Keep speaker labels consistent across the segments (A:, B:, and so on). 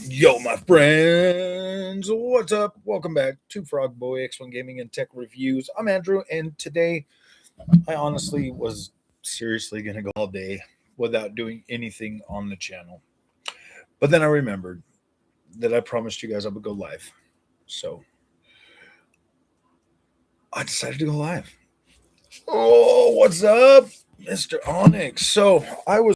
A: Yo, my friends, what's up? Welcome back to Frog Boy X1 Gaming and Tech Reviews. I'm Andrew, and today I honestly was seriously going to go all day without doing anything on the channel. But then I remembered that I promised you guys I would go live. So I decided to go live. Oh, what's up, Mr. Onyx? So I was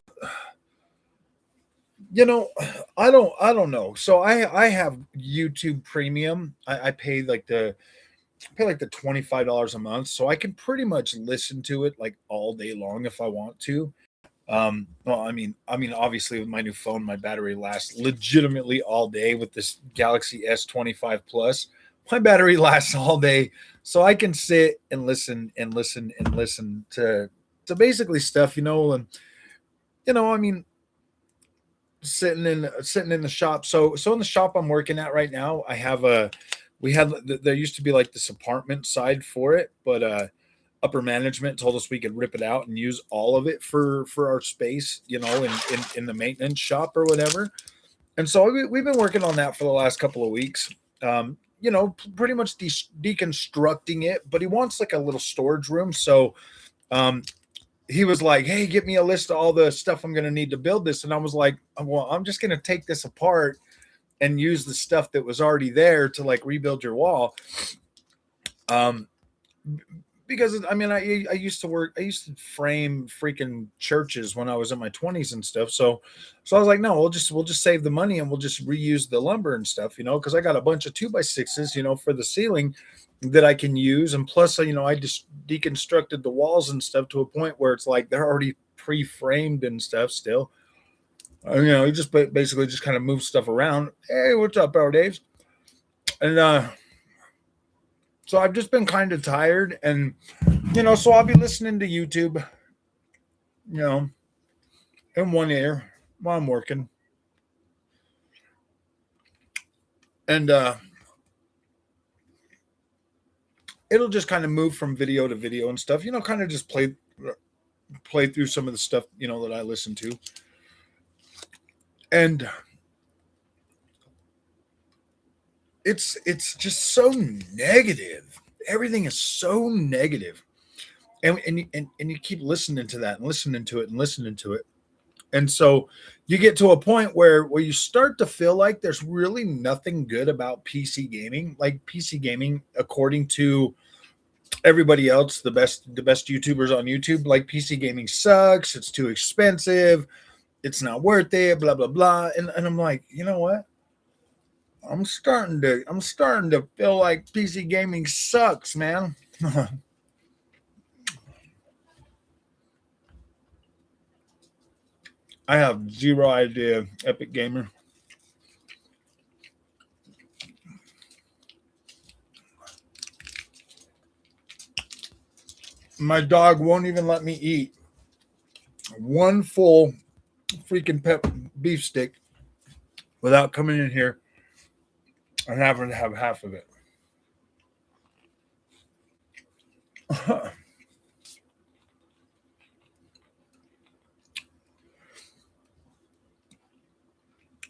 A: I don't know. So I have YouTube Premium. I pay like the $25 a month, so I can pretty much listen to it like all day long if I want to. Well, I mean, obviously with my new phone, my battery lasts legitimately all day with this Galaxy S25 Plus. My battery lasts all day, so I can sit and listen and listen and listen to basically stuff, and I mean, sitting in the shop. So in the shop I'm working at right now, there used to be like this apartment side for it, but upper management told us we could rip it out and use all of it for our space, in the maintenance shop or whatever. And so we've been working on that for the last couple of weeks. Pretty much deconstructing it, but he wants like a little storage room. So he was like, "Hey, get me a list of all the stuff I'm going to need to build this." And I was like, "Well, I'm just going to take this apart and use the stuff that was already there to like rebuild your wall." Because I mean, I used to frame freaking churches when I was in my 20s and stuff. So I was like, no, we'll just save the money and we'll just reuse the lumber and stuff, because I got a bunch of 2x6s, for the ceiling that I can use. And plus, I just deconstructed the walls and stuff to a point where it's like they're already pre-framed and stuff still. You just basically just kind of move stuff around. Hey, what's up, Power Daves? And so I've just been kind of tired, and so I'll be listening to YouTube, in one ear while I'm working. And it'll just kind of move from video to video and stuff, kind of just play through some of the stuff, that I listen to. And it's just so negative. Everything is so negative. And you keep listening to that and listening to it and listening to it. And so you get to a point where you start to feel like there's really nothing good about PC gaming. Like PC gaming, according to everybody else, the best YouTubers on YouTube, like PC gaming sucks. It's too expensive. It's not worth it. Blah blah blah. And I'm like, you know what? I'm starting to feel like PC gaming sucks, man. I have zero idea, Epic Gamer. My dog won't even let me eat one full freaking beef stick without coming in here and having to have half of it.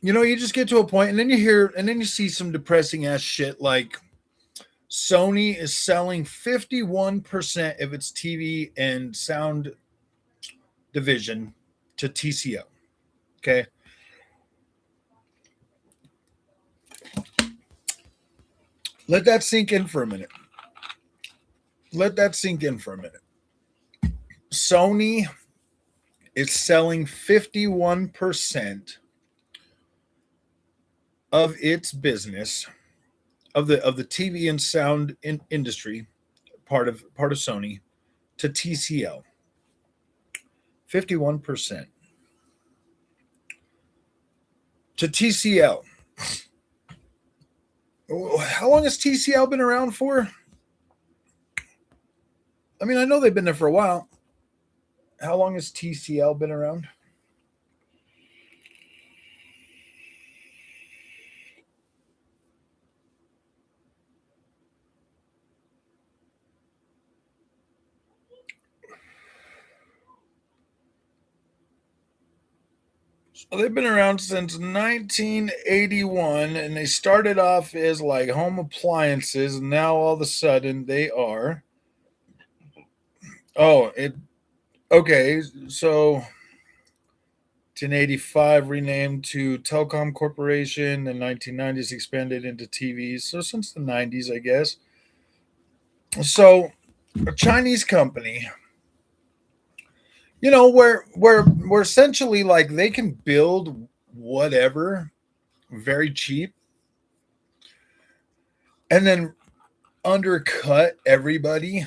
A: You just get to a point, and then you see some depressing ass shit like Sony is selling 51% of its TV and sound division to TCL. Okay. Let that sink in for a minute. Sony is selling 51% of its business of the TV and sound industry part of Sony to TCL. 51% to TCL. How long has TCL been around for? I mean, I know they've been there for a while. How long has TCL been around? So they've been around since 1981, and they started off as like home appliances, and now all of a sudden they are. Oh, it okay. So 1085 renamed to Telecom Corporation. In 1990s expanded into TVs. So since the 90s, I guess. So a Chinese company, we're essentially like they can build whatever very cheap and then undercut everybody.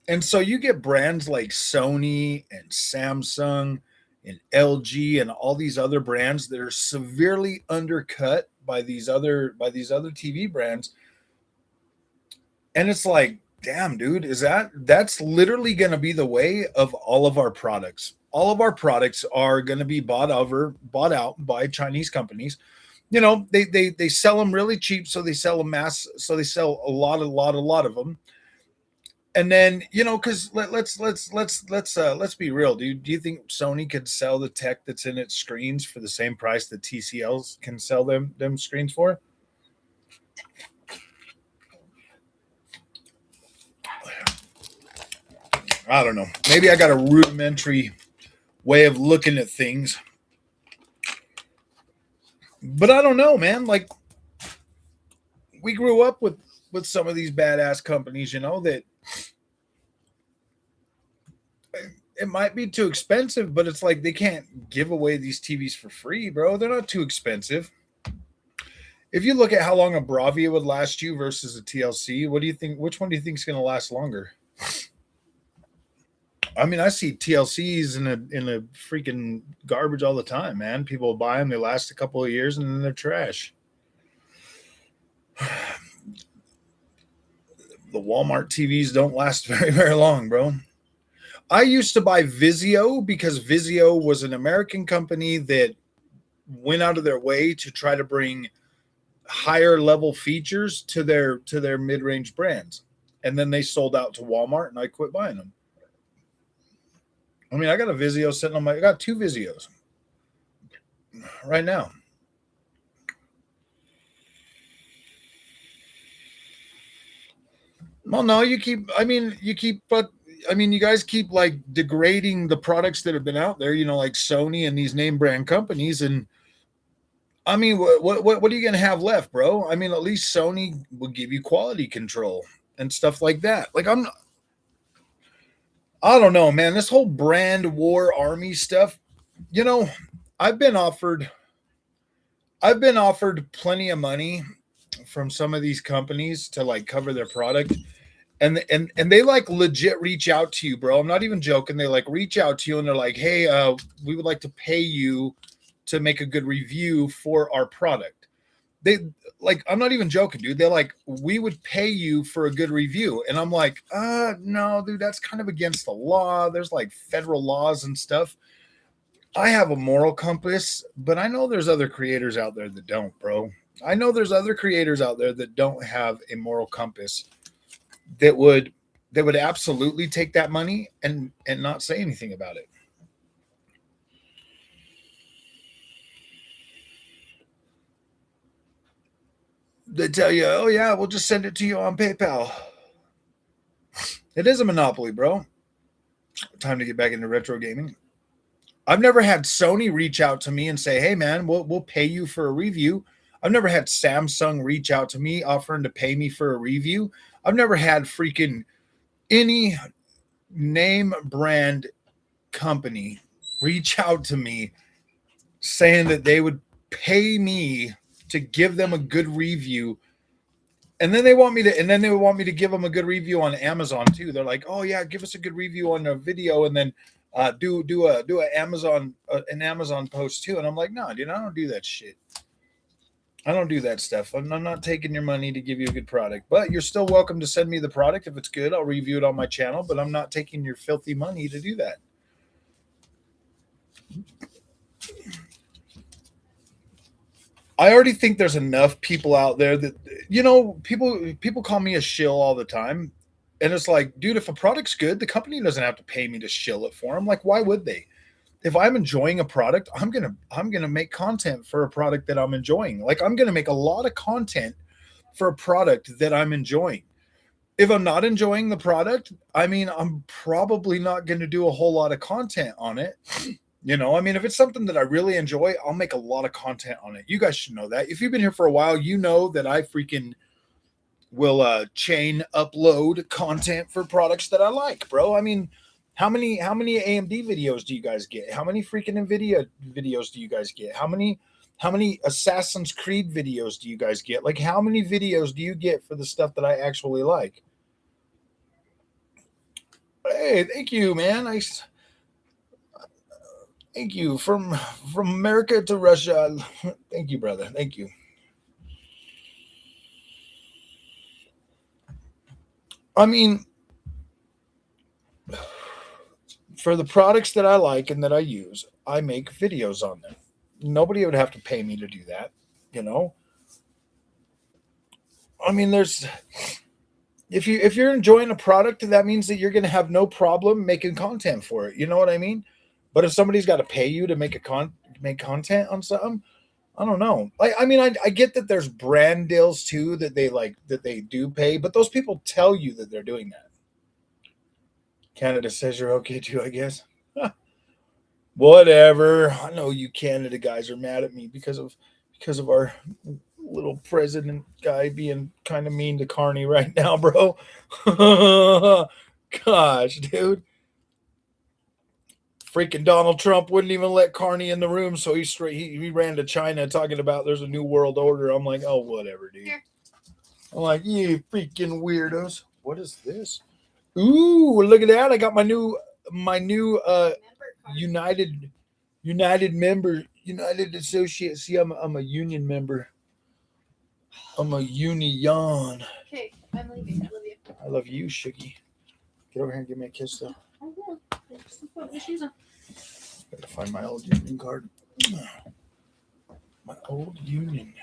A: And so you get brands like Sony and Samsung and LG and all these other brands that are severely undercut by these other TV brands. And it's like, damn, dude, that's literally going to be the way of all of our products. All of our products are going to be bought out by Chinese companies. They sell them really cheap, so they sell a lot of them. And then, because let's be real, dude. Do you think Sony could sell the tech that's in its screens for the same price that TCLs can sell them screens for? I don't know. Maybe I got a rudimentary way of looking at things, but I don't know, man. Like, we grew up with some of these badass companies, that it might be too expensive, but it's like they can't give away these TVs for free, bro. They're not too expensive. If you look at how long a Bravia would last you versus a TLC, what do you think? Which one do you think is going to last longer? I mean, I see TLCs in a freaking garbage all the time, man. People buy them, they last a couple of years, and then they're trash. The Walmart TVs don't last very, very long, bro. I used to buy Vizio because Vizio was an American company that went out of their way to try to bring higher level features to their mid-range brands. And then they sold out to Walmart, and I quit buying them. I mean, I got a Vizio sitting on I got two Vizios right now. Well, no, you guys keep like degrading the products that have been out there, like Sony and these name brand companies. And I mean, what are you going to have left, bro? I mean, at least Sony will give you quality control and stuff like that. Like, I don't know, man. This whole brand war army stuff, I've been offered plenty of money from some of these companies to like cover their product. And they like legit reach out to you, bro. I'm not even joking. They like reach out to you and they're like, hey, we would like to pay you to make a good review for our product. They like, I'm not even joking, dude. They're like, we would pay you for a good review. And I'm like, no, dude, that's kind of against the law. There's like federal laws and stuff. I have a moral compass, but I know there's other creators out there that don't, bro. I know there's other creators out there that don't have a moral compass that would absolutely take that money and not say anything about it. They tell you, oh yeah, we'll just send it to you on PayPal. It is a monopoly, bro. Time to get back into retro gaming. I've never had Sony reach out to me and say, hey man, we'll pay you for a review. I've never had Samsung reach out to me offering to pay me for a review. I've never had freaking any name brand company reach out to me saying that they would pay me to give them a good review. And then they want me to give them a good review on Amazon too. They're like, "Oh yeah, give us a good review on a video, and then do an Amazon post too." And I'm like, "No, dude, I don't do that shit. I don't do that stuff. I'm not taking your money to give you a good product. But you're still welcome to send me the product if it's good. I'll review it on my channel. But I'm not taking your filthy money to do that." I already think there's enough people out there that people call me a shill all the time. And it's like, dude, if a product's good, the company doesn't have to pay me to shill it for them. Like, why would they? if I'm enjoying a product, I'm gonna make content for a product that I'm enjoying. Like I'm gonna make a lot of content for a product that I'm enjoying. If I'm not enjoying the product, I mean, I'm probably not going to do a whole lot of content on it. You know, I mean, if it's something that I really enjoy, I'll make a lot of content on it. You guys should know that. If you've been here for a while, you know that I freaking will chain upload content for products that I like, bro. I mean, how many AMD videos do you guys get? How many freaking NVIDIA videos do you guys get? How many Assassin's Creed videos do you guys get? Like, how many videos do you get for the stuff that I actually like? Hey, thank you, man. Nice. Thank you from America to Russia. Thank you, brother. Thank you. I mean, for the products that I like and that I use, I make videos on them. Nobody would have to pay me to do that, you know. I mean, there's if you're enjoying a product, that means that you're going to have no problem making content for it. You know what I mean? But if somebody's got to pay you to make content on something, I don't know. Like, I mean, I get that there's brand deals too that they do pay, but those people tell you that they're doing that. Canada says you're okay too, I guess. Whatever. I know you Canada guys are mad at me because of our little president guy being kind of mean to Carney right now, bro. Gosh, dude. Freaking Donald Trump wouldn't even let Carney in the room, so he ran to China talking about there's a new world order. I'm like, oh, whatever, dude. Here. I'm like, you freaking weirdos. What is this? Ooh, look at that. I got my new United Associate. See, I'm a union member. I'm a union.
B: Okay, I'm leaving. I love you.
A: I love you, Shiggy. Get over here and give me a kiss, though.
B: I will. Just put my shoes on.
A: Gotta find my old union card. My old union.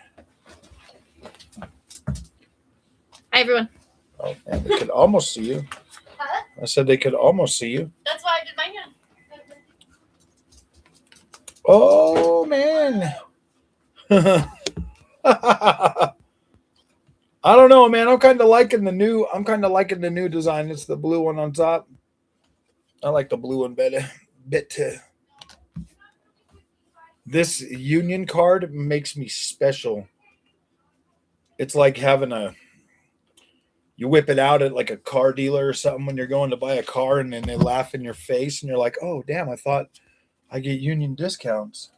B: Hi, everyone.
A: Oh, man, they could almost see you.
B: Huh?
A: I said they could almost see you.
B: That's why I did my hand.
A: Oh, man. I don't know, man. I'm kind of liking the new design. It's the blue one on top. I like the blue one better. This union card makes me special. It's like having you whip it out at like a car dealer or something when you're going to buy a car, and then they laugh in your face and you're like, oh, damn, I thought I get union discounts.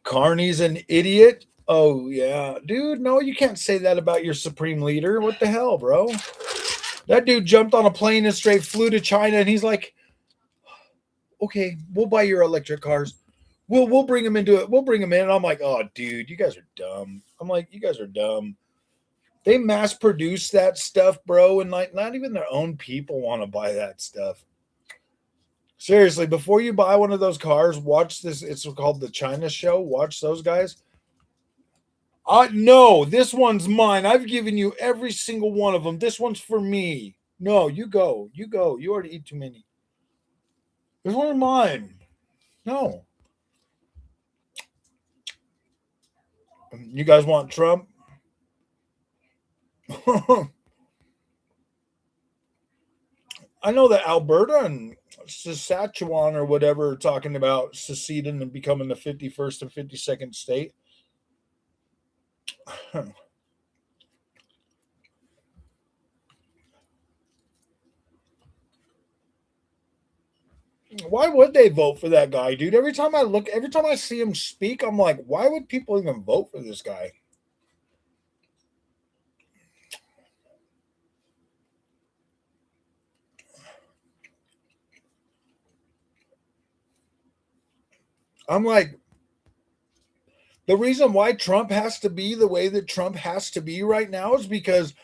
A: Carney's an idiot. Oh, yeah. Dude, no, you can't say that about your supreme leader. What the hell, bro? That dude jumped on a plane and straight flew to China, and he's like, okay, we'll buy your electric cars. We'll bring them into it. We'll bring them in. And I'm like, oh, dude, you guys are dumb. I'm like, you guys are dumb. They mass produce that stuff, bro, and like not even their own people want to buy that stuff. Seriously, before you buy one of those cars, watch this. It's called the China Show. Watch those guys. No, this one's mine. I've given you every single one of them. This one's for me. No, you go. You go. You already eat too many. This one's mine. No. You guys want Trump? I know that Alberta and Saskatchewan or whatever are talking about seceding and becoming the 51st and 52nd state. Why would they vote for that guy, dude? Every time I see him speak, I'm like, why would people even vote for this guy? I'm like, the reason why Trump has to be the way that Trump has to be right now is because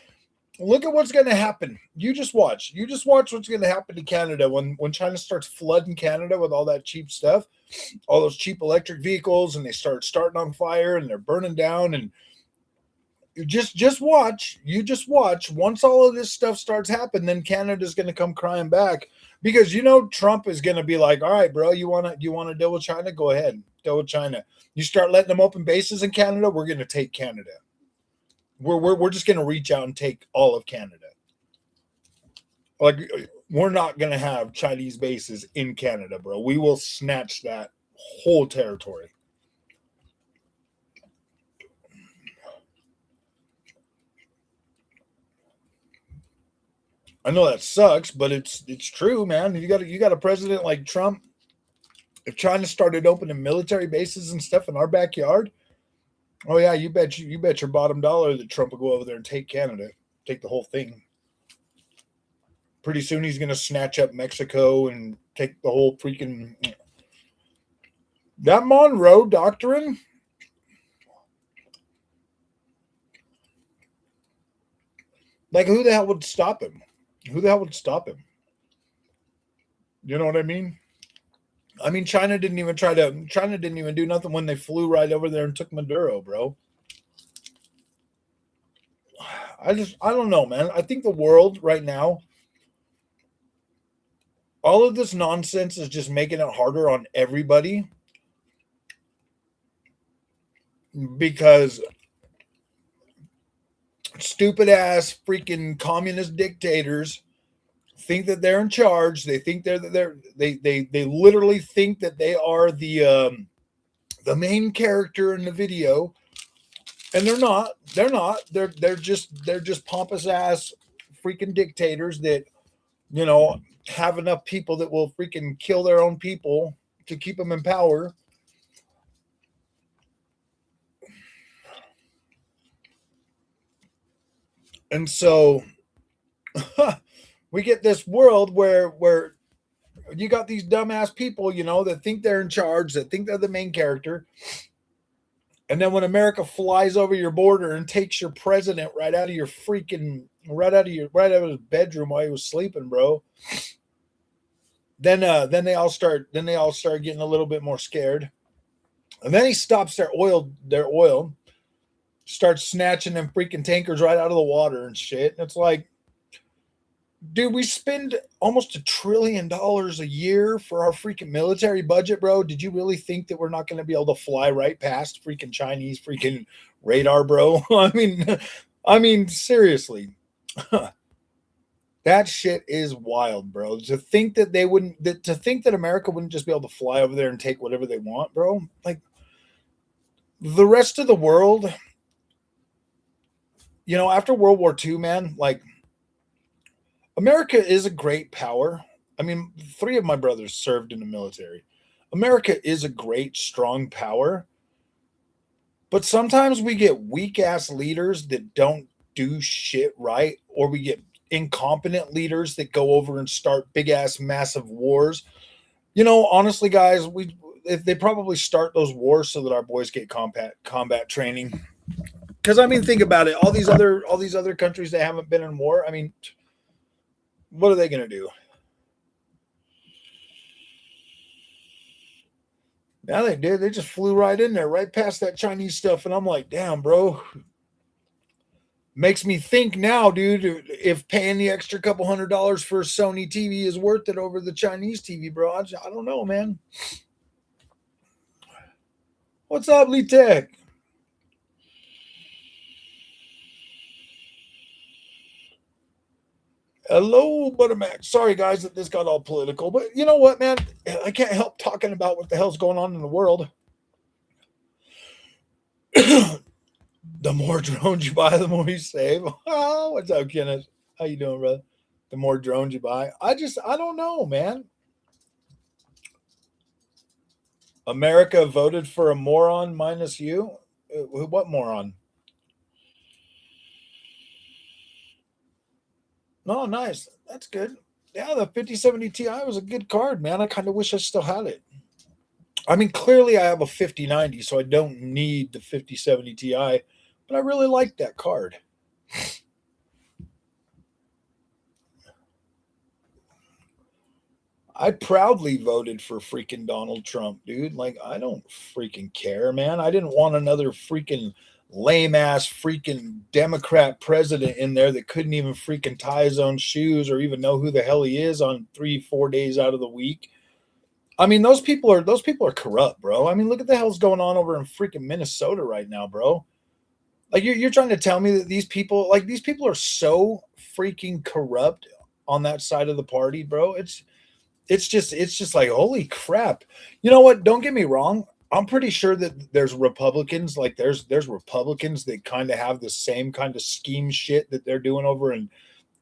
A: look at what's going to happen. You just watch. You just watch what's going to happen to Canada when China starts flooding Canada with all that cheap stuff, all those cheap electric vehicles, and they start starting on fire and they're burning down. And you just watch. You just watch. Once all of this stuff starts happening, then Canada's going to come crying back. because you know Trump is going to be like, all right, bro, you want to deal with China? Go ahead, deal with China. You start letting them open bases in Canada, we're going to take Canada. We're just going to reach out and take all of Canada. Like, we're not going to have Chinese bases in Canada, bro. We will snatch that whole territory. I know that sucks, but it's true, man. You got a president like Trump. If China started opening military bases and stuff in our backyard, oh yeah, you bet your bottom dollar that Trump will go over there and take Canada, take the whole thing. Pretty soon he's going to snatch up Mexico and take the whole freaking... That Monroe Doctrine, like, who the hell would stop him? Who the hell would stop him? You know what I mean? I mean, China didn't even do nothing when they flew right over there and took Maduro, bro. I don't know, man. I think the world right now, all of this nonsense is just making it harder on everybody, because stupid ass freaking communist dictators think that they're in charge. They think they literally think that they are the main character in the video, and they're not. They're just pompous ass freaking dictators that, you know, have enough people that will freaking kill their own people to keep them in power. And so we get this world where you got these dumbass people, you know, that think they're in charge, that think they're the main character. And then when America flies over your border and takes your president right out of his bedroom while he was sleeping, bro, then they all start getting a little bit more scared. And then he stops their oil, starts snatching them freaking tankers right out of the water and shit. And it's like, dude, we spend almost $1 trillion a year for our freaking military budget, bro. Did you really think that we're not going to be able to fly right past freaking Chinese freaking radar, bro? I mean, seriously. That shit is wild, bro. To think that America wouldn't just be able to fly over there and take whatever they want, bro. Like, the rest of the world, you know, after World War II, man, like, America is a great power. I mean, 3 of my brothers served in the military. America is a great, strong power. But sometimes we get weak ass leaders that don't do shit right, or we get incompetent leaders that go over and start big ass massive wars. You know, honestly, guys, they probably start those wars so that our boys get combat training. Because I mean, think about it. All these other countries that haven't been in war, I mean, what are they going to do? Now they did. They just flew right in there, right past that Chinese stuff. And I'm like, damn, bro. Makes me think now, dude, if paying the extra couple $100 for a Sony TV is worth it over the Chinese TV, bro. I don't know, man. What's up, Lee Tech? Hello, Buttermac. Sorry, guys, that this got all political, but you know what, man? I can't help talking about what the hell's going on in the world. The more drones you buy, the more you save. Oh, what's up, Kenneth? How you doing, brother? The more drones you buy. I don't know, man. America voted for a moron minus you? What moron? No, nice. That's good. Yeah, the 5070 Ti was a good card, man. I kind of wish I still had it. I mean, clearly I have a 5090, so I don't need the 5070 Ti, but I really like that card. I proudly voted for freaking Donald Trump, dude. Like, I don't freaking care, man. I didn't want another freaking lame ass freaking Democrat president in there that couldn't even freaking tie his own shoes or even know who the hell he is on 3-4 days out of the week. I mean, those people are corrupt, bro. I mean, look at the hell's going on over in freaking Minnesota right now, bro. Like you're trying to tell me that these people are so freaking corrupt on that side of the party, bro. It's just like holy crap. You know what? Don't get me wrong. I'm pretty sure that there's Republicans, like there's Republicans that kind of have the same kind of scheme shit that they're doing over in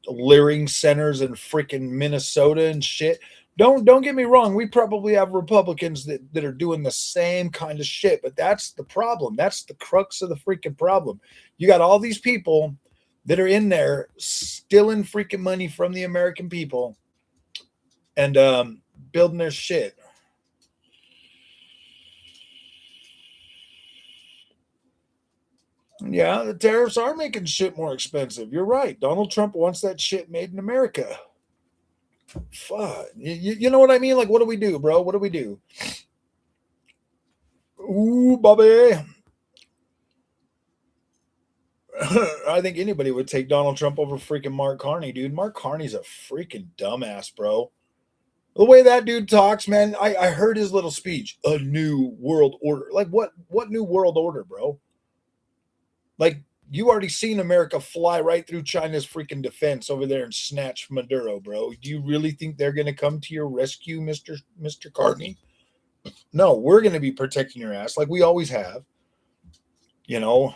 A: Learing centers in freaking Minnesota and shit. Don't get me wrong. We probably have Republicans that are doing the same kind of shit, but that's the problem. That's the crux of the freaking problem. You got all these people that are in there stealing freaking money from the American people and building their shit. Yeah, the tariffs are making shit more expensive. You're right. Donald Trump wants that shit made in America. Fuck. You know what I mean? Like, what do we do, bro? What do we do? Ooh, Bobby. I think anybody would take Donald Trump over freaking Mark Carney, dude. Mark Carney's a freaking dumbass, bro. The way that dude talks, man, I heard his little speech. A new world order. Like, what new world order, bro? Like, you already seen America fly right through China's freaking defense over there and snatch Maduro, bro. Do you really think they're going to come to your rescue, Mr. Carney? No, we're going to be protecting your ass like we always have. You know,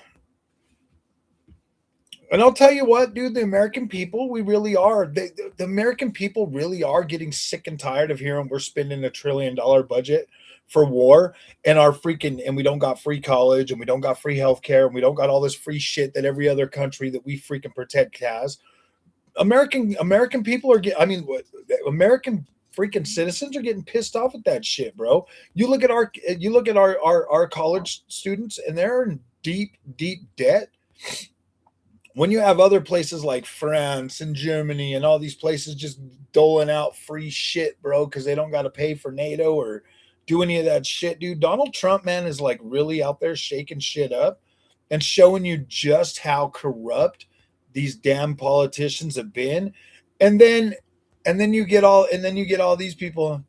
A: and I'll tell you what, dude, the American people, we really are. The American people really are getting sick and tired of hearing we're spending $1 trillion budget for war and we don't got free college and we don't got free healthcare and we don't got all this free shit that every other country that we freaking protect has. American people are getting, I mean, American freaking citizens are getting pissed off at that shit, bro. You look at our college students and they're in deep debt when you have other places like France and Germany and all these places just doling out free shit, bro, because they don't got to pay for NATO or do any of that shit, dude. Donald Trump, man, is like really out there shaking shit up and showing you just how corrupt these damn politicians have been. And then you get all these people.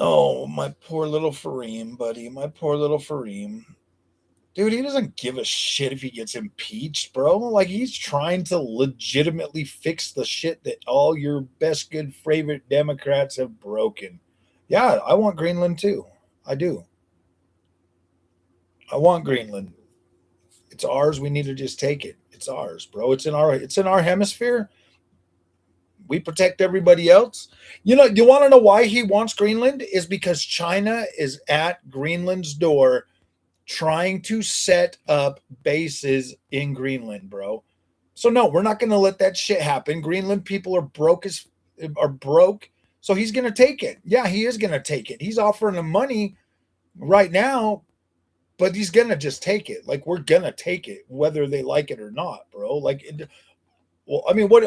A: Oh, my poor little Fareem, buddy. My poor little Fareem. Dude, he doesn't give a shit if he gets impeached, bro. Like, he's trying to legitimately fix the shit that all your best good favorite Democrats have broken. Yeah, I want Greenland too. I do. I want Greenland. It's ours. We need to just take it. It's ours, bro. It's in our hemisphere. We protect everybody else. You want to know why he wants Greenland? Is because China is at Greenland's door trying to set up bases in Greenland, bro. So no, we're not going to let that shit happen. Greenland people are broke, so he's going to take it. Yeah, he is going to take it. He's offering them money right now, but he's going to just take it. Like, we're going to take it whether they like it or not, bro. Well, I mean, what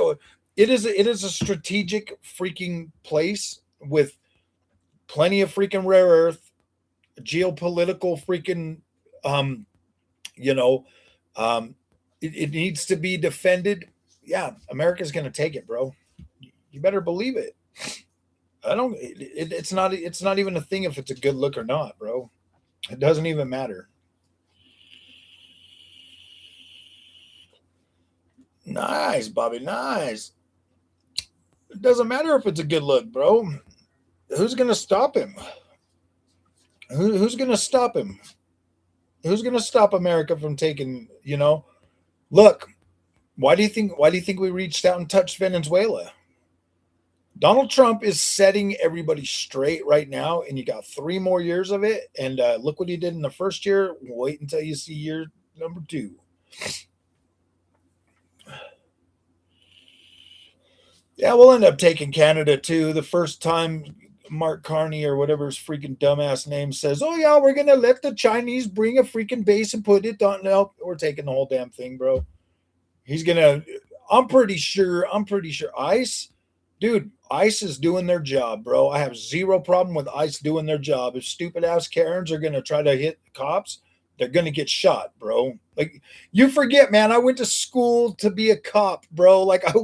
A: it is a strategic freaking place with plenty of freaking rare earth, geopolitical freaking um you know um it needs to be defended. Yeah, America's gonna take it, bro. You better believe it. I don't it's not even a thing if it's a good look or not, bro. It doesn't even matter. Nice, Bobby, nice. It doesn't matter if it's a good look, bro. Who's gonna stop him? Who's gonna stop him? Who's gonna stop America from taking, look, why do you think we reached out and touched Venezuela? Donald Trump is setting everybody straight right now, and you got 3 more years of it. And look what he did in the first year. Wait until you see year number 2. Yeah, we'll end up taking Canada too. The first time Mark Carney or whatever his freaking dumbass name says, "Oh yeah, we're gonna let the Chinese bring a freaking base and put it on." No, we're taking the whole damn thing, bro. He's gonna. I'm pretty sure. ICE Dude, ICE is doing their job, bro. I have zero problem with ICE doing their job. If stupid ass Karens are gonna try to hit cops, they're gonna get shot, bro. Like you forget, man. I went to school to be a cop, bro. Like I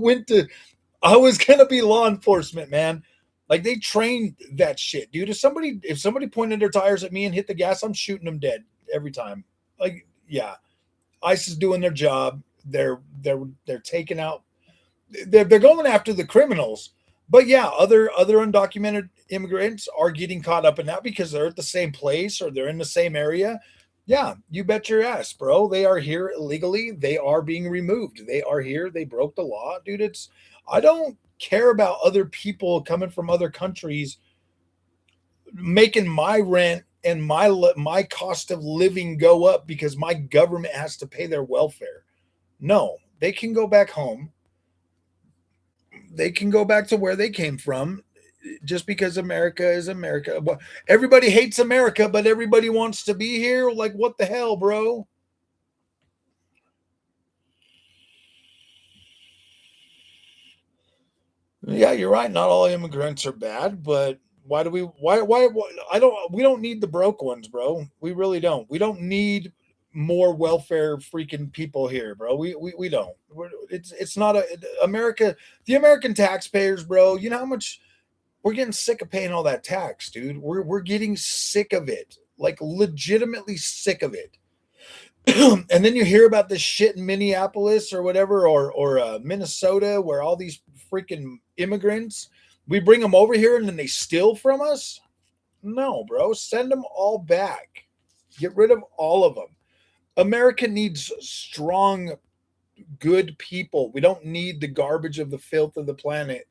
A: was gonna be law enforcement, man. Like they trained that shit, dude. If somebody pointed their tires at me and hit the gas, I'm shooting them dead every time. Like, yeah, ICE is doing their job. They're taking out. They're going after the criminals, but yeah, other undocumented immigrants are getting caught up in that because they're at the same place or they're in the same area. Yeah, you bet your ass, bro. They are here illegally. They are being removed. They are here. They broke the law, dude. I don't care about other people coming from other countries making my rent and my cost of living go up because my government has to pay their welfare. No, they can go back home. They can go back to where they came from just because America is America. Everybody hates America, but everybody wants to be here. Like, what the hell, bro? Yeah, you're right. Not all immigrants are bad, but why do why I don't we don't need the broke ones, bro. We really don't. We don't need more welfare freaking people here, bro. We don't. It's not a America, the American taxpayers, bro. You know how much we're getting sick of paying all that tax, dude. We're getting sick of it. Like legitimately sick of it. And then you hear about this shit in Minneapolis or whatever, or Minnesota, where all these freaking immigrants, we bring them over here and then they steal from us. No, bro, send them all back. Get rid of all of them. America needs strong, good people. We don't need the garbage of the filth of the planet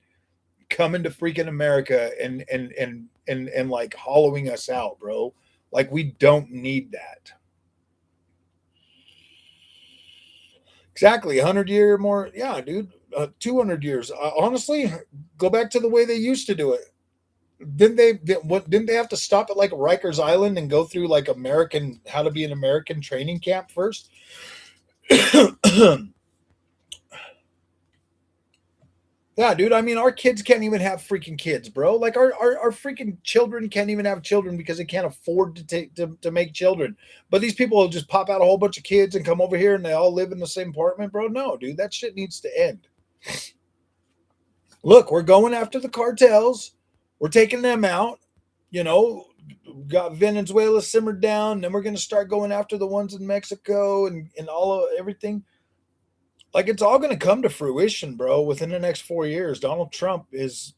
A: coming to freaking America and like hollowing us out, bro. Like we don't need that. Exactly, 100 year more. Yeah, dude, 200 years. Honestly, go back to the way they used to do it. Didn't they have to stop at like Rikers Island and go through like American how to be an American training camp first? Yeah, dude. I mean, our kids can't even have freaking kids, bro. Like our freaking children can't even have children because they can't afford to take to make children. But these people will just pop out a whole bunch of kids and come over here and they all live in the same apartment, bro. No, dude, that shit needs to end. Look, we're going after the cartels. We're taking them out. You know, got Venezuela simmered down. Then we're going to start going after the ones in Mexico and all of everything. Like it's all going to come to fruition, bro, within the next 4 years. Donald Trump is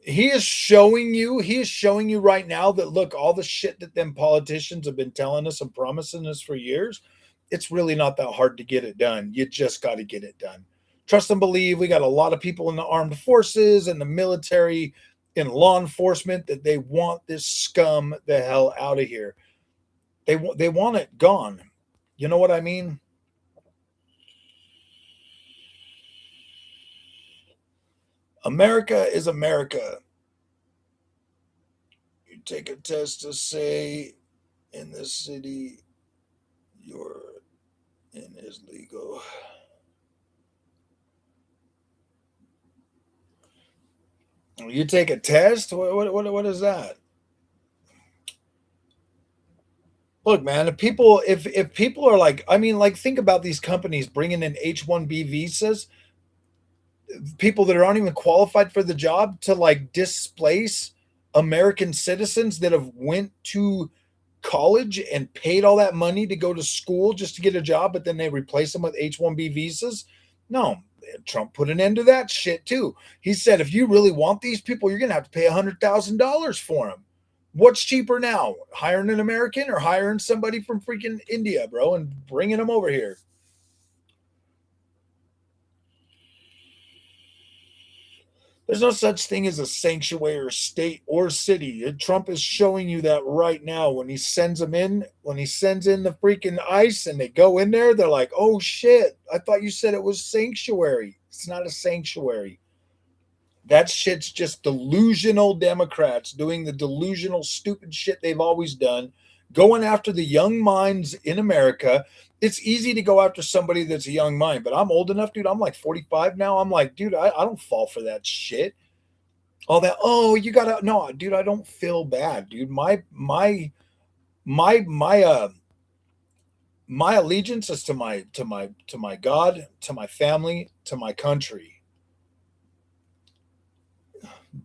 A: he is showing you right now that look, all the shit that them politicians have been telling us and promising us for years, it's really not that hard to get it done. You just got to get it done. Trust and believe. We got a lot of people in the armed forces and the military and law enforcement that they want this scum the hell out of here. They want it gone. You know what I mean? America is America. You take a test to say in this city you're in is legal. You take a test? What is that? Look, man, if people are like, I mean, like think about these companies bringing in H-1B visas, people that aren't even qualified for the job to like displace American citizens that have went to college and paid all that money to go to school just to get a job, but then they replace them with H-1B visas. No, Trump put an end to that shit too. He said, if you really want these people, you're going to have to pay $100,000 for them. What's cheaper now, hiring an American or hiring somebody from freaking India, bro, and bringing them over here? There's no such thing as a sanctuary state or city. And Trump is showing you that right now when he sends them in, when he sends in the freaking ICE and they go in there, they're like, oh shit, I thought you said it was sanctuary. It's not a sanctuary. That shit's just delusional Democrats doing the delusional, stupid shit they've always done, going after the young minds in America. it's easy to go after somebody that's a young mind, but I'm old enough, dude. I'm like 45 now. I'm like, dude, I don't fall for that shit. All that, oh, you gotta no, dude, I don't feel bad, dude. My my allegiance is to my God, to my family, to my country.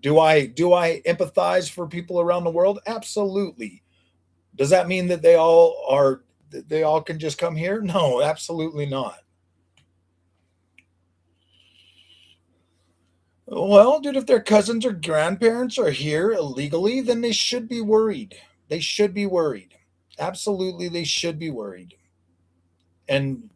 A: Do I empathize for people around the world? Absolutely. Does that mean that they all can just come here? No, absolutely not. Well, dude, if their cousins or grandparents are here illegally, then they should be worried. They should be worried. Absolutely, they should be worried. And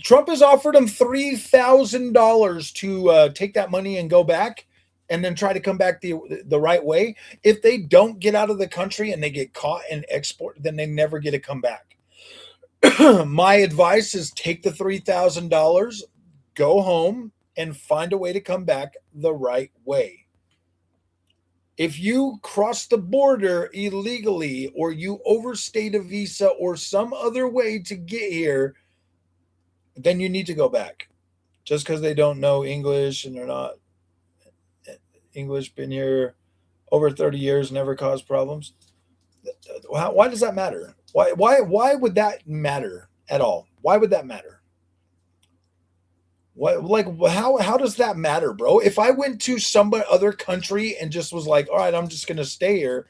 A: Trump has offered them $3,000 to take that money and go back, and then try to come back the right way. If they don't get out of the country and they get caught and export, then they never get to come back. My advice is take the $3,000, go home, and find a way to come back the right way. If you cross the border illegally or you overstayed a visa or some other way to get here, then you need to go back. Just because they don't know English and they're not English, been here over 30 years, never caused problems. Why does that matter? Why would that matter at all? Why would that matter? What, like, how does that matter, bro? If I went to some other country and just was like, all right, I'm just gonna stay here.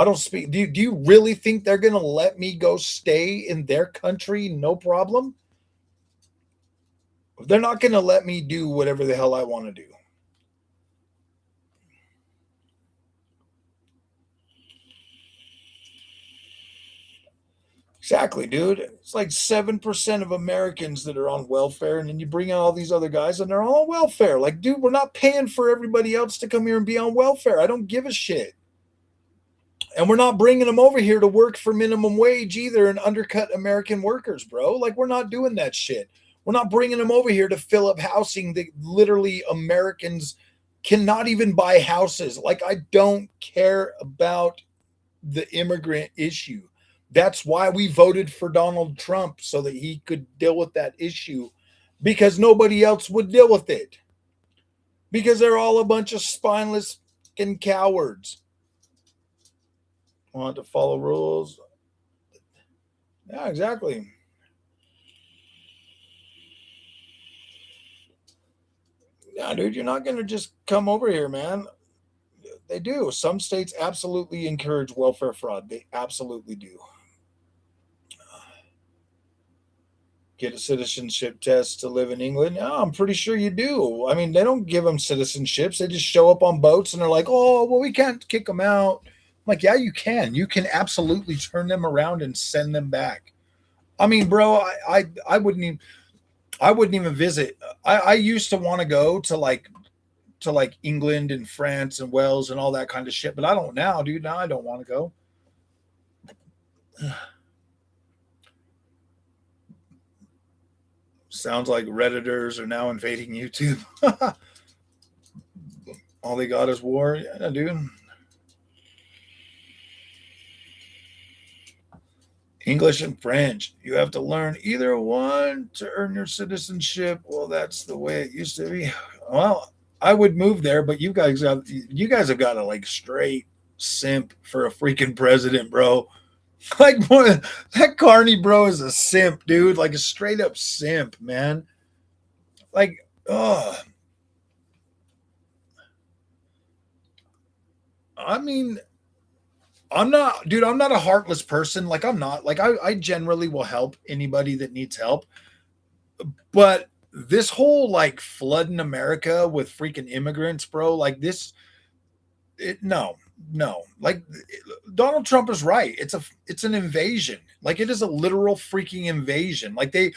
A: I don't speak. Do you really think they're gonna let me go stay in their country? No problem. They're not gonna let me do whatever the hell I want to do. Exactly, dude. It's like 7% of Americans that are on welfare, and then you bring out all these other guys and they're all on welfare. Like, dude, we're not paying for everybody else to come here and be on welfare. I don't give a shit. And we're not bringing them over here to work for minimum wage either and undercut American workers, bro. Like, we're not doing that shit. We're not bringing them over here to fill up housing that literally Americans cannot even buy houses. Like, I don't care about the immigrant issue. That's why we voted for Donald Trump, so that he could deal with that issue, because nobody else would deal with it, because they're all a bunch of spineless and cowards. Want to follow rules. Yeah, exactly. Yeah, dude, you're not going to just come over here, man. They do. Some states absolutely encourage welfare fraud. They absolutely do. Get a citizenship test to live in England? No, I'm pretty sure you do. I mean, they don't give them citizenships. They just show up on boats and they're like, oh, well, we can't kick them out. I'm like, yeah, you can. You can absolutely turn them around and send them back. I mean, bro, I wouldn't even visit. I used to want to go to like England and France and Wales and all that kind of shit, but I don't now, dude. Now I don't want to go. Sounds like Redditors are now invading YouTube. All they got is war. Yeah, dude. English and French. You have to learn either one to earn your citizenship. Well, that's the way it used to be. Well, I would move there, but you guys have got a like straight simp for a freaking president, bro. Like, boy, that Carney bro is a simp, dude. Like a straight up simp, man. Like, oh, I mean, I'm not, dude. I'm not a heartless person. Like, I'm not. Like, I generally will help anybody that needs help. But this whole like flooding America with freaking immigrants, bro. Like this, no, no. Like Donald Trump is right. It's an invasion. Like it is a literal freaking invasion. Like they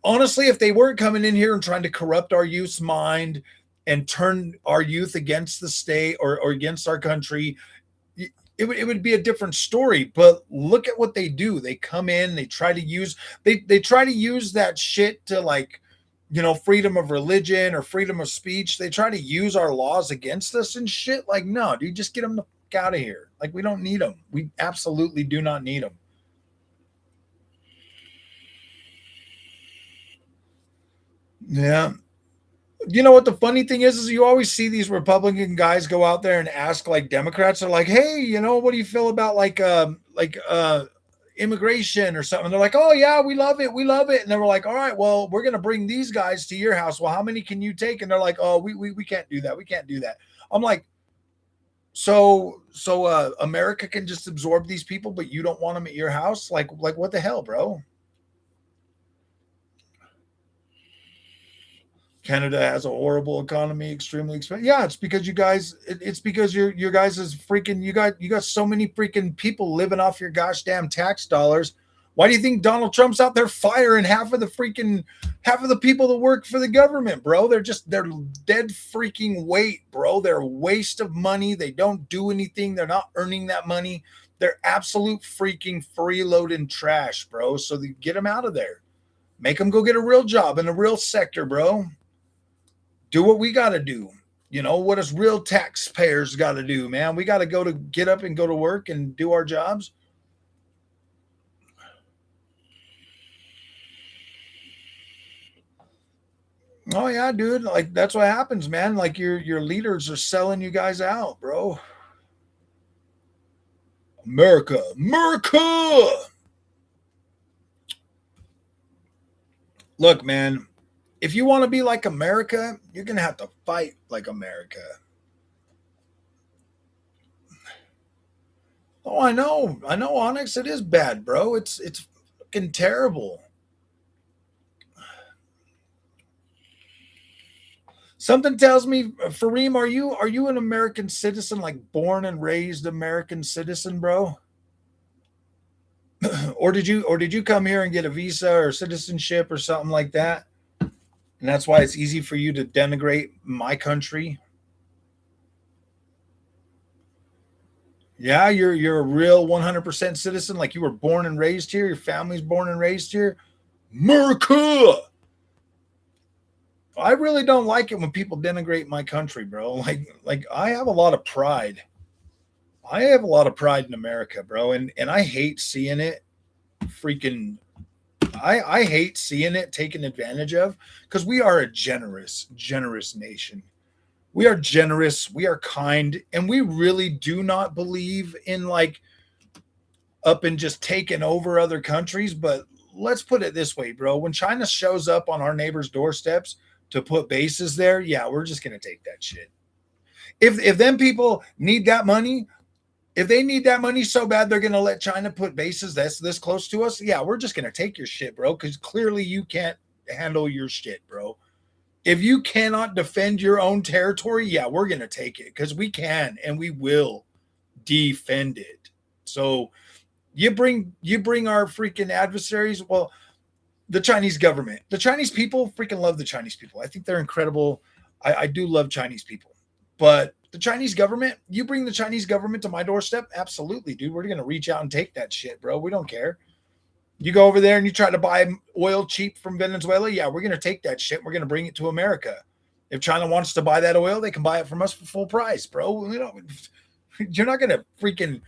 A: honestly, if they weren't coming in here and trying to corrupt our youth's mind and turn our youth against the state or against our country, it would be a different story. But look at what they do. They come in, they try to use they try to use that shit to like, you know, freedom of religion or freedom of speech. They try to use our laws against us and shit. Like, no, dude, just get them the fuck out of here. Like, we don't need them. We absolutely do not need them. Yeah. You know what the funny thing is you always see these Republican guys go out there and ask like Democrats. They're like, hey, what do you feel about immigration or something? They're like, oh yeah, we love it, we love it. And they were like, all right, well, we're gonna bring these guys to your house. Well, how many can you take? And they're like, oh, we can't do that. We can't do that. I'm like, so America can just absorb these people, but you don't want them at your house? Like what the hell, bro? Canada has a horrible economy, extremely expensive. Yeah, it's because you guys. It's because your guys is freaking. You got so many freaking people living off your gosh damn tax dollars. Why do you think Donald Trump's out there firing half of the people that work for the government, bro? They're dead freaking weight, bro. They're a waste of money. They don't do anything. They're not earning that money. They're absolute freaking freeloading trash, bro. So they get them out of there. Make them go get a real job in a real sector, bro. Do what we got to do. What us real taxpayers got to do, man. We got to get up and go to work and do our jobs. Oh yeah, dude. Like that's what happens, man. Like your leaders are selling you guys out, bro. America, America. Look, man. If you want to be like America, you're gonna have to fight like America. Oh, I know, Onyx. It is bad, bro. It's fucking terrible. Something tells me, Fareem, are you an American citizen, like born and raised American citizen, bro? Or did you come here and get a visa or citizenship or something like that? And that's why it's easy for you to denigrate my country. Yeah, you're a real 100% citizen, like you were born and raised here, your family's born and raised here. America. I really don't like it when people denigrate my country, bro. Like I have a lot of pride. I have a lot of pride in America, bro, and I hate seeing it freaking I hate seeing it taken advantage of because we are a generous nation. We are generous, we are kind, and we really do not believe in like up and just taking over other countries. But let's put it this way, bro. When China shows up on our neighbors' doorsteps to put bases there, yeah, we're just gonna take that shit. If them people need that money, if they need that money so bad they're going to let China put bases that's this close to us, yeah, we're just going to take your shit, bro, because clearly you can't handle your shit, bro. If you cannot defend your own territory, yeah, we're going to take it because we can and we will defend it. So you bring our freaking adversaries. Well, the Chinese government, the Chinese people freaking love the Chinese people. I think they're incredible. I do love Chinese people, but the Chinese government, you bring the Chinese government to my doorstep, absolutely, dude. We're gonna reach out and take that shit, bro. We don't care. You go over there and you try to buy oil cheap from Venezuela, yeah, we're gonna take that shit. We're gonna bring it to America. If China wants to buy that oil, they can buy it from us for full price, bro. You're not gonna freaking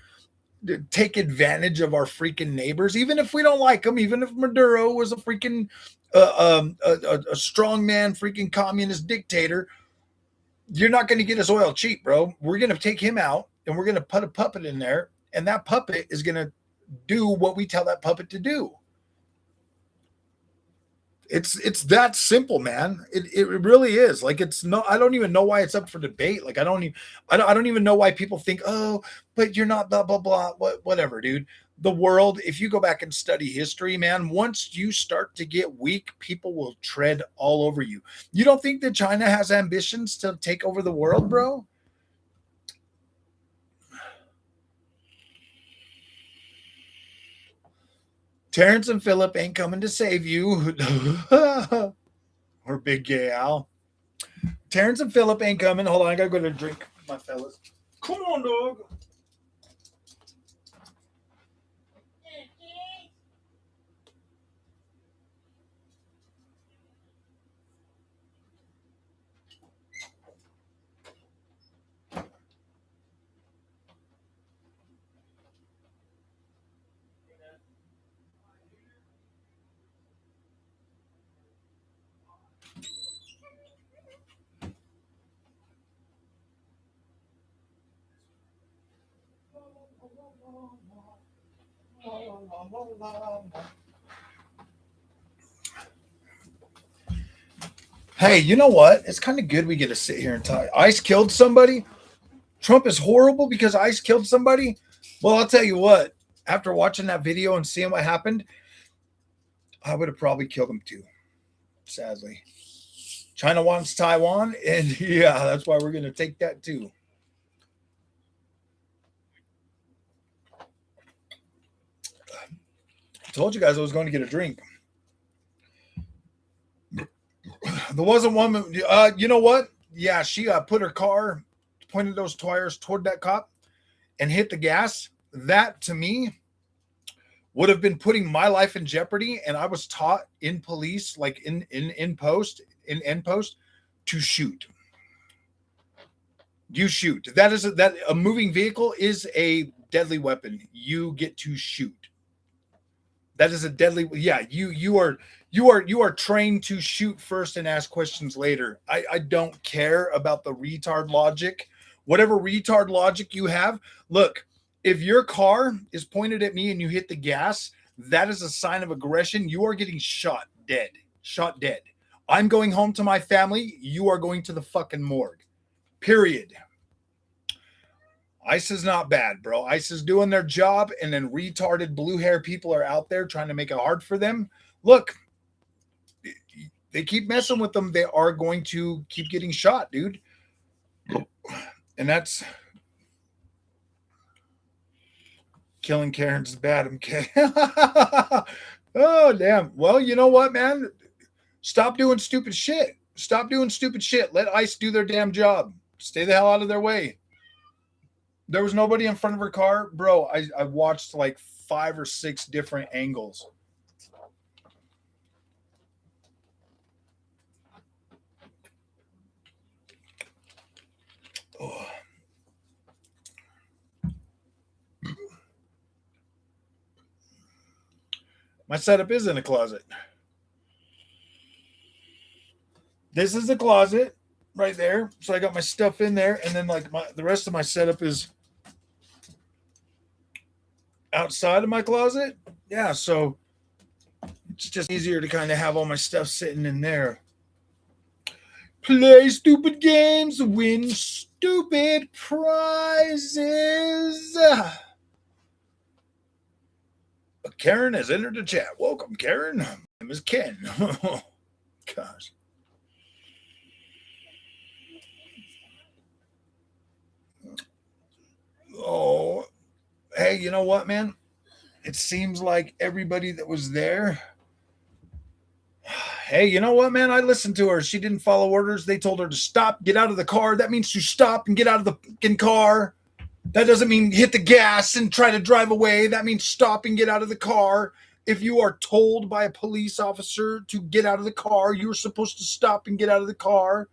A: take advantage of our freaking neighbors, even if we don't like them, even if Maduro was a freaking a strong man, freaking communist dictator. You're not going to get his oil cheap, bro. We're going to take him out and we're going to put a puppet in there, and that puppet is going to do what we tell that puppet to do. It's that simple, man. It really is. Like it's no, I don't even know why it's up for debate. Like I don't even know why people think, oh, but you're not blah blah blah. Whatever, dude. The world, if you go back and study history, man, once you start to get weak, people will tread all over you. You don't think that China has ambitions to take over the world, bro? Terrence and Philip ain't coming to save you. Or Big Gay Al. Terrence and Philip ain't coming. Hold on, I gotta go to drink, my fellas. Come on, dog. Hey, you know what? It's kind of good we get to sit here and talk. ICE killed somebody. Trump is horrible because ICE killed somebody. Well, I'll tell you what. After watching that video and seeing what happened, I would have probably killed him too. Sadly, China wants Taiwan, and yeah, that's why we're going to take that too. I told you guys I was going to get a drink. There wasn't one. You know what? Yeah, she put her car, pointed those tires toward that cop, and hit the gas. That to me would have been putting my life in jeopardy. And I was taught in police, like in end post, to shoot. You shoot. That is a moving vehicle is a deadly weapon. You get to shoot. That is a deadly. Yeah, you are trained to shoot first and ask questions later. I don't care about the retard logic. Whatever retard logic you have, look, if your car is pointed at me and you hit the gas, that is a sign of aggression. You are getting shot dead. Shot dead. I'm going home to my family. You are going to the fucking morgue. Period. ICE is not bad, bro. ICE is doing their job, and then retarded blue hair people are out there trying to make it hard for them. Look, they keep messing with them. They are going to keep getting shot, dude. And that's killing Karen's bad. Okay. Oh, damn. Well, you know what, man? Stop doing stupid shit. Stop doing stupid shit. Let ICE do their damn job. Stay the hell out of their way. There was nobody in front of her car. Bro, I watched like 5 or 6 different angles. Oh. My setup is in a closet. This is the closet right there. So I got my stuff in there, and then like the rest of my setup is outside of my closet. Yeah, so it's just easier to kind of have all my stuff sitting in there. Play stupid games, win stupid prizes. Karen has entered the chat. Welcome, Karen. My name is Ken. Gosh. Oh, hey, you know what, man? It seems like everybody that was there. Hey, you know what, man? I listened to her. She didn't follow orders. They told her to stop, get out of the car. That means to stop and get out of the fucking car. That doesn't mean hit the gas and try to drive away. That means stop and get out of the car. If you are told by a police officer to get out of the car, you're supposed to stop and get out of the car.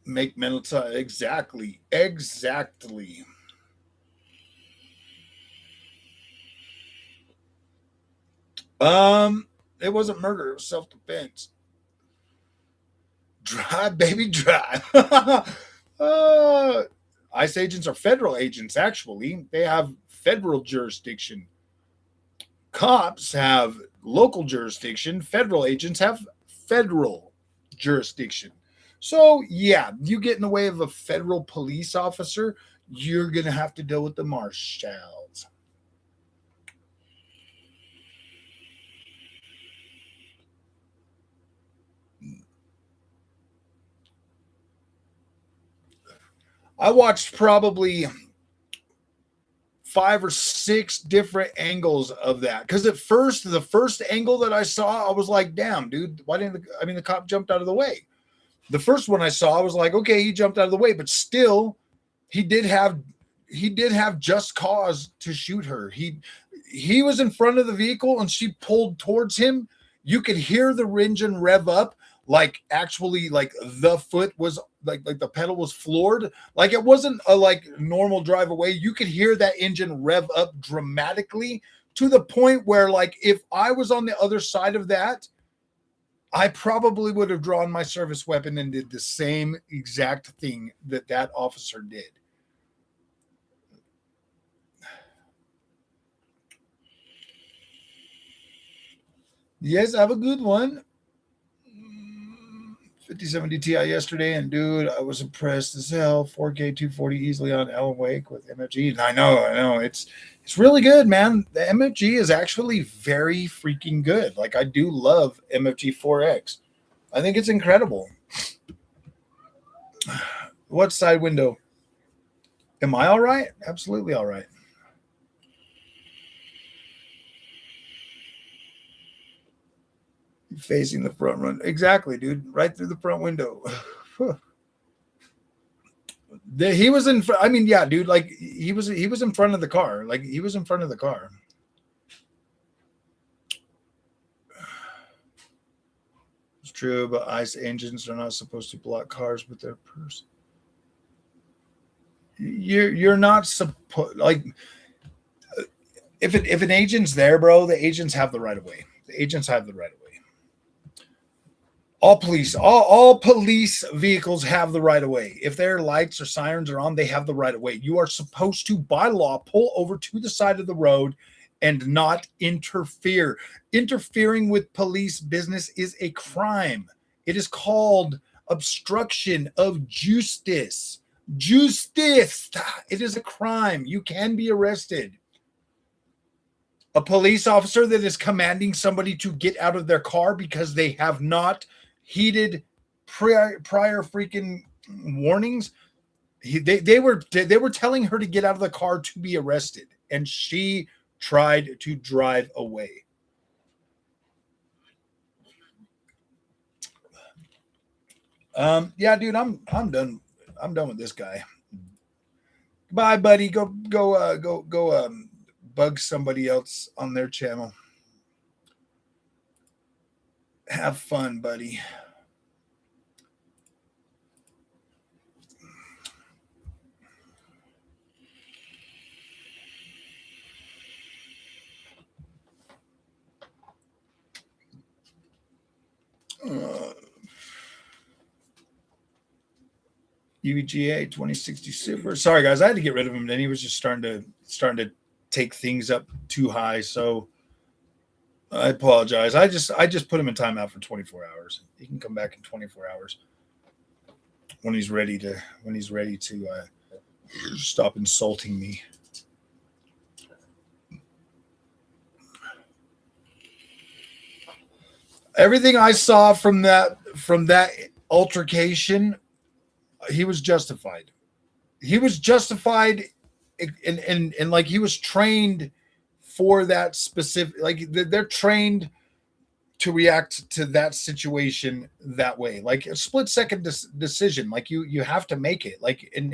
A: Make mental time. Exactly. Exactly. It wasn't murder. It was self-defense. Drive, baby, drive. ICE agents are federal agents, actually. They have federal jurisdiction. Cops have local jurisdiction. Federal agents have federal jurisdiction. So, yeah, you get in the way of a federal police officer, you're going to have to deal with the marshals. I watched probably 5 or 6 different angles of that. Because at first, the first angle that I saw, I was like, damn, dude, why didn't the cop jumped out of the way? The first one I saw, I was like, okay, he jumped out of the way, but still, he did have just cause to shoot her. He was in front of the vehicle and she pulled towards him. You could hear the engine rev up, like actually like the foot was like the pedal was floored. Like it wasn't a like normal drive away. You could hear that engine rev up dramatically to the point where like if I was on the other side of that, I probably would have drawn my service weapon and did the same exact thing that officer did. Yes, have a good one. 5070 Ti yesterday, and dude, I was impressed as hell. 4K 240 easily on Alan Wake with MFG. And I know, it's really good, man. The MFG is actually very freaking good. Like, I do love MFG 4X. I think it's incredible. What side window? Am I all right? Absolutely all right. Facing the front run. Exactly, dude. Right through the front window. He was in front. I mean, yeah, dude, like he was in front of the car. Like he was in front of the car. It's true, but ICE engines are not supposed to block cars with their purse. You're not supposed, like, if an agent's there, bro, the agents have the right of way. The agents have the right of way. All police vehicles have the right of way. If their lights or sirens are on, they have the right of way. You are supposed to, by law, pull over to the side of the road and not interfere. Interfering with police business is a crime. It is called obstruction of justice. Justice. It is a crime. You can be arrested. A police officer that is commanding somebody to get out of their car because they have not heeded prior freaking warnings. They were telling her to get out of the car to be arrested, and she tried to drive away. Yeah, dude, I'm done. I'm done with this guy. Bye, buddy. Go bug somebody else on their channel. Have fun, buddy. UVGA 2060 Super. Sorry, guys, I had to get rid of him. Then he was just starting to take things up too high. So I apologize. I just put him in timeout for 24 hours. He can come back in 24 hours when he's ready to stop insulting me. Everything I saw from that altercation, he was justified. He was justified, and like he was trained for that specific. Like they're trained to react to that situation that way, like a split second decision. Like you have to make it. Like and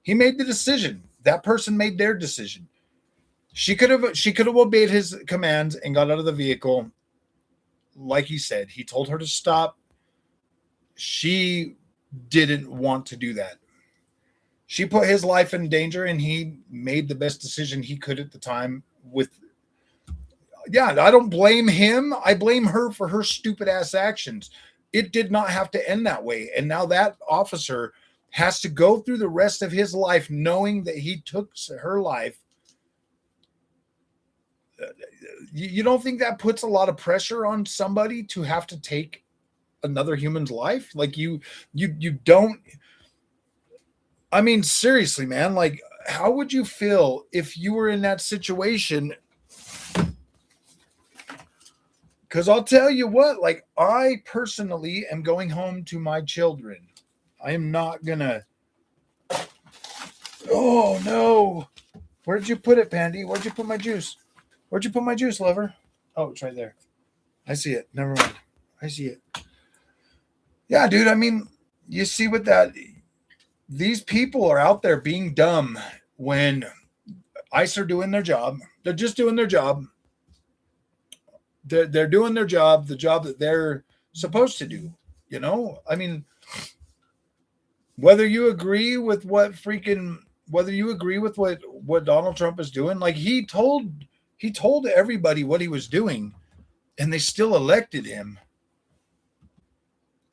A: he made the decision. That person made their decision. She could have obeyed his commands and got out of the vehicle. Like he said, he told her to stop. She didn't want to do that. She put his life in danger, and he made the best decision he could at the time. I don't blame him. I blame her for her stupid ass actions. It did not have to end that way. And now that officer has to go through the rest of his life knowing that he took her life. You don't think that puts a lot of pressure on somebody to have to take another human's life? Like you don't. I mean, seriously, man, like how would you feel if you were in that situation? Because I'll tell you what, like I personally am going home to my children. I am not gonna. Oh no. Where'd you put it, Pandy? Where'd you put my juice? Where'd you put my juice, lover? Oh, it's right there. I see it. Never mind. I see it. Yeah, dude. I mean, you see what that. These people are out there being dumb when ICE are doing their job. They're just doing their job. They're doing their job, the job that they're supposed to do. You know, I mean, whether you agree with what Donald Trump is doing, like he told everybody what he was doing, and they still elected him.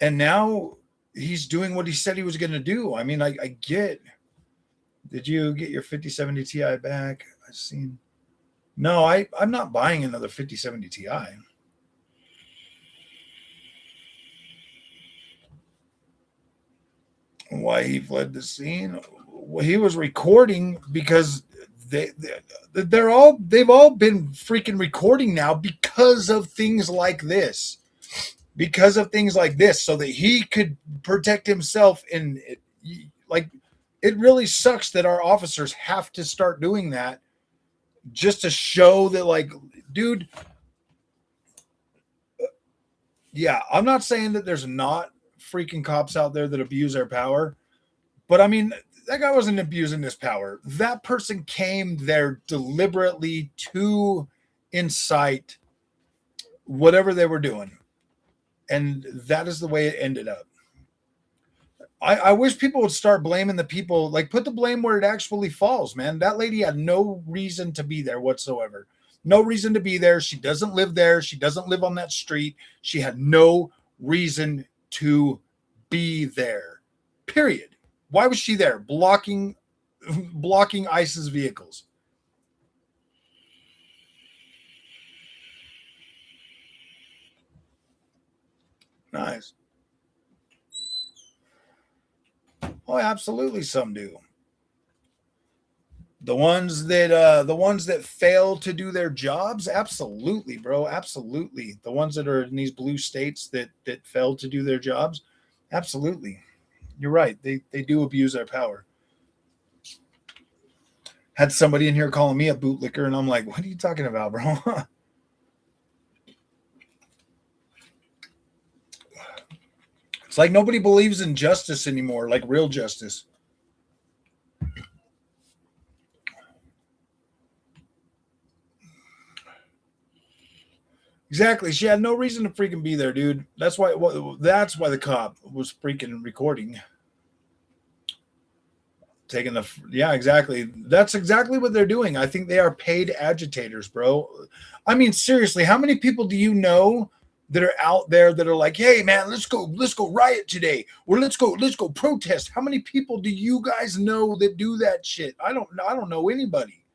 A: And now he's doing what he said he was going to do. I mean, I get. Did you get your 5070 Ti back? I've seen. No, I'm not buying another 5070 Ti. Why he fled the scene? Well, he was recording because they've all been freaking recording now because of things like this. Because of things like this, so that he could protect himself. And like, it really sucks that our officers have to start doing that just to show that, like, dude, yeah, I'm not saying that there's not freaking cops out there that abuse their power, but I mean, that guy wasn't abusing his power. That person came there deliberately to incite whatever they were doing. And that is the way it ended up. I wish people would start blaming the people, like put the blame where it actually falls, man. That lady had no reason to be there whatsoever. No reason to be there. She doesn't live there. She doesn't live on that street. She had no reason to be there. Period. Why was she there? Blocking ICE's vehicles. Nice. Oh, absolutely, some do. The ones that fail to do their jobs, absolutely, bro, absolutely. The ones that are in these blue states that fail to do their jobs, absolutely. You're right. They do abuse their power. Had somebody in here calling me a bootlicker, and I'm like, what are you talking about, bro? It's like nobody believes in justice anymore, like real justice. Exactly. She had no reason to freaking be there, dude. That's why the cop was freaking recording. Taking the yeah, exactly. That's exactly what they're doing. I think they are paid agitators, bro. I mean, seriously, how many people do you know that are out there that are like, hey man, let's go riot today, or let's go protest? How many people do you guys know that do that shit? I don't know anybody.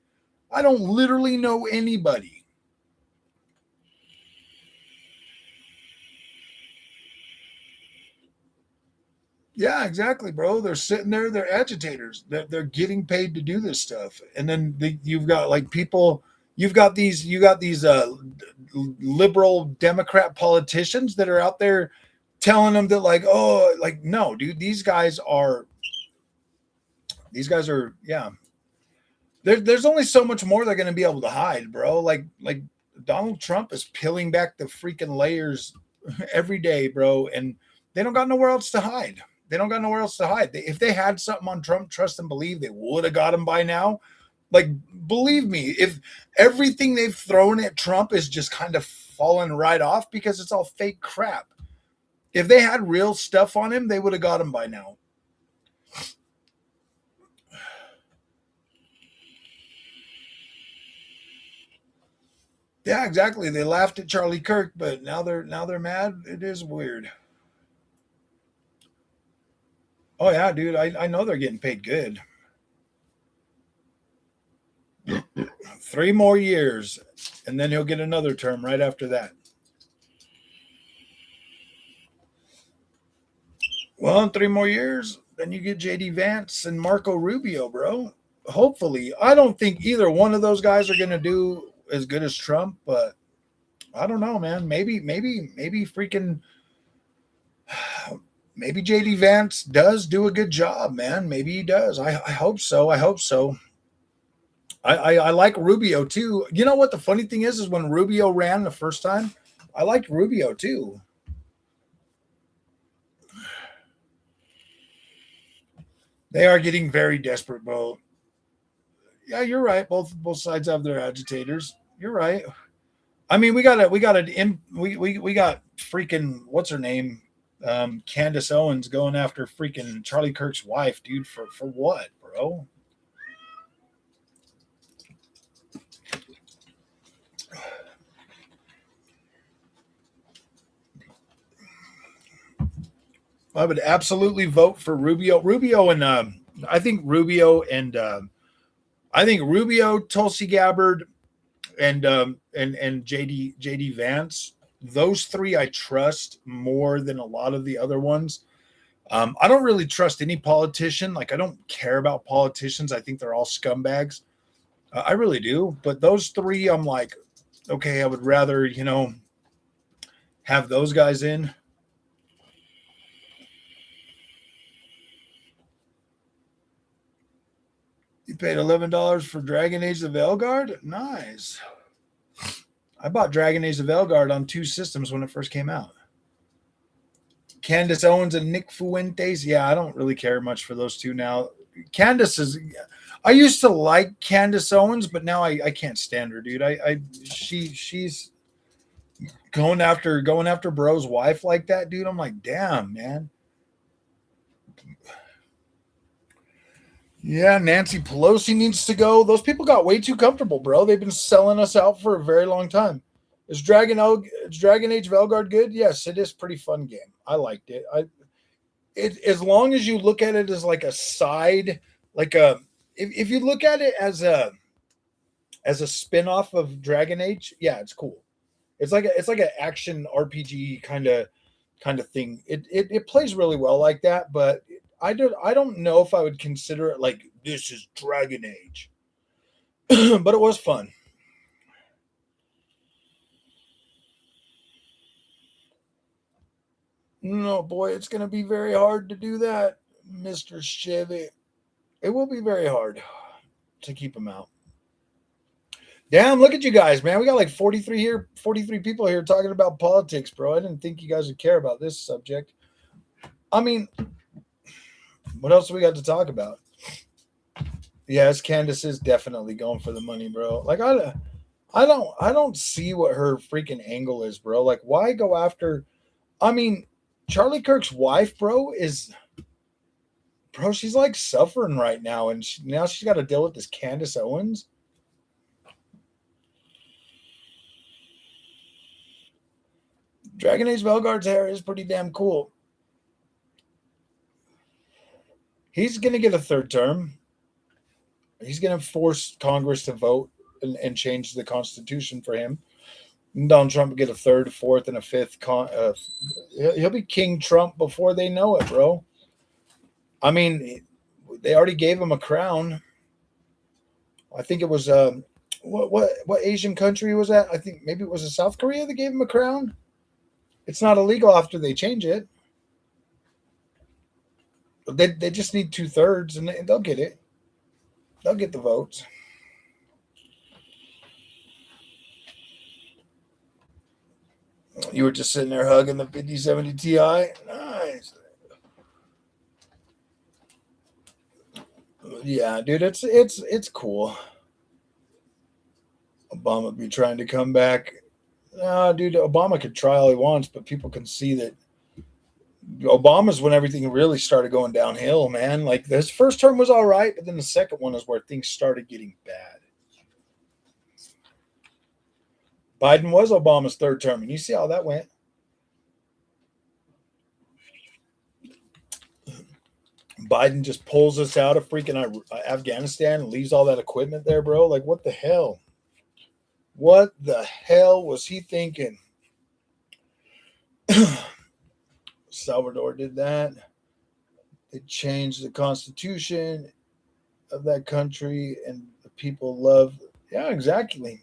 A: I don't literally know anybody. Yeah, exactly, bro. They're sitting there. They're agitators. They're getting paid to do this stuff. And then you've got like people. You got these liberal Democrat politicians that are out there telling them that, like, oh, like, no, dude, these guys are yeah. There's only so much more they're going to be able to hide, bro. Like Donald Trump is peeling back the freaking layers every day, bro, and they don't got nowhere else to hide. They don't got nowhere else to hide. If they had something on Trump, trust and believe, they would have got him by now. Like, believe me, if everything they've thrown at Trump is just kind of fallen right off because it's all fake crap. If they had real stuff on him, they would have got him by now. Yeah, exactly. They laughed at Charlie Kirk, but now they're mad. It is weird. Oh yeah, dude. I know they're getting paid good. 3 more years, and then he'll get another term right after that. Well, in 3 more years, then you get JD Vance and Marco Rubio, bro. Hopefully. I don't think either one of those guys are gonna do as good as Trump, but I don't know, man. Maybe freaking maybe JD Vance does do a good job, man. Maybe he does. I hope so. I hope so. I like Rubio too. You know what the funny thing is when Rubio ran the first time, I liked Rubio too. They are getting very desperate, bro. Yeah, you're right. Both sides have their agitators. You're right. I mean, we got freaking what's her name, Candace Owens going after freaking Charlie Kirk's wife, dude. For what, bro? I would absolutely vote for Rubio. I think Rubio, Tulsi Gabbard, and JD Vance. Those three I trust more than a lot of the other ones. I don't really trust any politician. Like, I don't care about politicians. I think they're all scumbags. I really do. But those three, I'm like, okay, I would rather, have those guys in. You paid $11 for Dragon Age of Veilguard? Nice. I bought Dragon Age of Veilguard on 2 systems when it first came out. Candace Owens and Nick Fuentes. Yeah, I don't really care much for those two now. I used to like Candace Owens, but now I can't stand her, dude. She's going after bro's wife like that, dude. I'm like, damn, man. Yeah, Nancy Pelosi needs to go. Those people got way too comfortable, bro. They've been selling us out for a very long time. Is Dragon Age Veilguard good? Yes, it is a pretty fun game. I liked it. As long as you look at it as like a side, if you look at it as a spin-off of Dragon Age, yeah, it's cool. It's like an action RPG kind of thing. It plays really well like that, but I don't know if I would consider it like this is Dragon Age. But it was fun. No, boy, it's going to be very hard to do that, Mr. Chevy. It will be very hard to keep him out. Damn, look at you guys, man. We got like 43 people here talking about politics, bro. I didn't think you guys would care about this subject. I mean, what else do we got to talk about? Yes, Candace is definitely going for the money, bro. Like, I don't see what her freaking angle is, bro. Like, why go after? I mean, Charlie Kirk's wife, bro, she's like suffering right now, and now she's got to deal with this Candace Owens. Dragon Age Veilguard's hair is pretty damn cool. He's going to get a 3rd term. He's going to force Congress to vote and change the Constitution for him. Donald Trump will get a 3rd, 4th, and a 5th. He'll be King Trump before they know it, bro. I mean, they already gave him a crown. I think it was what Asian country was that? I think maybe it was South Korea that gave him a crown. It's not illegal after they change it. They just need 2/3, and they'll get it. They'll get the votes. You were just sitting there hugging the 5070 Ti. Nice. Yeah, dude, it's cool. Obama be trying to come back. Dude, Obama could try all he wants, but people can see that Obama's when everything really started going downhill, man. Like, his first term was all right, but then the second one is where things started getting bad. Biden was Obama's 3rd term, and you see how that went. Biden just pulls us out of freaking Afghanistan and leaves all that equipment there, bro. Like, what the hell? What the hell was he thinking? Salvador did that. They changed the constitution of that country, and the people love. Yeah, exactly.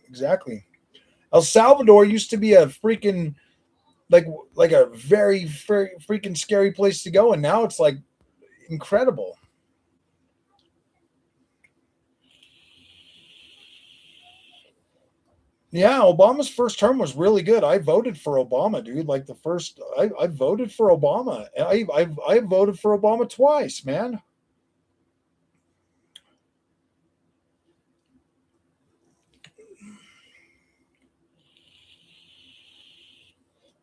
A: El Salvador used to be a freaking like a very, very freaking scary place to go, and now it's like incredible. Yeah, Obama's first term was really good. I voted for Obama, dude. Like I voted for Obama. I voted for Obama twice, man.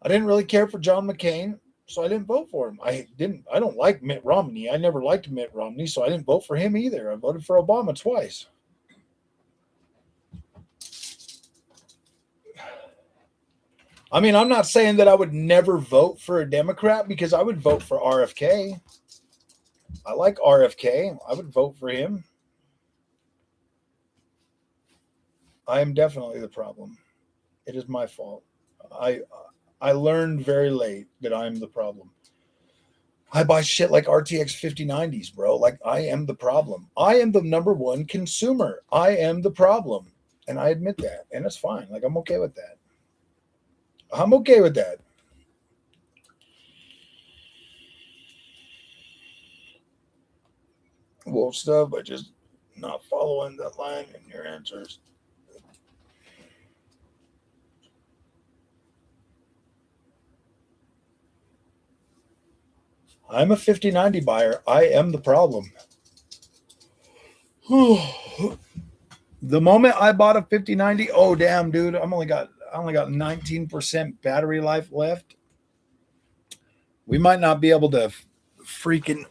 A: I didn't really care for John McCain, so I didn't vote for him. I don't like Mitt Romney. I never liked Mitt Romney, so I didn't vote for him either. I voted for Obama twice. I mean, I'm not saying that I would never vote for a Democrat because I would vote for RFK. I like RFK. I would vote for him. I am definitely the problem. It is my fault. I learned very late that I'm the problem. I buy shit like RTX 5090s, bro. Like, I am the problem. I am the number one consumer. I am the problem. And I admit that. And it's fine. Like, I'm okay with that. I'm okay with that. Wolf stuff, but just not following that line in your answers. I'm a 5090 buyer. I am the problem. The moment I bought a 5090, oh damn, dude, I only got 19% battery life left. We might not be able to freaking.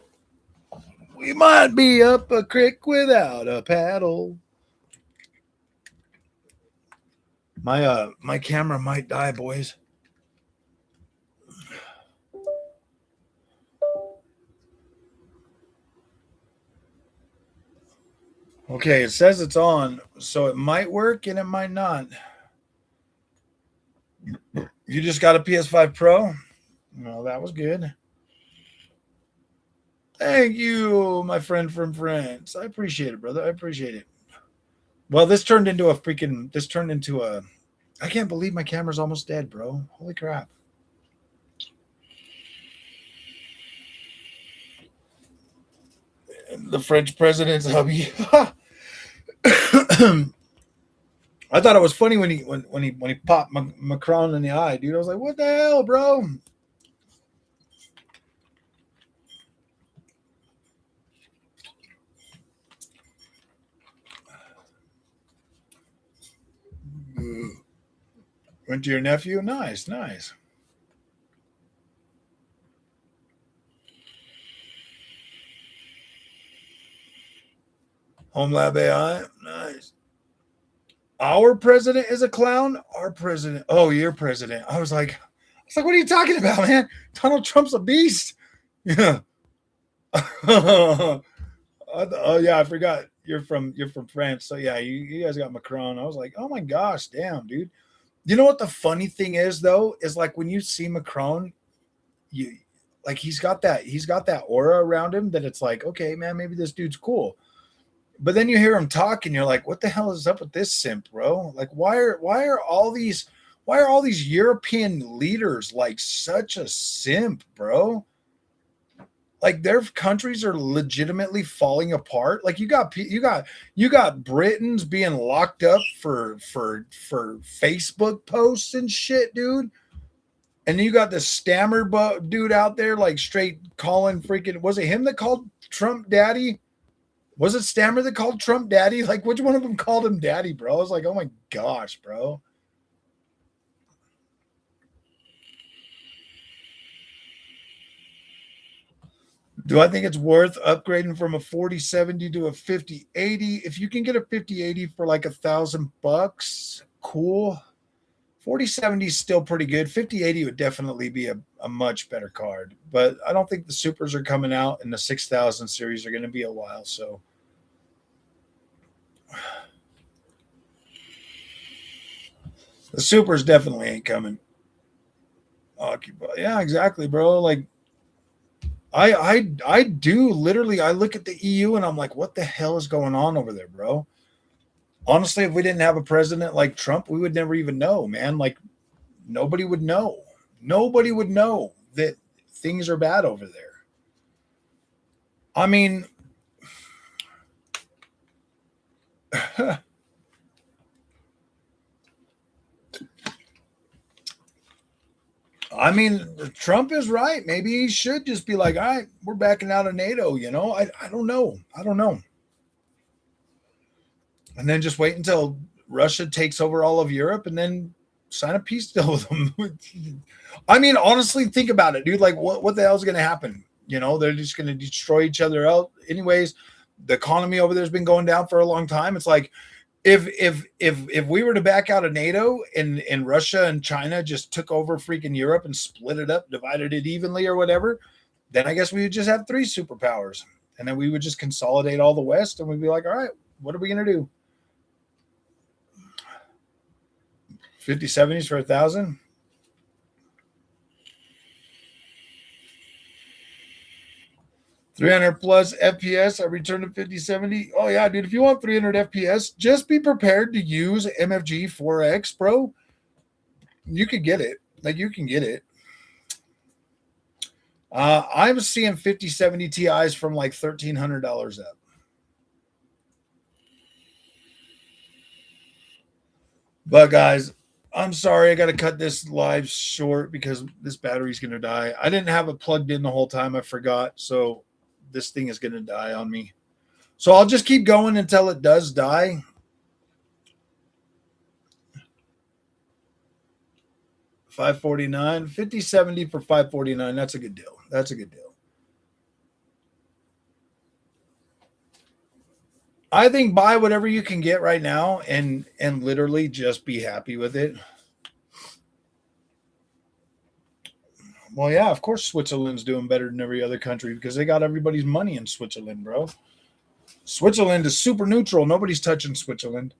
A: We might be up a creek without a paddle. My camera might die, boys. Okay, it says it's on, so it might work and it might not. You just got a PS5 Pro? No, that was good. Thank you, my friend from France. I appreciate it, brother. I appreciate it. Well, this turned into a I can't believe my camera's almost dead, bro. Holy crap. The French president's hubby. I thought it was funny when he popped Macron in the eye, dude. I was like, what the hell, bro? Went to your nephew? Nice, nice. Home Lab AI, nice. Our president is a clown. Our president. Oh, your president. I was like, what are you talking about, man? Donald Trump's a beast. Yeah. Oh yeah, I forgot. You're from France. So yeah, you guys got Macron. I was like, oh my gosh, damn, dude. You know what the funny thing is though, is like when you see Macron, you like he's got that aura around him that it's like, okay, man, maybe this dude's cool. But then you hear him talk and you're like, what the hell is up with this simp, bro? Like, why are all these European leaders like such a simp, bro? Like their countries are legitimately falling apart. Like you got Britons being locked up for Facebook posts and shit, dude. And then you got this stammer dude out there like straight calling freaking, was it him that called Trump daddy? Was it Stammer that called Trump daddy? Like, which one of them called him daddy, bro? I was like, oh my gosh, bro. Do I think it's worth upgrading from a 4070 to a 5080? If you can get a 5080 for like $1,000, cool. 4070 is still pretty good. 5080 would definitely be a much better card. But I don't think the supers are coming out, and the 6000 series are going to be a while, so. The supers definitely ain't coming. Occupy. Yeah, exactly, bro. Like I do literally, I look at the EU and I'm like, what the hell is going on over there, bro? Honestly, if we didn't have a president like Trump, we would never even know, man. Like nobody would know. Nobody would know that things are bad over there. I mean, I mean, Trump is right. Maybe he should just be like, all right, we're backing out of NATO, you know? I don't know. I don't know. And then just wait until Russia takes over all of Europe and then sign a peace deal with them. I mean, honestly, think about it, dude. Like, what the hell is going to happen? You know, they're just going to destroy each other out. Anyways, the economy over there has been going down for a long time. It's like, if we were to back out of NATO and Russia and China just took over freaking Europe and split it up, divided it evenly or whatever, then I guess we would just have three superpowers. And then we would just consolidate all the West and we'd be like, all right, what are we going to do? 5070s for 1,000? $300 plus FPS. I return to 5070. Oh yeah, dude. If you want 300 FPS, just be prepared to use MFG 4X, bro. You could get it. Like you can get it. I'm seeing 5070 Ti's from like $1,300 up. But guys, I'm sorry, I got to cut this live short because this battery's going to die. I didn't have it plugged in the whole time. I forgot. So this thing is going to die on me. So I'll just keep going until it does die. $549, 5070 for $549. That's a good deal. That's a good deal. I think buy whatever you can get right now and literally just be happy with it. Well, yeah, of course Switzerland's doing better than every other country because they got everybody's money in Switzerland, bro. Switzerland is super neutral. Nobody's touching Switzerland.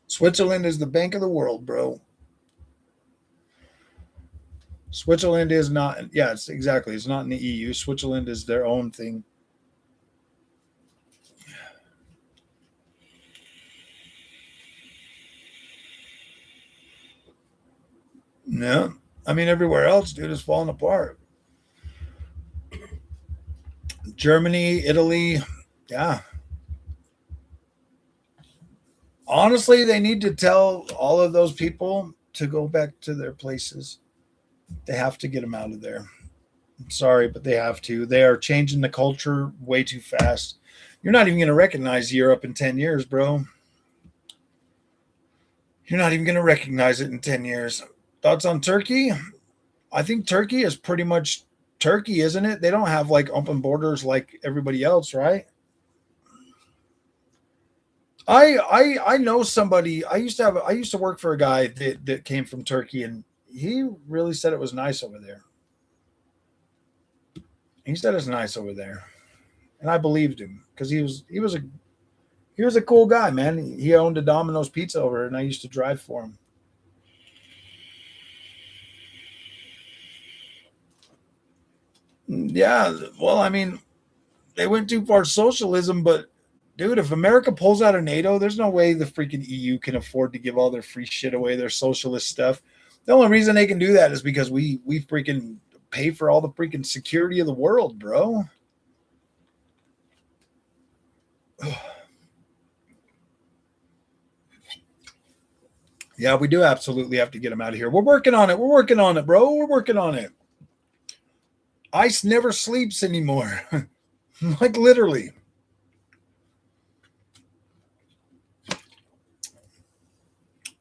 A: Switzerland is the bank of the world, bro. Switzerland is not, yeah, it's exactly. It's not in the EU. Switzerland is their own thing. No, I mean, everywhere else, dude, is falling apart. Germany, Italy, yeah. Honestly, they need to tell all of those people to go back to their places. They have to get them out of there. I'm sorry, but they have to. They are changing the culture way too fast. You're not even going to recognize Europe in 10 years, bro. You're not even going to recognize it in 10 years. Thoughts on Turkey? I think Turkey is pretty much Turkey, isn't it? They don't have like open borders like everybody else, right? I know somebody. I used to work for a guy that came from Turkey, and he really said it was nice over there. He said it's nice over there, and I believed him because he was a cool guy, man. He owned a Domino's Pizza over, and I used to drive for him. Yeah, well, I mean, they went too far socialism, but dude, if America pulls out of NATO, there's no way the freaking EU can afford to give all their free shit away, their socialist stuff. The only reason they can do that is because we freaking pay for all the freaking security of the world, bro. Yeah, we do absolutely have to get them out of here. We're working on it. We're working on it, bro. We're working on it. Ice never sleeps anymore. Like literally.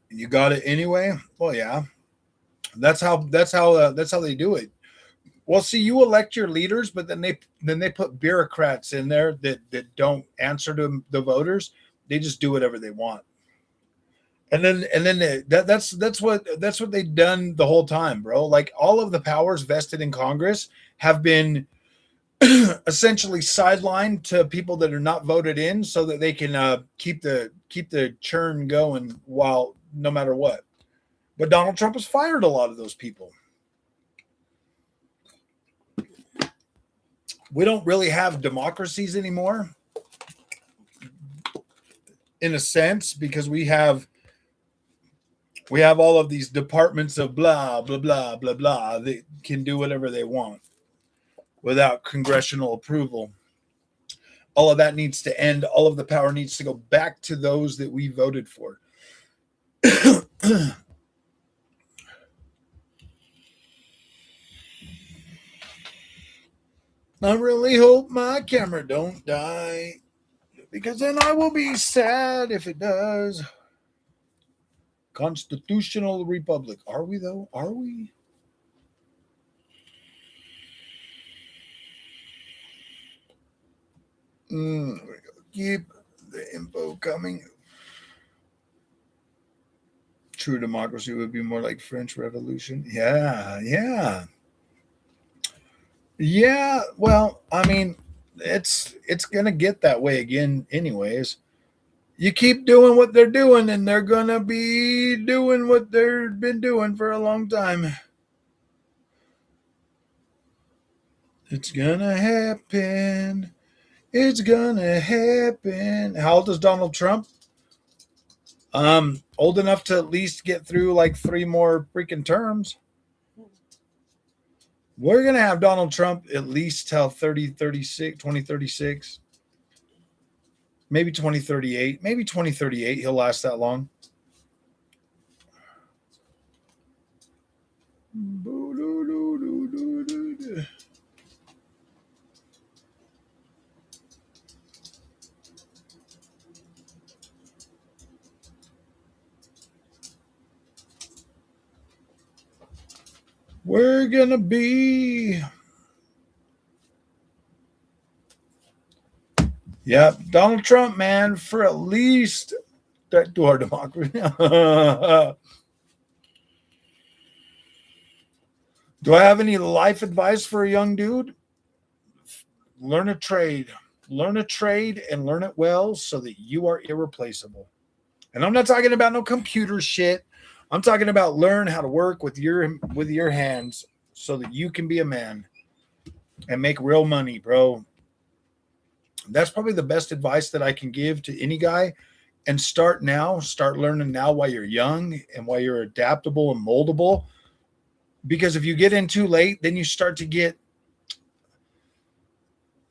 A: You got it anyway? Well, yeah. That's how they do it. Well, see, you elect your leaders, but then they put bureaucrats in there that don't answer to the voters. They just do whatever they want. And then that's what they've done the whole time, bro. Like all of the powers vested in Congress have been essentially sidelined to people that are not voted in, so that they can keep the churn going while no matter what. But Donald Trump has fired a lot of those people. We don't really have democracies anymore, in a sense, because we have all of these departments of blah blah blah blah blah that can do whatever they want without congressional approval. All of that needs to end. All of the power needs to go back to those that we voted for. I really hope my camera don't die, because then I will be sad if it does. Constitutional Republic. Are we, though? Are we? Keep the info coming. True democracy would be more like French Revolution. Yeah. Well, I mean, it's gonna get that way again, anyways. You keep doing what they're doing, and they're gonna be doing what they've been doing for a long time. It's gonna happen. It's gonna happen. How old is Donald Trump? Old enough to at least get through like 3 more freaking terms. We're gonna have Donald Trump at least till 2036, maybe 2038, maybe 2038. He'll last that long. We're gonna be, yeah, Donald Trump, man, for at least that to our democracy. Do I have any life advice for a young dude? Learn a trade. Learn a trade and learn it well so that you are irreplaceable. And I'm not talking about no computer shit. I'm talking about learn how to work with your hands so that you can be a man and make real money, bro. That's probably the best advice that I can give to any guy. And start now. Start learning now while you're young and while you're adaptable and moldable. Because if you get in too late, then you start to get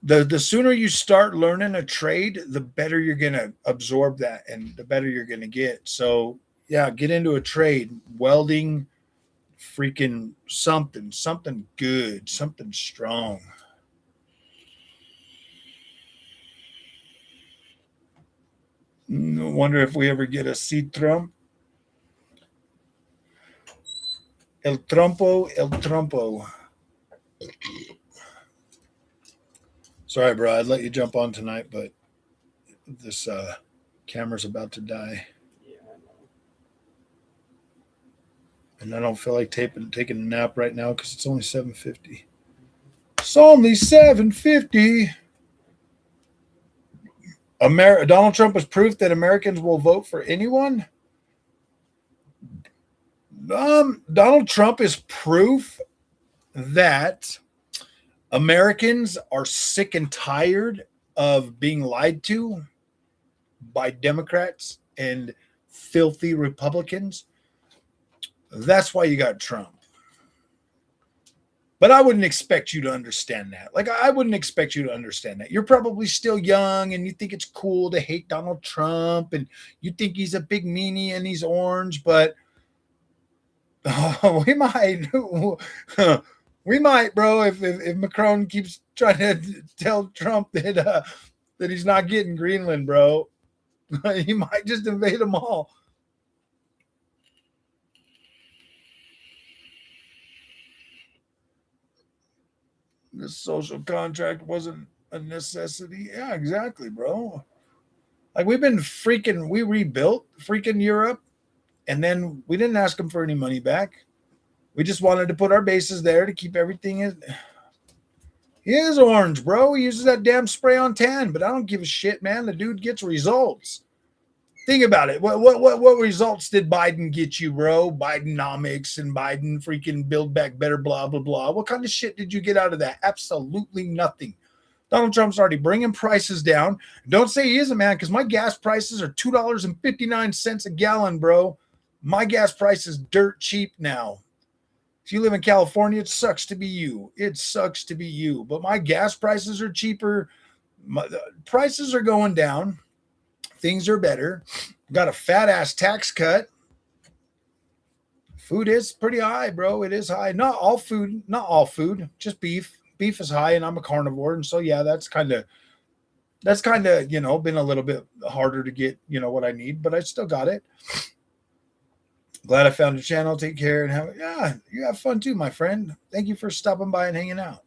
A: the sooner you start learning a trade, the better you're going to absorb that and the better you're going to get. So, yeah, get into a trade, welding, freaking something good, something strong. I wonder if we ever get a seed Trump. El Trumpo. Sorry, bro. I'd let you jump on tonight, but this camera's about to die. And I don't feel like taking a nap right now because it's only 7:50. It's only 7:50. Donald Trump is proof that Americans will vote for anyone. Donald Trump is proof that Americans are sick and tired of being lied to by Democrats and filthy Republicans. That's why you got Trump. But I wouldn't expect you to understand that. Like, I wouldn't expect you to understand that. You're probably still young and you think it's cool to hate Donald Trump and you think he's a big meanie and he's orange, but we might, bro, if Macron keeps trying to tell Trump that he's not getting Greenland, bro. He might just invade them all. This social contract wasn't a necessity. Yeah, exactly, bro. Like we rebuilt freaking Europe, and then we didn't ask them for any money back. We just wanted to put our bases there to keep everything in. He is orange, bro. He uses that damn spray on tan, but I don't give a shit, man. The dude gets results. Think about it. What results did Biden get you, bro? Bidenomics and Biden freaking build back better, blah, blah, blah. What kind of shit did you get out of that? Absolutely nothing. Donald Trump's already bringing prices down. Don't say he isn't, man, because my gas prices are $2.59 a gallon, bro. My gas price is dirt cheap now. If you live in California, it sucks to be you. It sucks to be you. But my gas prices are cheaper. Prices are going down. Things are better. Got a fat ass tax cut. Food is pretty high, bro. It is high. Not all food, just beef. Beef is high, and I'm a carnivore, and so yeah, that's kind of been a little bit harder to get what I need, but I still got it. Glad I found your channel. Take care and you have fun too, my friend. Thank you for stopping by and hanging out.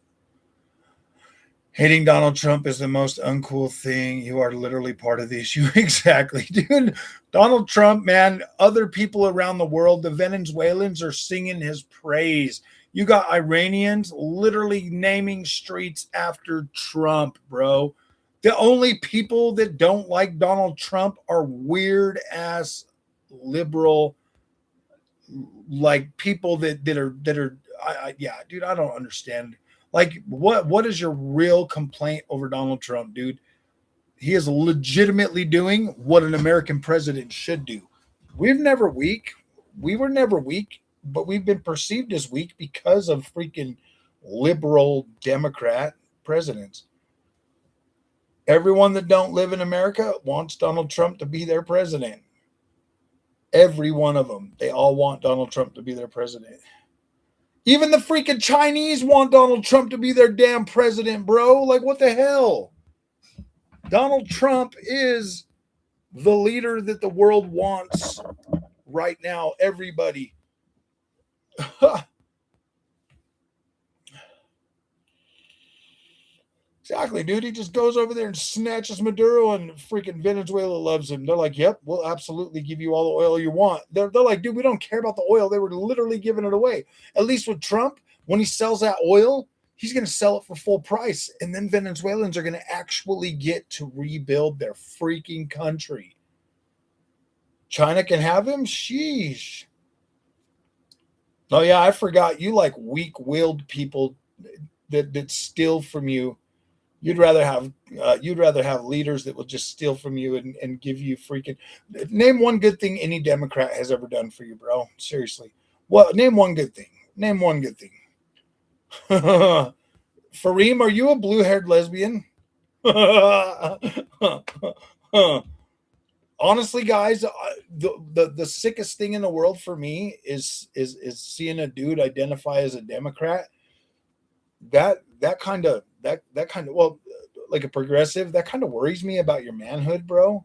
A: Hating Donald Trump is the most uncool thing. You are literally part of the issue. Exactly, dude. Donald Trump, man, other people around the world, the Venezuelans are singing his praise. You got Iranians literally naming streets after Trump, bro. The only people that don't like Donald Trump are weird ass liberal, like people that are yeah, dude, I don't understand. Like, what is your real complaint over Donald Trump, dude? He is legitimately doing what an American president should do. We've never weak. We were never weak, but we've been perceived as weak because of freaking liberal Democrat presidents. Everyone that don't live in America wants Donald Trump to be their president. Every one of them. They all want Donald Trump to be their president. Even the freaking Chinese want Donald Trump to be their damn president, bro. Like, what the hell? Donald Trump is the leader that the world wants right now. Everybody. Exactly, dude. He just goes over there and snatches Maduro, and freaking Venezuela loves him. They're like, yep, we'll absolutely give you all the oil you want. They're like, dude, we don't care about the oil. They were literally giving it away. At least with Trump, when he sells that oil, he's going to sell it for full price. And then Venezuelans are going to actually get to rebuild their freaking country. China can have him? Sheesh. Oh, yeah, I forgot. You like weak-willed people that steal from you. You'd rather have leaders that will just steal from you and give you freaking. Name one good thing any Democrat has ever done for you, bro. Seriously. Well, name one good thing. Name one good thing. Fareem, are you a blue-haired lesbian? Honestly, guys, the sickest thing in the world for me is seeing a dude identify as a Democrat. That kind of well, like a progressive, that kind of worries me about your manhood, bro.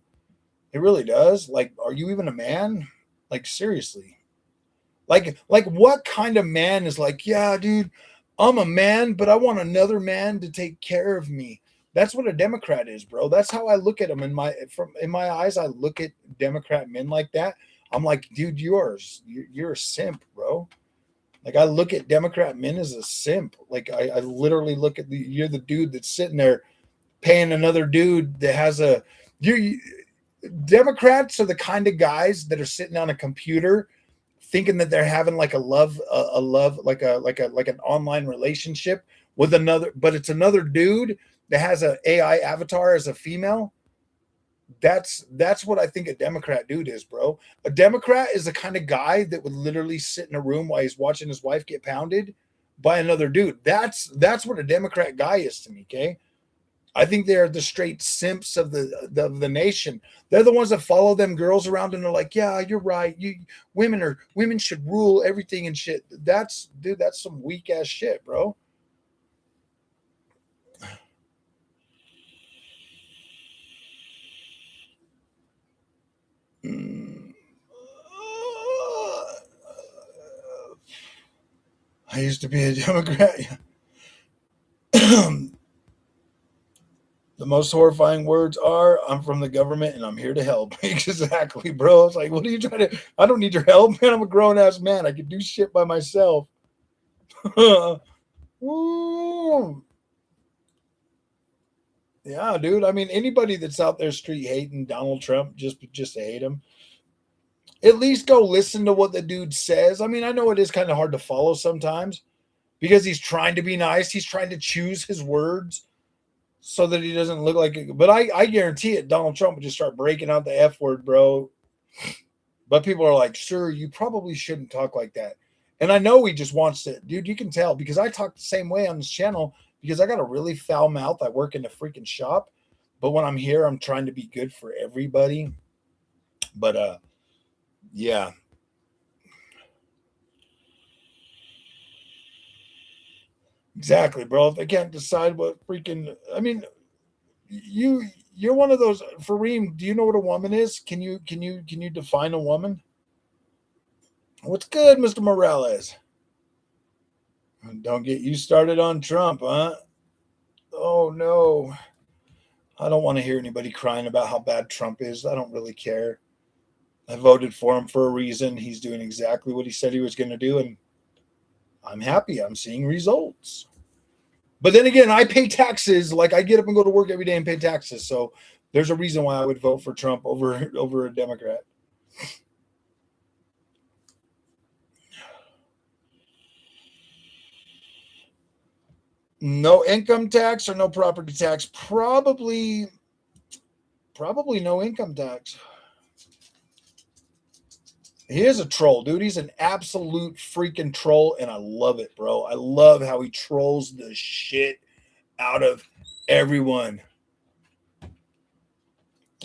A: It really does. Like, are you even a man? Like, seriously. Like what kind of man is like, yeah, dude, I'm a man, but I want another man to take care of me. That's what a Democrat is, bro. That's how I look at them in my eyes. I look at Democrat men like that. I'm like, dude, you're a simp, bro. Like, I look at Democrat men as a simp. Like, I literally look at you're the dude that's sitting there paying another dude that has you Democrats are the kind of guys that are sitting on a computer thinking that they're having like a love, like an online relationship with another, but it's another dude that has an AI avatar as a female. That's what I think a Democrat dude is, bro. A Democrat is the kind of guy that would literally sit in a room while he's watching his wife get pounded by another dude. That's what a Democrat guy is to me. Okay, I think they're the straight simps of the nation. They're the ones that follow them girls around and they're like, yeah, you're right. Women should rule everything and shit. That's some weak ass shit, bro. I used to be a Democrat. The most horrifying words are, I'm from the government and I'm here to help. Exactly, bro. It's like, what are you trying to? I don't need your help, man. I'm a grown ass man. I can do shit by myself. Yeah, dude. I mean, anybody that's out there street hating Donald Trump just to hate him, at least go listen to what the dude says. I mean, I know it is kind of hard to follow sometimes because he's trying to be nice. He's trying to choose his words so that he doesn't look like it. But I guarantee it, Donald Trump would just start breaking out the F word, bro. But people are like, sir, you probably shouldn't talk like that. And I know he just wants to, dude, you can tell because I talk the same way on this channel because I got a really foul mouth. I work in a freaking shop. But when I'm here, I'm trying to be good for everybody. But yeah. Exactly, bro. If they can't decide what freaking I mean, you're one of those Fareem, do you know what a woman is? Can you define a woman? What's good, Mr. Morales? Don't get you started on Trump, huh? Oh no. I don't want to hear anybody crying about how bad Trump is. I don't really care. I voted for him for a reason. He's doing exactly what he said he was going to do, and I'm happy. I'm seeing results. But then again, I pay taxes. Like I get up and go to work every day and pay taxes. So there's a reason why I would vote for Trump over a Democrat. No income tax or no property tax? Probably no income tax. He is a troll, dude. He's an absolute freaking troll, and I love it, bro. I love how he trolls the shit out of everyone.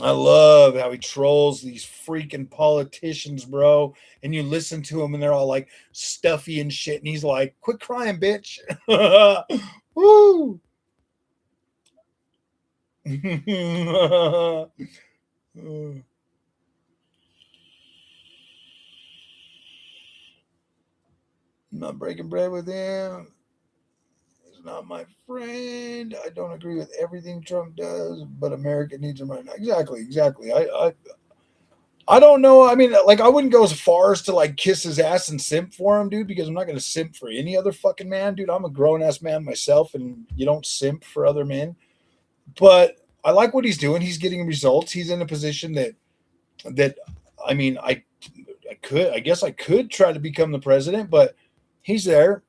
A: I love how he trolls these freaking politicians, bro. And you listen to him, and they're all like stuffy and shit, and he's like, "Quit crying, bitch." Woo! I'm not breaking bread with him. He's not my friend. I don't agree with everything Trump does, but America needs him right now. Exactly. I don't know. I mean, like, I wouldn't go as far as to like kiss his ass and simp for him, dude, because I'm not going to simp for any other fucking man, dude. I'm a grown ass man myself, and you don't simp for other men. But I like what he's doing. He's getting results. He's in a position that I mean, I guess I could try to become the president, but he's there.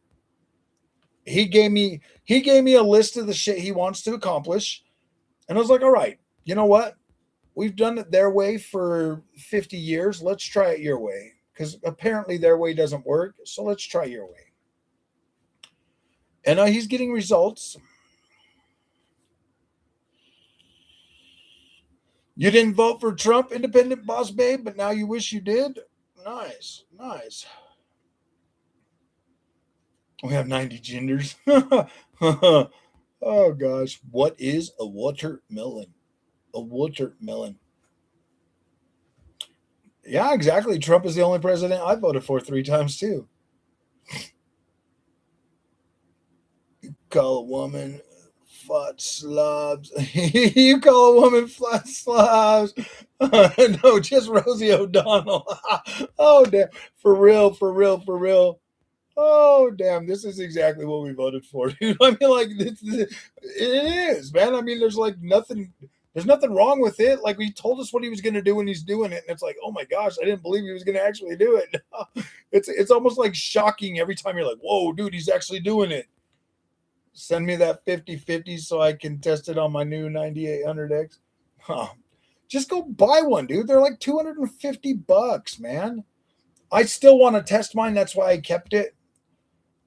A: He gave me a list of the shit he wants to accomplish, and I was like, all right, you know what? We've done it their way for 50 years. Let's try it your way, because apparently their way doesn't work. So let's try your way. And he's getting results. You didn't vote for Trump, independent boss babe, but now you wish you did? Nice. We have 90 genders. Oh, gosh. What is a watermelon? A watermelon. Yeah, exactly. Trump is the only president I voted for 3 times, too. You call a woman fat slobs. You call a woman fat slobs. No, just Rosie O'Donnell. Oh, damn. For real. Oh, damn. This is exactly what we voted for, dude. I mean, like, it is, man. I mean, there's nothing wrong with it. Like, he told us what he was going to do and he's doing it. And it's like, oh my gosh, I didn't believe he was going to actually do it. It's almost like shocking every time you're like, whoa, dude, he's actually doing it. Send me that 50/50 so I can test it on my new 9800X. Huh. Just go buy one, dude. They're like $250, man. I still want to test mine. That's why I kept it.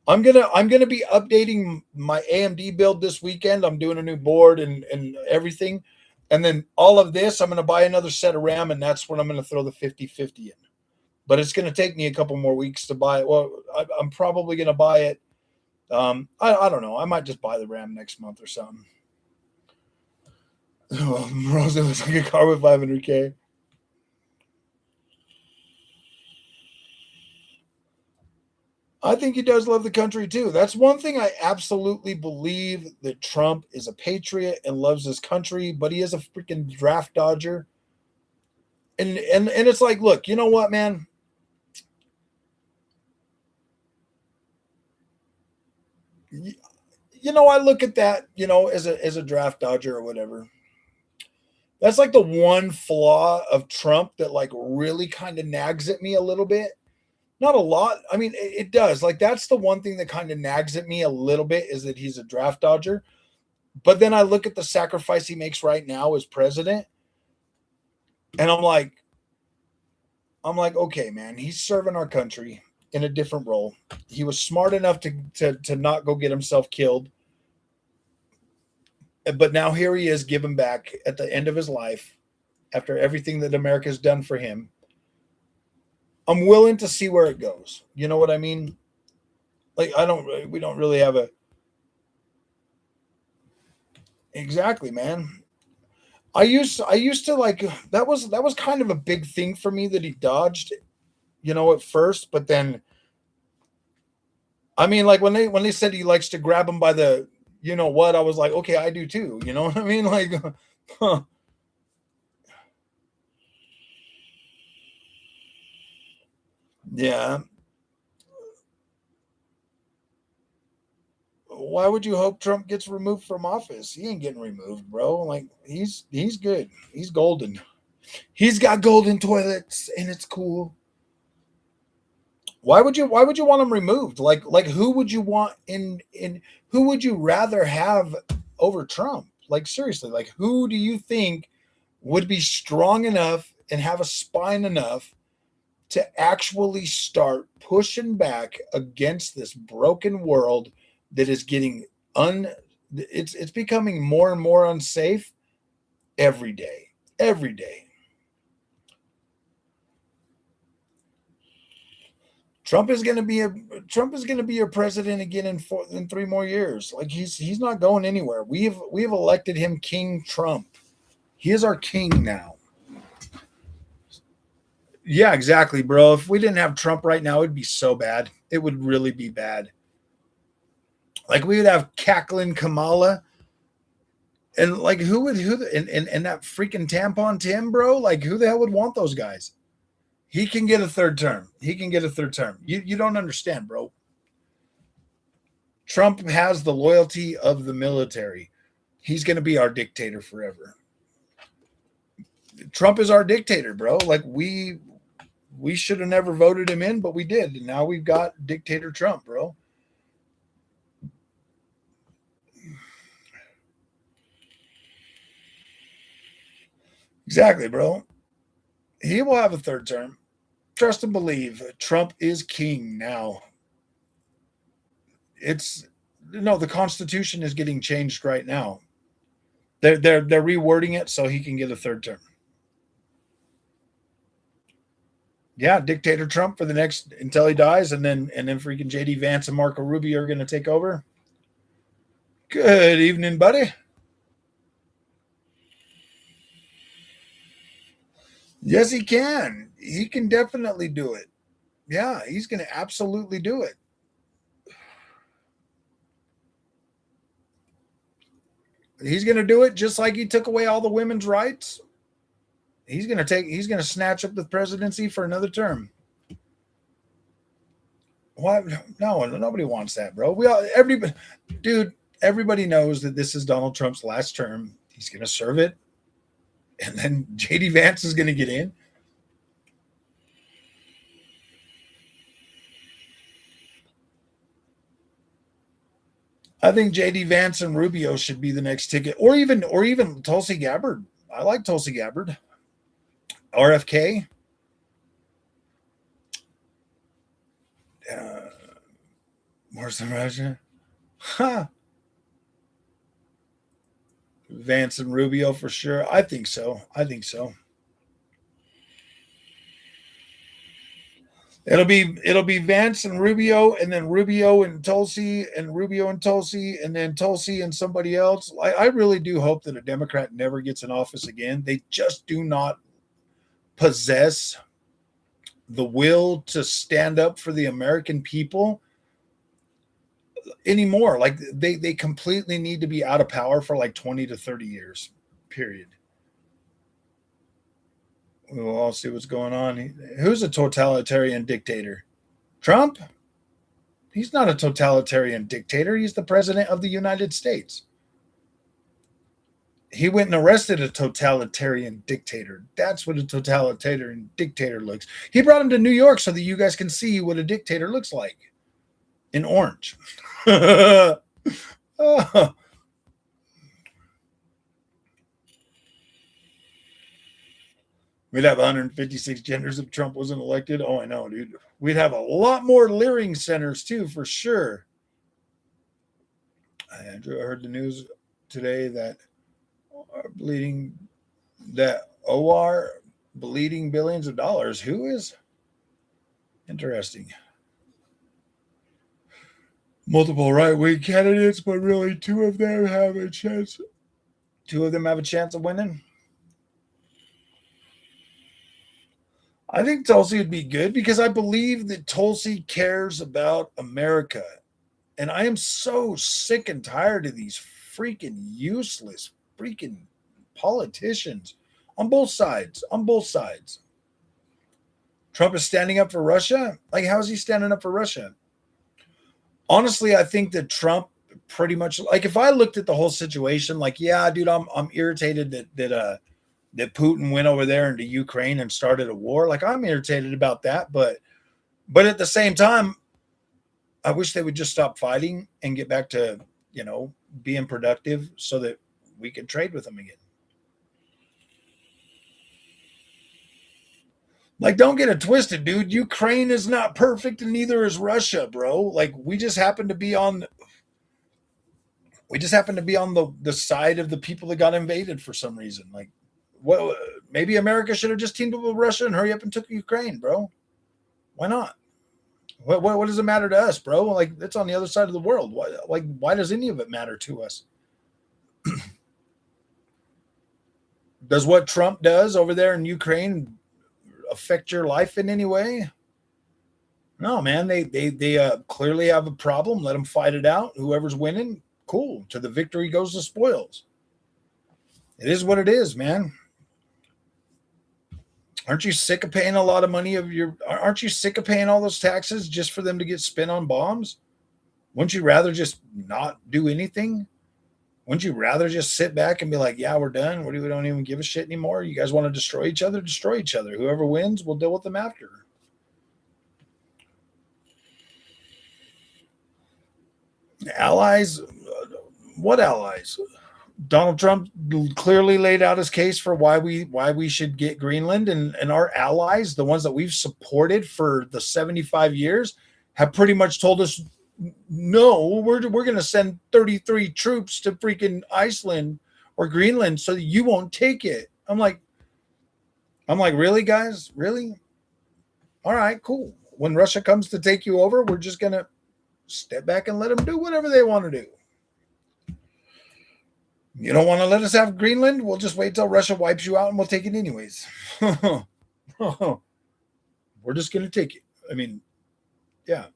A: I'm gonna be updating my AMD build this weekend. I'm doing a new board and everything. And then all of this, I'm gonna buy another set of RAM, and that's when I'm gonna throw the 50/50 in. But it's gonna take me a couple more weeks to buy it. Well, I'm probably gonna buy it. I don't know. I might just buy the RAM next month or something. Rosa looks like a car with 500K. I think he does love the country too. That's one thing I absolutely believe, that Trump is a patriot and loves his country, but he is a freaking draft dodger. And it's like, look, you know what, man? You know, I look at that, you know, as a draft dodger or whatever. That's like the one flaw of Trump that like really kind of nags at me a little bit. Not a lot. I mean, it does. Like, that's the one thing that kind of nags at me a little bit, is that he's a draft dodger. But then I look at the sacrifice he makes right now as president, and I'm like, okay, man, he's serving our country in a different role. He was smart enough to not go get himself killed. But now here he is, giving back at the end of his life after everything that America's done for him. I'm willing to see where it goes. You know what I mean? Like, we don't really have a. Exactly, man. I used to like, that was kind of a big thing for me that he dodged, you know, at first, but then, I mean, like when they said he likes to grab him by the you know what? I was like, okay, I do too. You know what I mean? Like, huh. Yeah. Why would you hope Trump gets removed from office? He ain't getting removed, bro. Like he's good. He's golden. He's got golden toilets and it's cool. Why would you want him removed? Like who would you want in who would you rather have over Trump? Like seriously, like who do you think would be strong enough and have a spine enough to actually start pushing back against this broken world that is getting it's becoming more and more unsafe every day. Every day. Trump is going to be a president again in 3 more years. Like he's not going anywhere. We've elected him King Trump. He is our king now. Yeah, exactly, bro. If we didn't have Trump right now, it'd be so bad. It would really be bad. Like we would have cackling Kamala, and like and that freaking tampon Tim, bro. Like who the hell would want those guys? He can get a third term. He can get a third term. You don't understand, bro. Trump has the loyalty of the military. He's going to be our dictator forever. Trump is our dictator, bro. Like we should have never voted him in, but we did. And now we've got dictator Trump, bro. Exactly, bro. He will have a third term. Trust and believe. Trump is king now. It's no, the Constitution is getting changed right now. They're rewording it so he can get a third term. Yeah, dictator Trump for the next until he dies, and then freaking JD Vance and Marco Rubio are going to take over. Good evening, buddy. Yes, he can. He can definitely do it. Yeah, he's going to absolutely do it. He's going to do it just like he took away all the women's rights. He's going to snatch up the presidency for another term. What? No, nobody wants that, bro. Everybody knows that this is Donald Trump's last term. He's going to serve it. And then JD Vance is going to get in. I think JD Vance and Rubio should be the next ticket, or even Tulsi Gabbard. I like Tulsi Gabbard. RFK. Morrison Russia. Huh. Vance and Rubio for sure. I think so. It'll be Vance and Rubio, and then Rubio and Tulsi, and Rubio and Tulsi, and then Tulsi and somebody else. I really do hope that a Democrat never gets in office again. They just do not possess the will to stand up for the American people anymore. Like they completely need to be out of power for like 20 to 30 years, period. We'll all see what's going on. Who's a totalitarian dictator? Trump? He's not a totalitarian dictator. He's the president of the United States. He went and arrested a totalitarian dictator. That's what a totalitarian dictator looks. He brought him to New York so that you guys can see what a dictator looks like in orange. Oh. We'd have 156 genders if Trump wasn't elected. Oh, I know, dude. We'd have a lot more Leering centers, too, for sure. Andrew, I heard the news today that OR bleeding billions of dollars. Who is? Interesting. Multiple right-wing candidates, but really two of them have a chance. Two of them have a chance of winning. I think Tulsi would be good because I believe that Tulsi cares about America. And I am so sick and tired of these freaking useless freaking politicians on both sides. On both sides. Trump is standing up for Russia. Like, how is he standing up for Russia? Honestly, I think that Trump pretty much, like, if I looked at the whole situation, like, yeah, dude, I'm irritated that Putin went over there into Ukraine and started a war. Like, I'm irritated about that, but at the same time, I wish they would just stop fighting and get back to, being productive so that we could trade with them again. Like, don't get it twisted, dude. Ukraine is not perfect, and neither is Russia, bro. Like, we just happen to be on the side of the people that got invaded for some reason. Like, well, maybe America should have just teamed up with Russia and hurry up and took Ukraine, bro. Why not? What does it matter to us, bro? Like, it's on the other side of the world. Why does any of it matter to us? Does what Trump does over there in Ukraine affect your life in any way? No, man. They clearly have a problem. Let them fight it out. Whoever's winning, cool. To the victory goes the spoils. It is what it is, man. Aren't you sick of paying a lot of money aren't you sick of paying all those taxes just for them to get spent on bombs? Wouldn't you rather just not do anything? Wouldn't you rather just sit back and be like, yeah, we're done. We don't even give a shit anymore. You guys want to destroy each other? Destroy each other. Whoever wins, we'll deal with them after. Allies? What allies? Donald Trump clearly laid out his case for why we should get Greenland, and our allies, the ones that we've supported for the 75 years, have pretty much told us, no, we're going to send 33 troops to freaking Iceland or Greenland so that you won't take it. I'm like, really, guys? Really? All right, cool. When Russia comes to take you over, we're just going to step back and let them do whatever they want to do. You don't want to let us have Greenland? We'll just wait till Russia wipes you out and we'll take it anyways. We're just going to take it. I mean, yeah.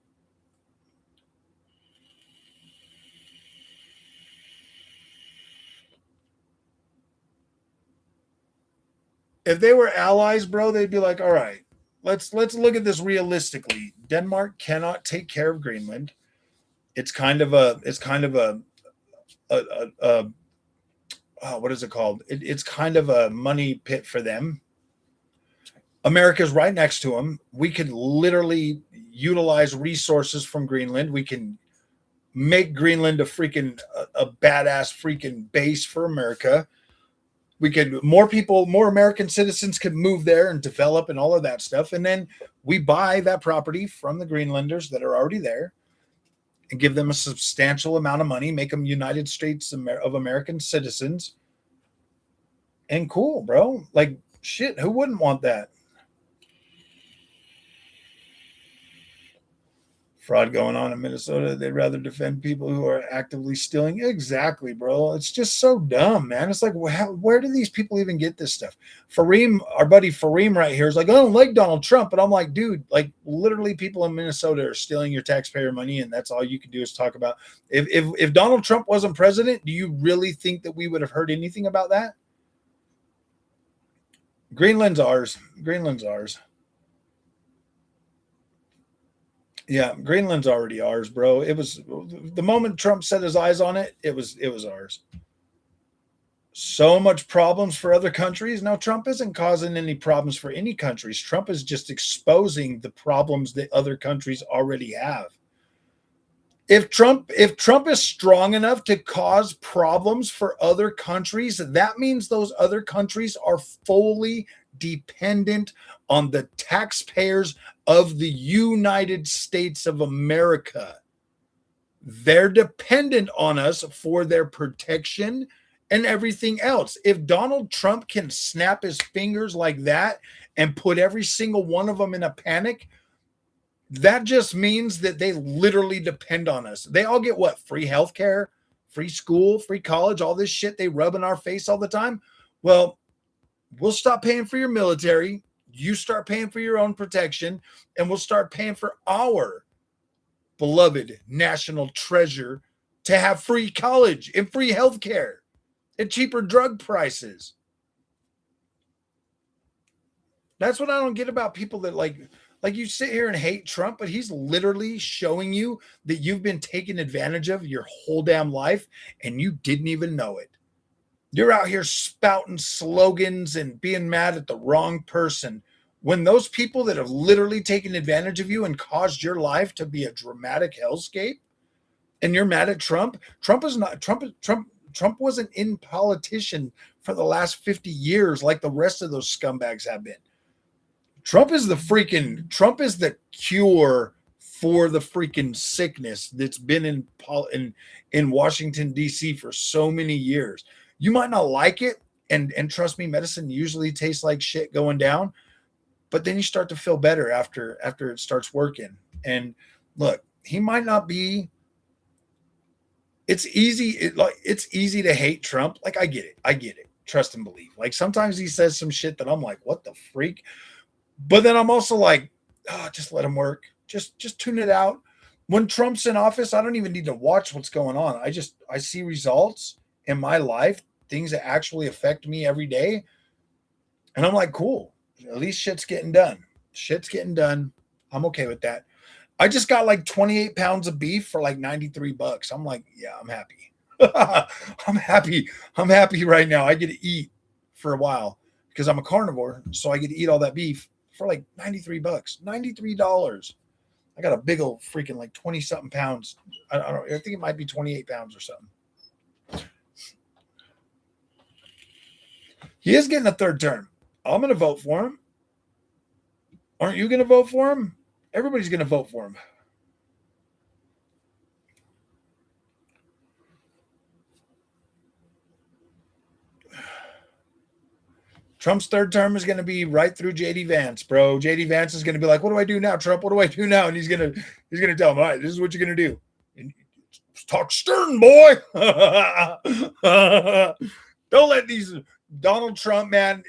A: If they were allies, bro, they'd be like, all right, let's look at this realistically. Denmark cannot take care of Greenland. It's kind of a what is it called? It's kind of a money pit for them. America's right next to them. We could literally utilize resources from Greenland. We can make Greenland a badass freaking base for America. We could, more American citizens could move there and develop and all of that stuff. And then we buy that property from the Greenlanders that are already there and give them a substantial amount of money, make them United States of American citizens. And cool, bro. Like, shit, who wouldn't want that? Fraud going on in Minnesota. They'd rather defend people who are actively stealing. Exactly, bro. It's just so dumb, man. It's like, where do these people even get this stuff? Fareem, our buddy Fareem right here is like, I don't like Donald Trump. But I'm like, dude, like, literally people in Minnesota are stealing your taxpayer money, and that's all you can do is talk about. If Donald Trump wasn't president, do you really think that we would have heard anything about that? Greenland's ours. Greenland's ours. Yeah, Greenland's already ours, bro. It was the moment Trump set his eyes on it, it was ours. So much problems for other countries. No, Trump isn't causing any problems for any countries. Trump is just exposing the problems that other countries already have. If Trump is strong enough to cause problems for other countries, that means those other countries are fully dependent on the taxpayers of the United States of America. They're dependent on us for their protection and everything else. If Donald Trump can snap his fingers like that and put every single one of them in a panic, that just means that they literally depend on us. They all get what? Free healthcare, free school, free college, all this shit they rub in our face all the time. Well, we'll stop paying for your military. You start paying for your own protection, and we'll start paying for our beloved national treasure to have free college and free health care and cheaper drug prices. That's what I don't get about people that like you sit here and hate Trump, but he's literally showing you that you've been taken advantage of your whole damn life and you didn't even know it. You're out here spouting slogans and being mad at the wrong person when those people that have literally taken advantage of you and caused your life to be a dramatic hellscape, and you're mad at Trump. Trump wasn't in politician for the last 50 years like the rest of those scumbags have been. Trump is the cure for the freaking sickness that's been in Washington, D.C. for so many years. You might not like it, and trust me, medicine usually tastes like shit going down, but then you start to feel better after it starts working. And look, he might not be. It's easy to hate Trump. Like, I get it. Trust and believe. Like, sometimes he says some shit that I'm like, what the freak? But then I'm also like, oh, just let him work. Just tune it out. When Trump's in office, I don't even need to watch what's going on. I see results in my life, things that actually affect me every day. And I'm like, cool. At least shit's getting done. I'm okay with that. I just got like 28 pounds of beef for like $93. I'm like, yeah, I'm happy. I'm happy right now. I get to eat for a while because I'm a carnivore. So I get to eat all that beef for like $93. $93. I got a big old freaking like 20 something pounds. I don't know. I think it might be 28 pounds or something. He is getting a third term. I'm going to vote for him. Aren't you going to vote for him? Everybody's going to vote for him. Trump's third term is going to be right through JD Vance, bro. JD Vance is going to be like, what do I do now, Trump? What do I do now? And he's going to tell him, all right, this is what you're going to do. And talk stern, boy. Don't let these Donald Trump, man.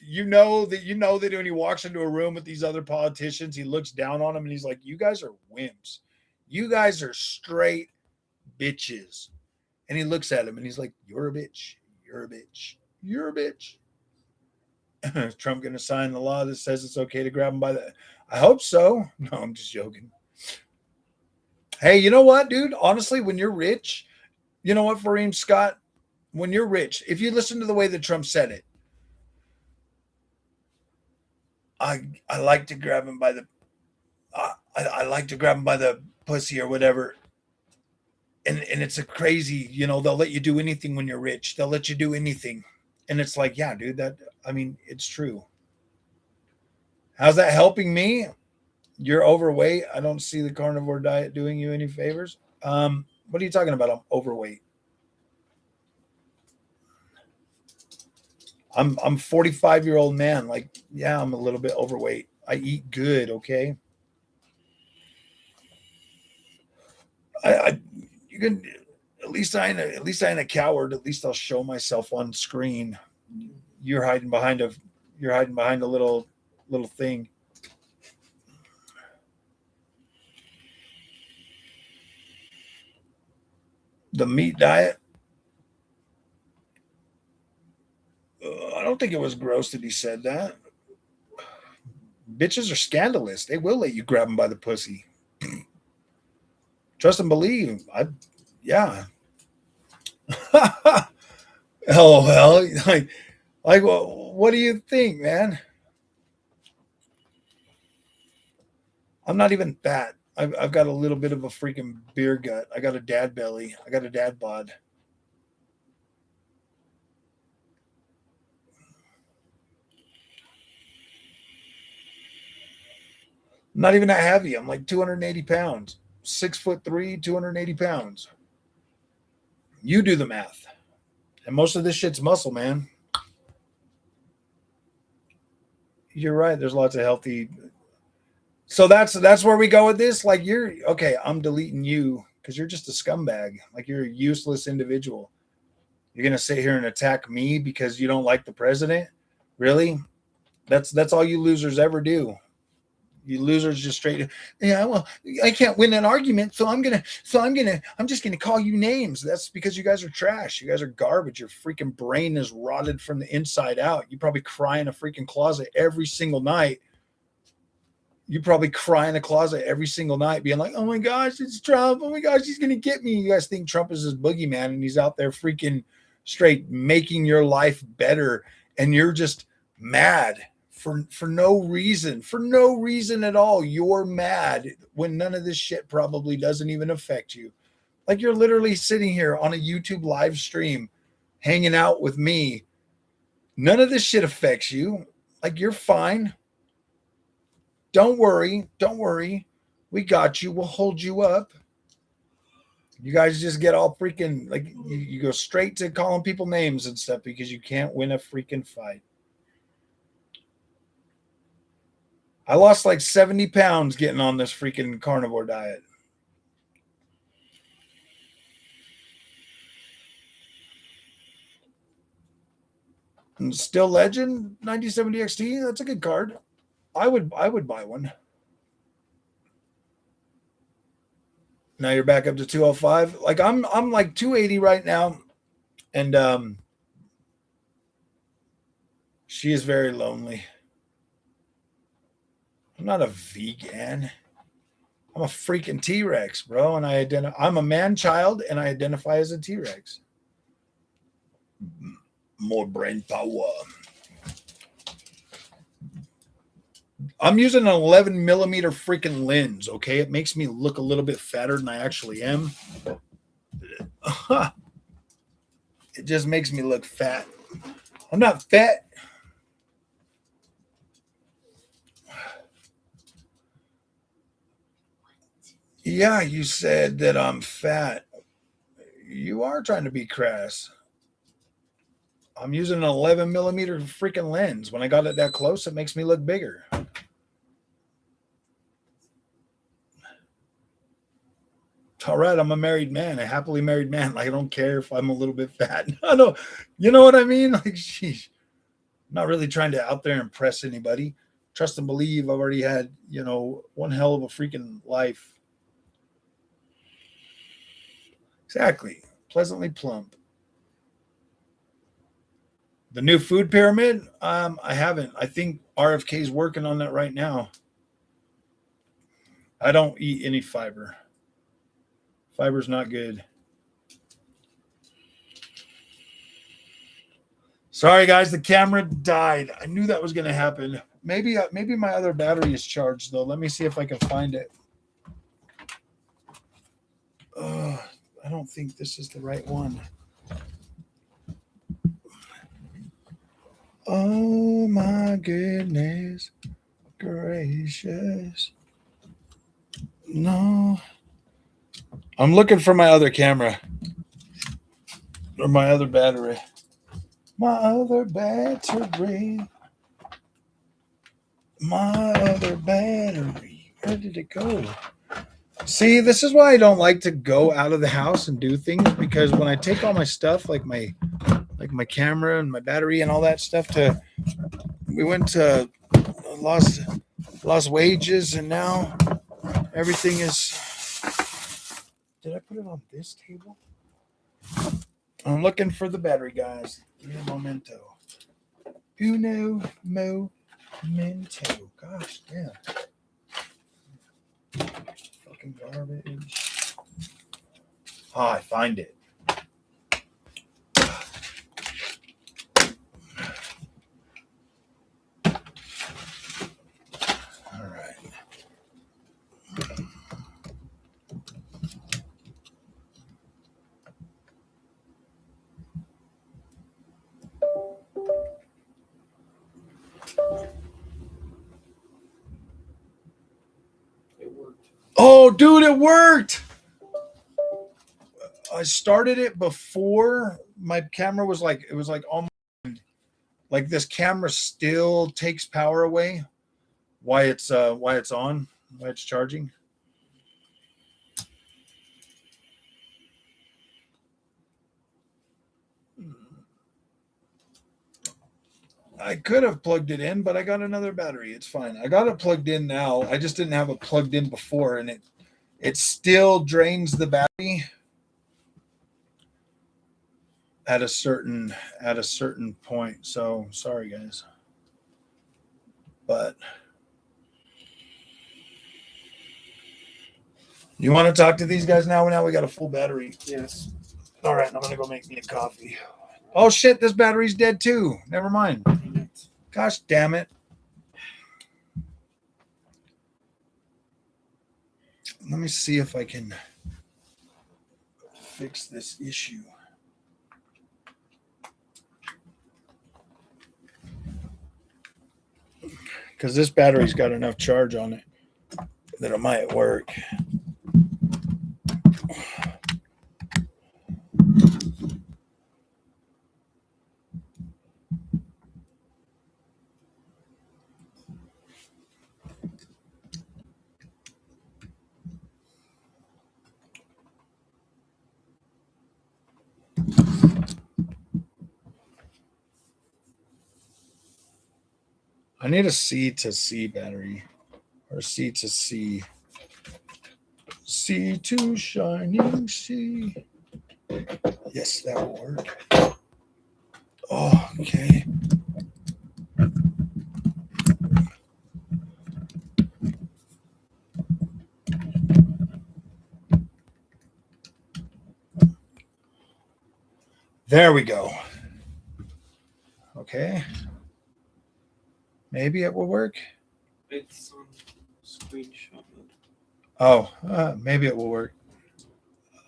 A: You know that when he walks into a room with these other politicians, he looks down on them and he's like, you guys are wimps. You guys are straight bitches. And he looks at him and he's like, you're a bitch. You're a bitch. You're a bitch. Is Trump going to sign the law that says it's okay to grab him by the... I hope so. No, I'm just joking. Hey, you know what, dude? Honestly, when you're rich, you know what, Fareem Scott? When you're rich, if you listen to the way that Trump said it, I like to grab him by the... I like to grab him by the pussy or whatever. And it's a crazy, they'll let you do anything when you're rich. They'll let you do anything. And it's like, yeah, dude, it's true. How's that helping me? You're overweight. I don't see the carnivore diet doing you any favors. What are you talking about? I'm overweight. I'm 45-year-old man. Like, yeah, I'm a little bit overweight. I eat good, okay? You can at least I ain't a coward. At least I'll show myself on screen. You're hiding behind a little thing. The meat diet. I don't think it was gross that he said that. Bitches are scandalous. They will let you grab them by the pussy. Trust and believe. Yeah. Oh, well, like, what do you think, man? I'm not even fat. I've got a little bit of a freaking beer gut. I got a dad belly. I got a dad bod. I'm not even that heavy. I'm like 280 pounds. 6'3", 280 pounds. You do the math. And most of this shit's muscle, man. You're right. There's lots of healthy. So that's where we go with this. Like, you're okay. I'm deleting you because you're just a scumbag. Like, you're a useless individual. You're gonna sit here and attack me because you don't like the president? Really? That's all you losers ever do. You losers just straight. Yeah, well, I can't win an argument, so I'm just gonna call you names. That's because you guys are trash. You guys are garbage. Your freaking brain is rotted from the inside out. You probably cry in a freaking closet every single night. You probably cry in a closet every single night, being like, "Oh my gosh, it's Trump! Oh my gosh, he's gonna get me!" You guys think Trump is this boogeyman, and he's out there freaking straight making your life better, and you're just mad for no reason at all. You're mad when none of this shit probably doesn't even affect you. Like you're literally sitting here on a YouTube live stream, hanging out with me. None of this shit affects you. Like you're fine. Don't worry. We got you. We'll hold you up. You guys just get all freaking like you go straight to calling people names and stuff because you can't win a freaking fight. I lost like 70 pounds getting on this freaking carnivore diet. And Still Legend 9070 XT, that's a good card. I would buy one. Now you're back up to 205. Like I'm like 280 right now, and she is very lonely. I'm not a vegan. I'm a freaking T-Rex, bro, and I'm a man child, and I identify as a T-Rex. More brain power. I'm using an 11 millimeter freaking lens. Okay, it makes me look a little bit fatter than I actually am. It just makes me look fat. I'm not fat. Yeah, you said that I'm fat. You are trying to be crass. I'm using an 11 millimeter freaking lens. When I got it that close, it makes me look bigger. All right, I'm a married man, a happily married man. Like, I don't care if I'm a little bit fat. I know, you know what I mean? Like, sheesh. I'm not really trying to out there impress anybody. Trust and believe I've already had, one hell of a freaking life. Exactly. Pleasantly plump. The new food pyramid? I haven't. I think RFK is working on that right now. I don't eat any fiber. Fiber's not good. Sorry, guys, the camera died. I knew that was going to happen. Maybe my other battery is charged, though. Let me see if I can find it. I don't think this is the right one. Oh, my goodness gracious. No. I'm looking for my other camera. Or my other battery. My other battery. My other battery. Where did it go? See, this is why I don't like to go out of the house and do things, because when I take all my stuff, like my camera and my battery and all that stuff, we went to lost wages, and now everything is. Did I put it on this table? I'm looking for the battery, guys. Un momento. Uno momento. Gosh damn. Fucking garbage. I find it. All right.
C: It worked.
A: Oh, dude, it worked. I started it before my camera was like, it was like almost like this camera still takes power away. Why it's on, why it's charging. I could have plugged it in, but I got another battery. It's fine. I got it plugged in now. I just didn't have it plugged in before, and it still drains the battery at a certain point. So sorry, guys. But you want to talk to these guys now? Now we got a full battery.
C: Yes.
A: All right, I'm gonna go make me a coffee. Oh shit, this battery's dead too. Never mind. Gosh damn it. Let me see if I can fix this issue. Because this battery's got enough charge on it that it might work. I need a C to C battery, or C to C. C to shining C. Yes, that will work. Oh, okay. There we go. Okay. Maybe it will work.
C: It's on screenshot mode.
A: Oh, maybe it will work.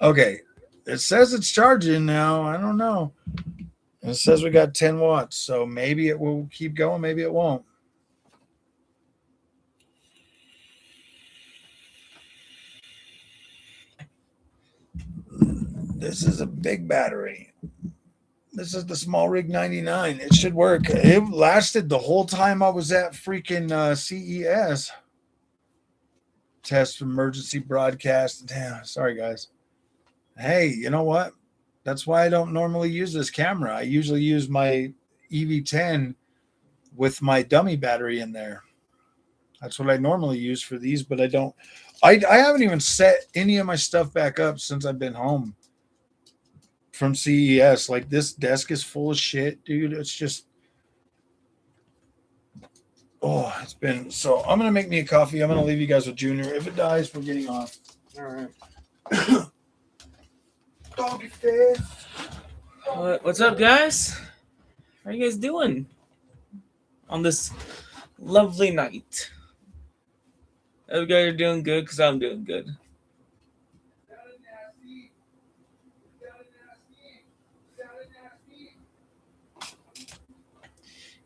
A: Okay. It says it's charging now. I don't know. It says we got 10 watts, so maybe it will keep going. Maybe it won't. This is a big battery. This is the Small Rig 99. It should work. It lasted the whole time I was at freaking CES. Test emergency broadcast. Damn, sorry, guys. Hey, you know what? That's why I don't normally use this camera. I usually use my EV10 with my dummy battery in there. That's what I normally use for these, but I don't. I haven't even set any of my stuff back up since I've been home from CES. Like, this desk is full of shit, dude. It's just, oh, it's been, so I'm gonna make me a coffee. I'm gonna leave you guys with Junior. If it dies, we're getting off.
C: All right.
A: Doggy face.
C: What's up, guys? How are you guys doing on this lovely night? Hope you guys are doing good, because I'm doing good.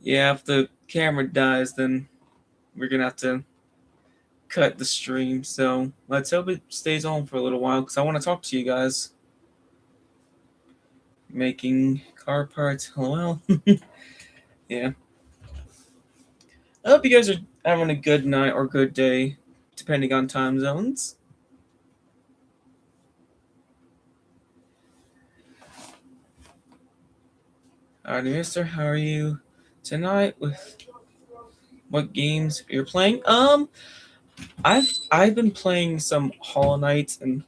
C: Yeah, if the camera dies, then we're going to have to cut the stream. So let's hope it stays on for a little while, because I want to talk to you guys. Making car parts. Hello. Yeah. I hope you guys are having a good night or good day, depending on time zones. Alright, mister, how are you tonight? With what games you're playing? I've been playing some Hollow Knight and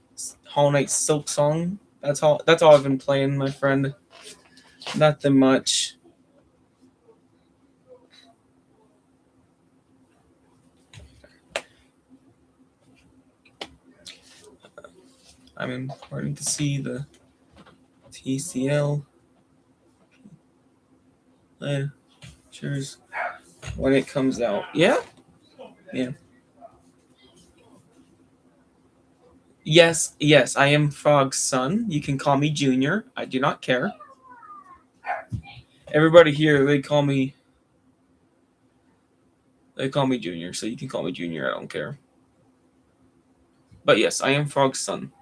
C: Hollow Knight Silk Song. That's all I've been playing, my friend. Nothing much. I'm important to see the TCL. Cheers. When it comes out. Yeah? Yeah. Yes, I am Frog's son. You can call me Junior. I do not care. Everybody here, they call me Junior, so you can call me Junior. I don't care. But yes, I am Frog's son.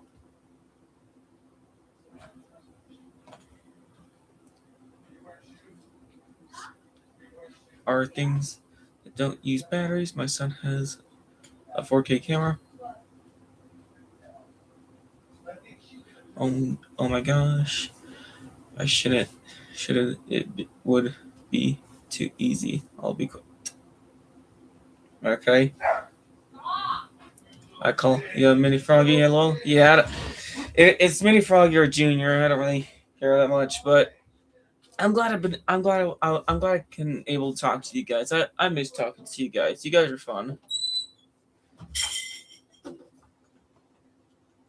C: Are things that don't use batteries. My son has a 4K camera. Oh my gosh. I shouldn't. It would be too easy. I'll be quick. Okay. I call you Mini Froggy. Hello. Yeah, it's Mini Froggy or Junior. I don't really care that much, but I'm glad I can able to talk to you guys. I miss talking to you guys. You guys are fun.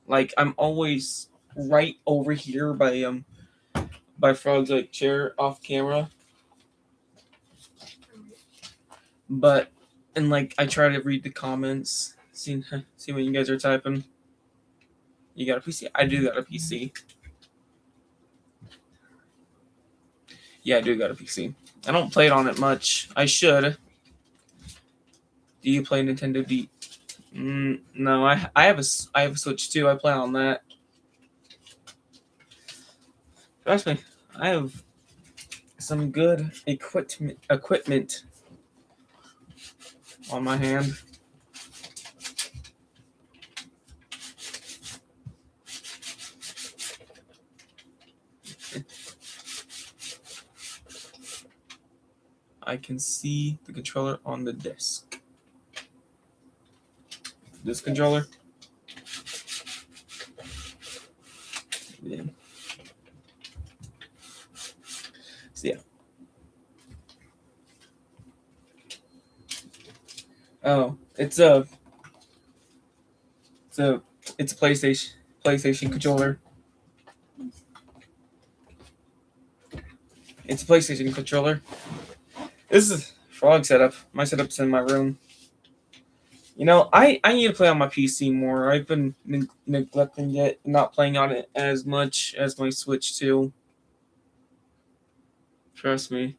C: Like I'm always right over here by Frog's like chair off camera. But and like I try to read the comments, see what you guys are typing. You got a PC? I do got a PC. Yeah, I do got a PC. I don't play it on it much. I should. Do you play Nintendo D? No, I have a Switch too. I play on that. Trust me, I have some good equipment on my hand. I can see the controller on the desk. This controller. Yeah. So yeah. Oh, it's a PlayStation controller. It's a PlayStation controller. This is Frog setup. My setup's in my room. You know, I need to play on my PC more. I've been neglecting it, not playing on it as much as my Switch too. Trust me.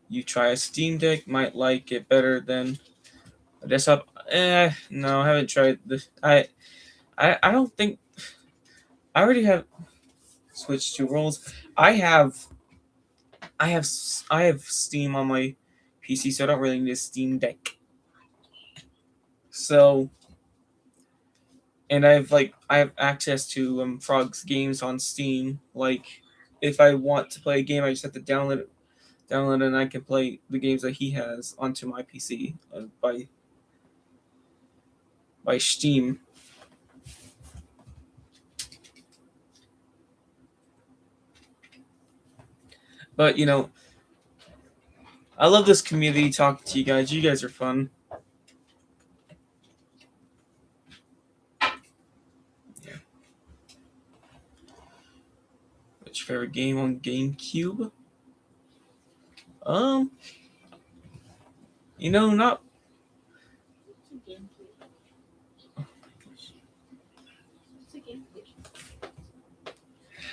C: You try a Steam Deck, might like it better than a desktop. No, I haven't tried this. I don't think I already have Switch 2 roles. I have Steam on my PC, so I don't really need a Steam Deck. So, and I have access to Frog's games on Steam. Like, if I want to play a game, I just have to download it, and I can play the games that he has onto my PC by Steam. But you know, I love this community talking to you guys. You guys are fun. Yeah. What's your favorite game on GameCube? You know, not.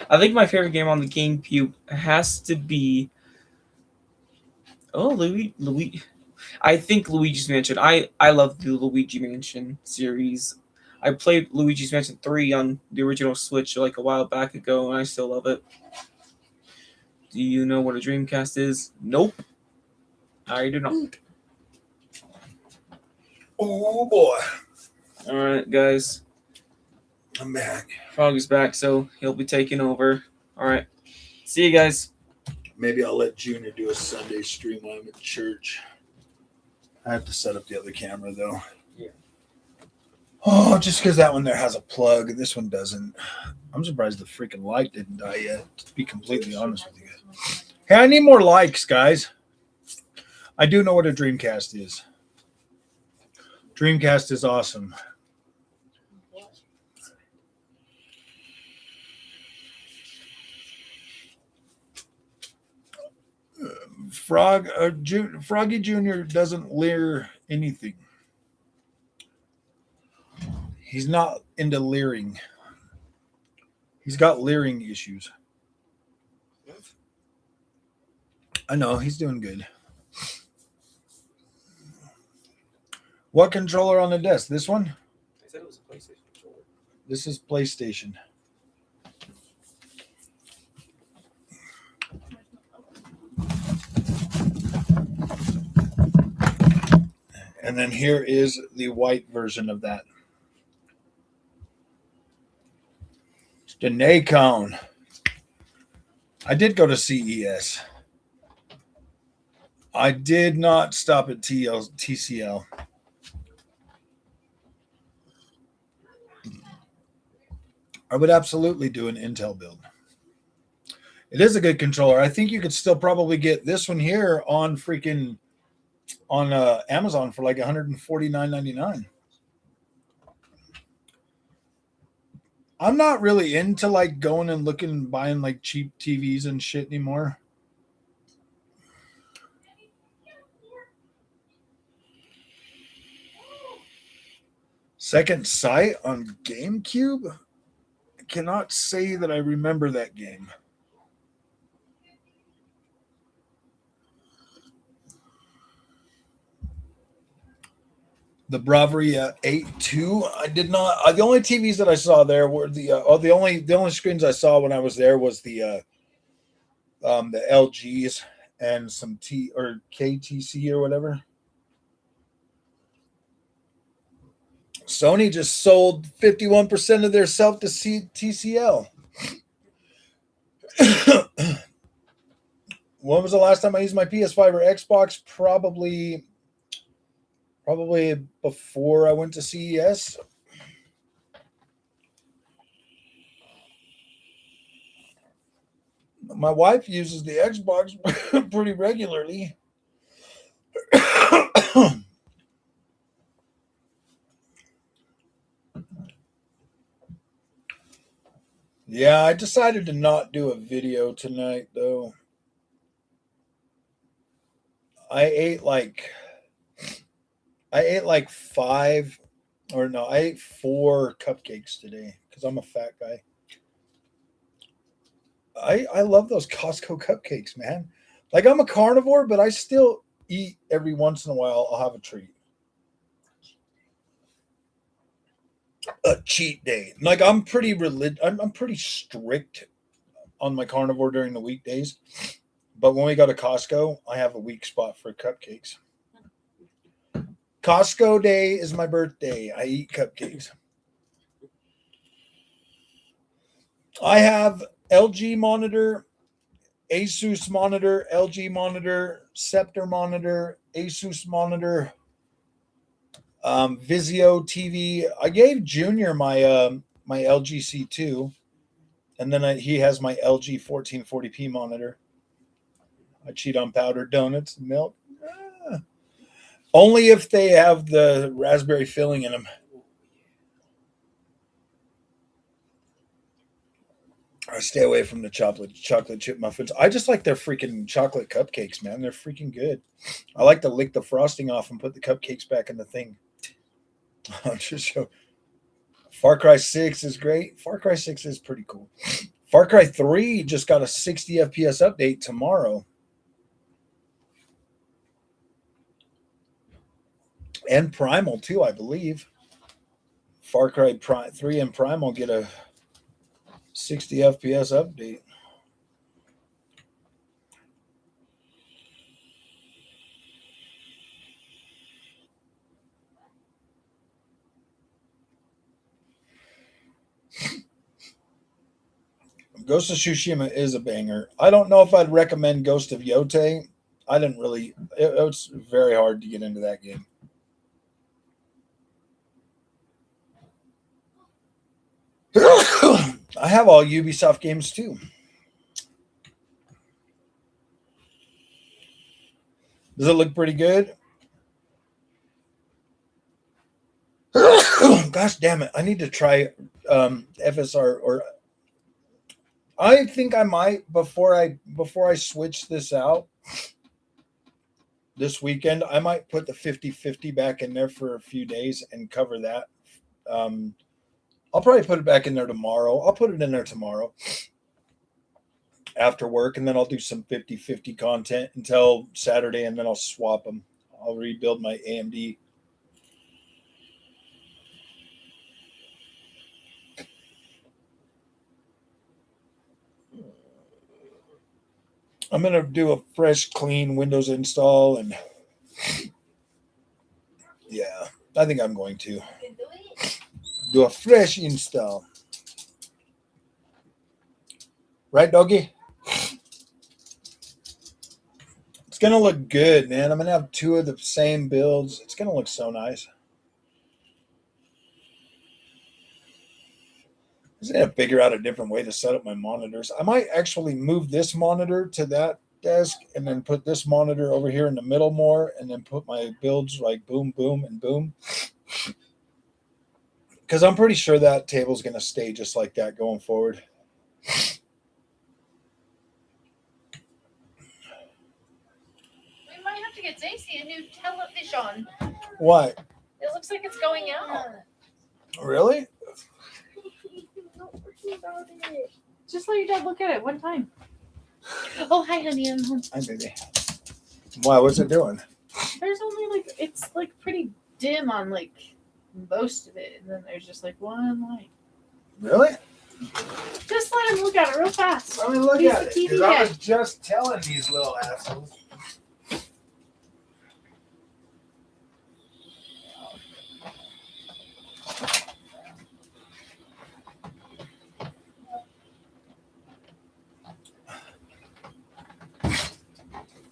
C: I think my favorite game on the GameCube has to be. Oh, Luigi. I think Luigi's Mansion. I love the Luigi Mansion series. I played Luigi's Mansion 3 on the original Switch like a while back ago, and I still love it. Do you know what a Dreamcast is? Nope. I do not.
A: Oh boy.
C: Alright, guys.
A: I'm back.
C: Frog is back, so he'll be taking over. Alright. See you guys.
A: Maybe I'll let Junior do a Sunday stream while I'm at church. I have to set up the other camera though.
C: Yeah.
A: Oh, just because that one there has a plug and this one doesn't. I'm surprised the freaking light didn't die yet, to be completely honest with you guys. Hey, I need more likes, guys. I do know what a Dreamcast is. Dreamcast is awesome. Froggy Jr. doesn't leer anything. He's not into leering. He's got leering issues. I know, he's doing good. What controller on the desk? This one?
C: I said it was a PlayStation controller.
A: This is PlayStation. And then here is the white version of that. It's the Nacon. I did go to CES. I did not stop at TCL. I would absolutely do an Intel build. It is a good controller. I think you could still probably get this one here on Amazon for like $149.99. I'm not really into like going and looking and buying like cheap TVs and shit anymore. Second Sight on GameCube? I cannot say that I remember that game. The Bravia 8-2. I did not. The only TVs that I saw there were the only screens I saw when I was there was the LGs and some KTC or whatever. Sony just sold 51% of their self to TCL. When was the last time I used my PS5 or Xbox? Probably before I went to CES. My wife uses the Xbox pretty regularly. Yeah, I decided to not do a video tonight, though. I ate like 4 cupcakes today because I'm a fat guy. I love those Costco cupcakes, man. Like, I'm a carnivore, but I still eat every once in a while. I'll have a treat. A cheat day. Like, I'm pretty strict on my carnivore during the weekdays. But when we go to Costco, I have a weak spot for cupcakes. Costco day is my birthday. I eat cupcakes. I have LG monitor, Asus monitor, LG monitor, Scepter monitor, Asus monitor, Vizio TV. I gave Junior my my LG C2, and then he has my LG 1440p monitor. I cheat on powdered donuts and milk. Only if they have the raspberry filling in them. I stay away from the chocolate chip muffins. I just like their freaking chocolate cupcakes, man. They're freaking good. I like to lick the frosting off and put the cupcakes back in the thing. I'll just show. Far Cry 6 is great. Far Cry 6 is pretty cool. Far Cry 3 just got a 60 FPS update tomorrow. And Primal too, I believe. Far Cry 3 and Primal get a 60 FPS update. Ghost of Tsushima is a banger. I don't know if I'd recommend Ghost of Yote. I didn't really. It was very hard to get into that game. I have all Ubisoft games too. Does it look pretty good? Gosh damn it. I need to try FSR, or I think I might before I switch this out this weekend. I might put the 50-50 back in there for a few days and cover that. I'll probably put it back in there tomorrow. I'll put it in there tomorrow after work, and then I'll do some 50-50 content until Saturday, and then I'll swap them. I'll rebuild my AMD. I'm going to do a fresh, clean Windows install, and yeah, I think I'm going to do a fresh install. Right, doggy? It's gonna look good, man. I'm gonna have two of the same builds. It's gonna look so nice. I just gotta figure out a different way to set up my monitors. I might actually move this monitor to that desk and then put this monitor over here in the middle more, and then put my builds like boom, boom, and boom. Because I'm pretty sure that table's gonna stay just like that going forward.
B: We might have to get Zacy a new television.
A: Why?
B: It looks like it's going out.
A: Really?
B: Just let your dad look at it one time. Oh, hi, honey. I'm home.
A: Hi, baby. Why? What's it doing?
B: There's only like, it's like pretty dim on like most of it, and then there's just like one light.
A: Really?
B: Just let him look at it real fast.
A: Let me look
B: He's
A: at
B: the
A: it.
B: TV
A: Because I
B: guy.
A: was just telling these little assholes.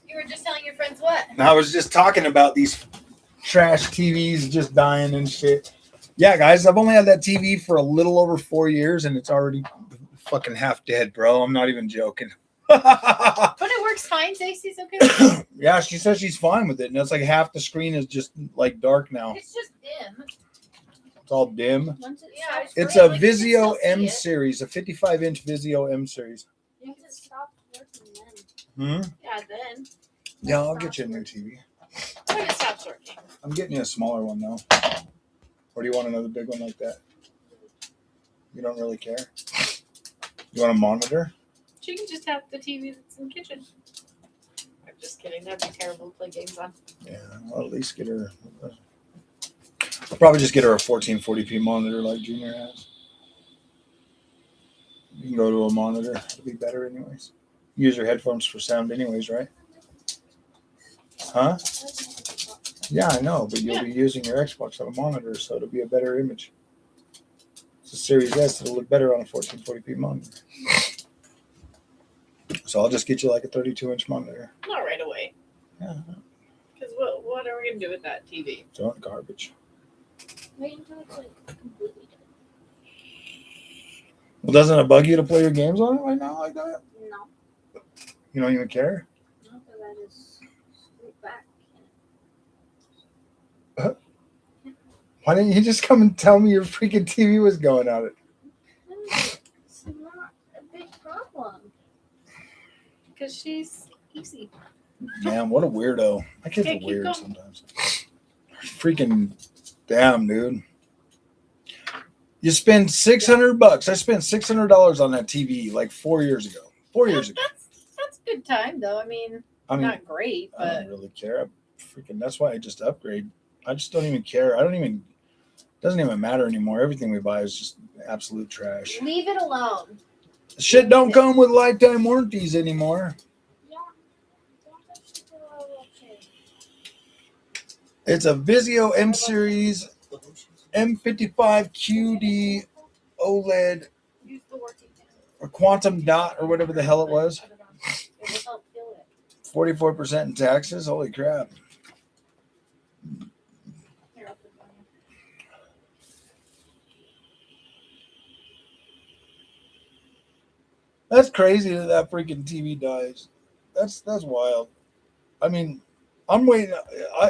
B: You were just telling your friends what?
A: And I was just talking about these trash TVs just dying and shit. Yeah, guys, I've only had that TV for a little over 4 years, and it's already fucking half dead, bro. I'm not even joking.
B: But it works fine. Zacy's okay with it.
A: Yeah, she says she's fine with it, and it's like half the screen is just like dark now.
B: It's just dim.
A: It's all dim.
B: Once it stops
A: It's
B: playing,
A: a
B: like, you can
A: Vizio
B: still see
A: M
B: it.
A: series, a 55-inch Vizio M series.
D: Once it stopped working then.
B: Yeah, then.
A: Yeah, I'll get you a new TV.
B: When it stops working.
A: I'm getting you a smaller one though. Or do you want another big one like that? You don't really care? You want a monitor?
B: She can just have the TV that's in the kitchen. I'm just kidding. That'd be terrible to play games on.
A: Yeah, I'll at least get her. I'll probably just get her a 1440p monitor like Junior has. You can go to a monitor. It'll be better anyways. Use your headphones for sound anyways, right? Huh? Yeah, I know, but you'll be using your Xbox on a monitor, so it'll be a better image. It's a Series S. It'll look better on a 1440p monitor. So I'll just get you like a 32-inch monitor.
B: Not right away.
A: Yeah,
B: Because what are we going to do with that TV?
A: throw it in garbage.
D: Wait until it's like completely dead.
A: Well, doesn't it bug you to play your games on it right now like that?
D: No,
A: You don't even care?
D: no, because I just screwed back.
A: Why didn't you just come and tell me your freaking TV was going out?
D: It's not a big problem.
B: Because she's easy.
A: Man, what a weirdo. My kids
B: Okay,
A: are
B: keep
A: weird
B: going.
A: sometimes. Freaking damn, dude. You spend $600. I spent $600 on that TV like 4 years ago. 4 years ago.
B: That's a good time, though. I mean,
A: I mean,
B: not great,
A: I
B: but
A: don't really care. That's why I just upgrade. I just don't even care. Doesn't even matter anymore. Everything we buy is just absolute trash.
B: leave it alone.
A: Shit don't come with lifetime warranties anymore.
D: Yeah. Don't touch the pillow, okay.
A: It's a Vizio M series M55 QD OLED
B: Use the working
A: or quantum dot or whatever the hell it was.
B: It will help kill it.
A: 44% in taxes. Holy crap.
B: Here, I'll put it on you.
A: That's crazy that freaking TV dies. That's wild. I mean, I'm waiting.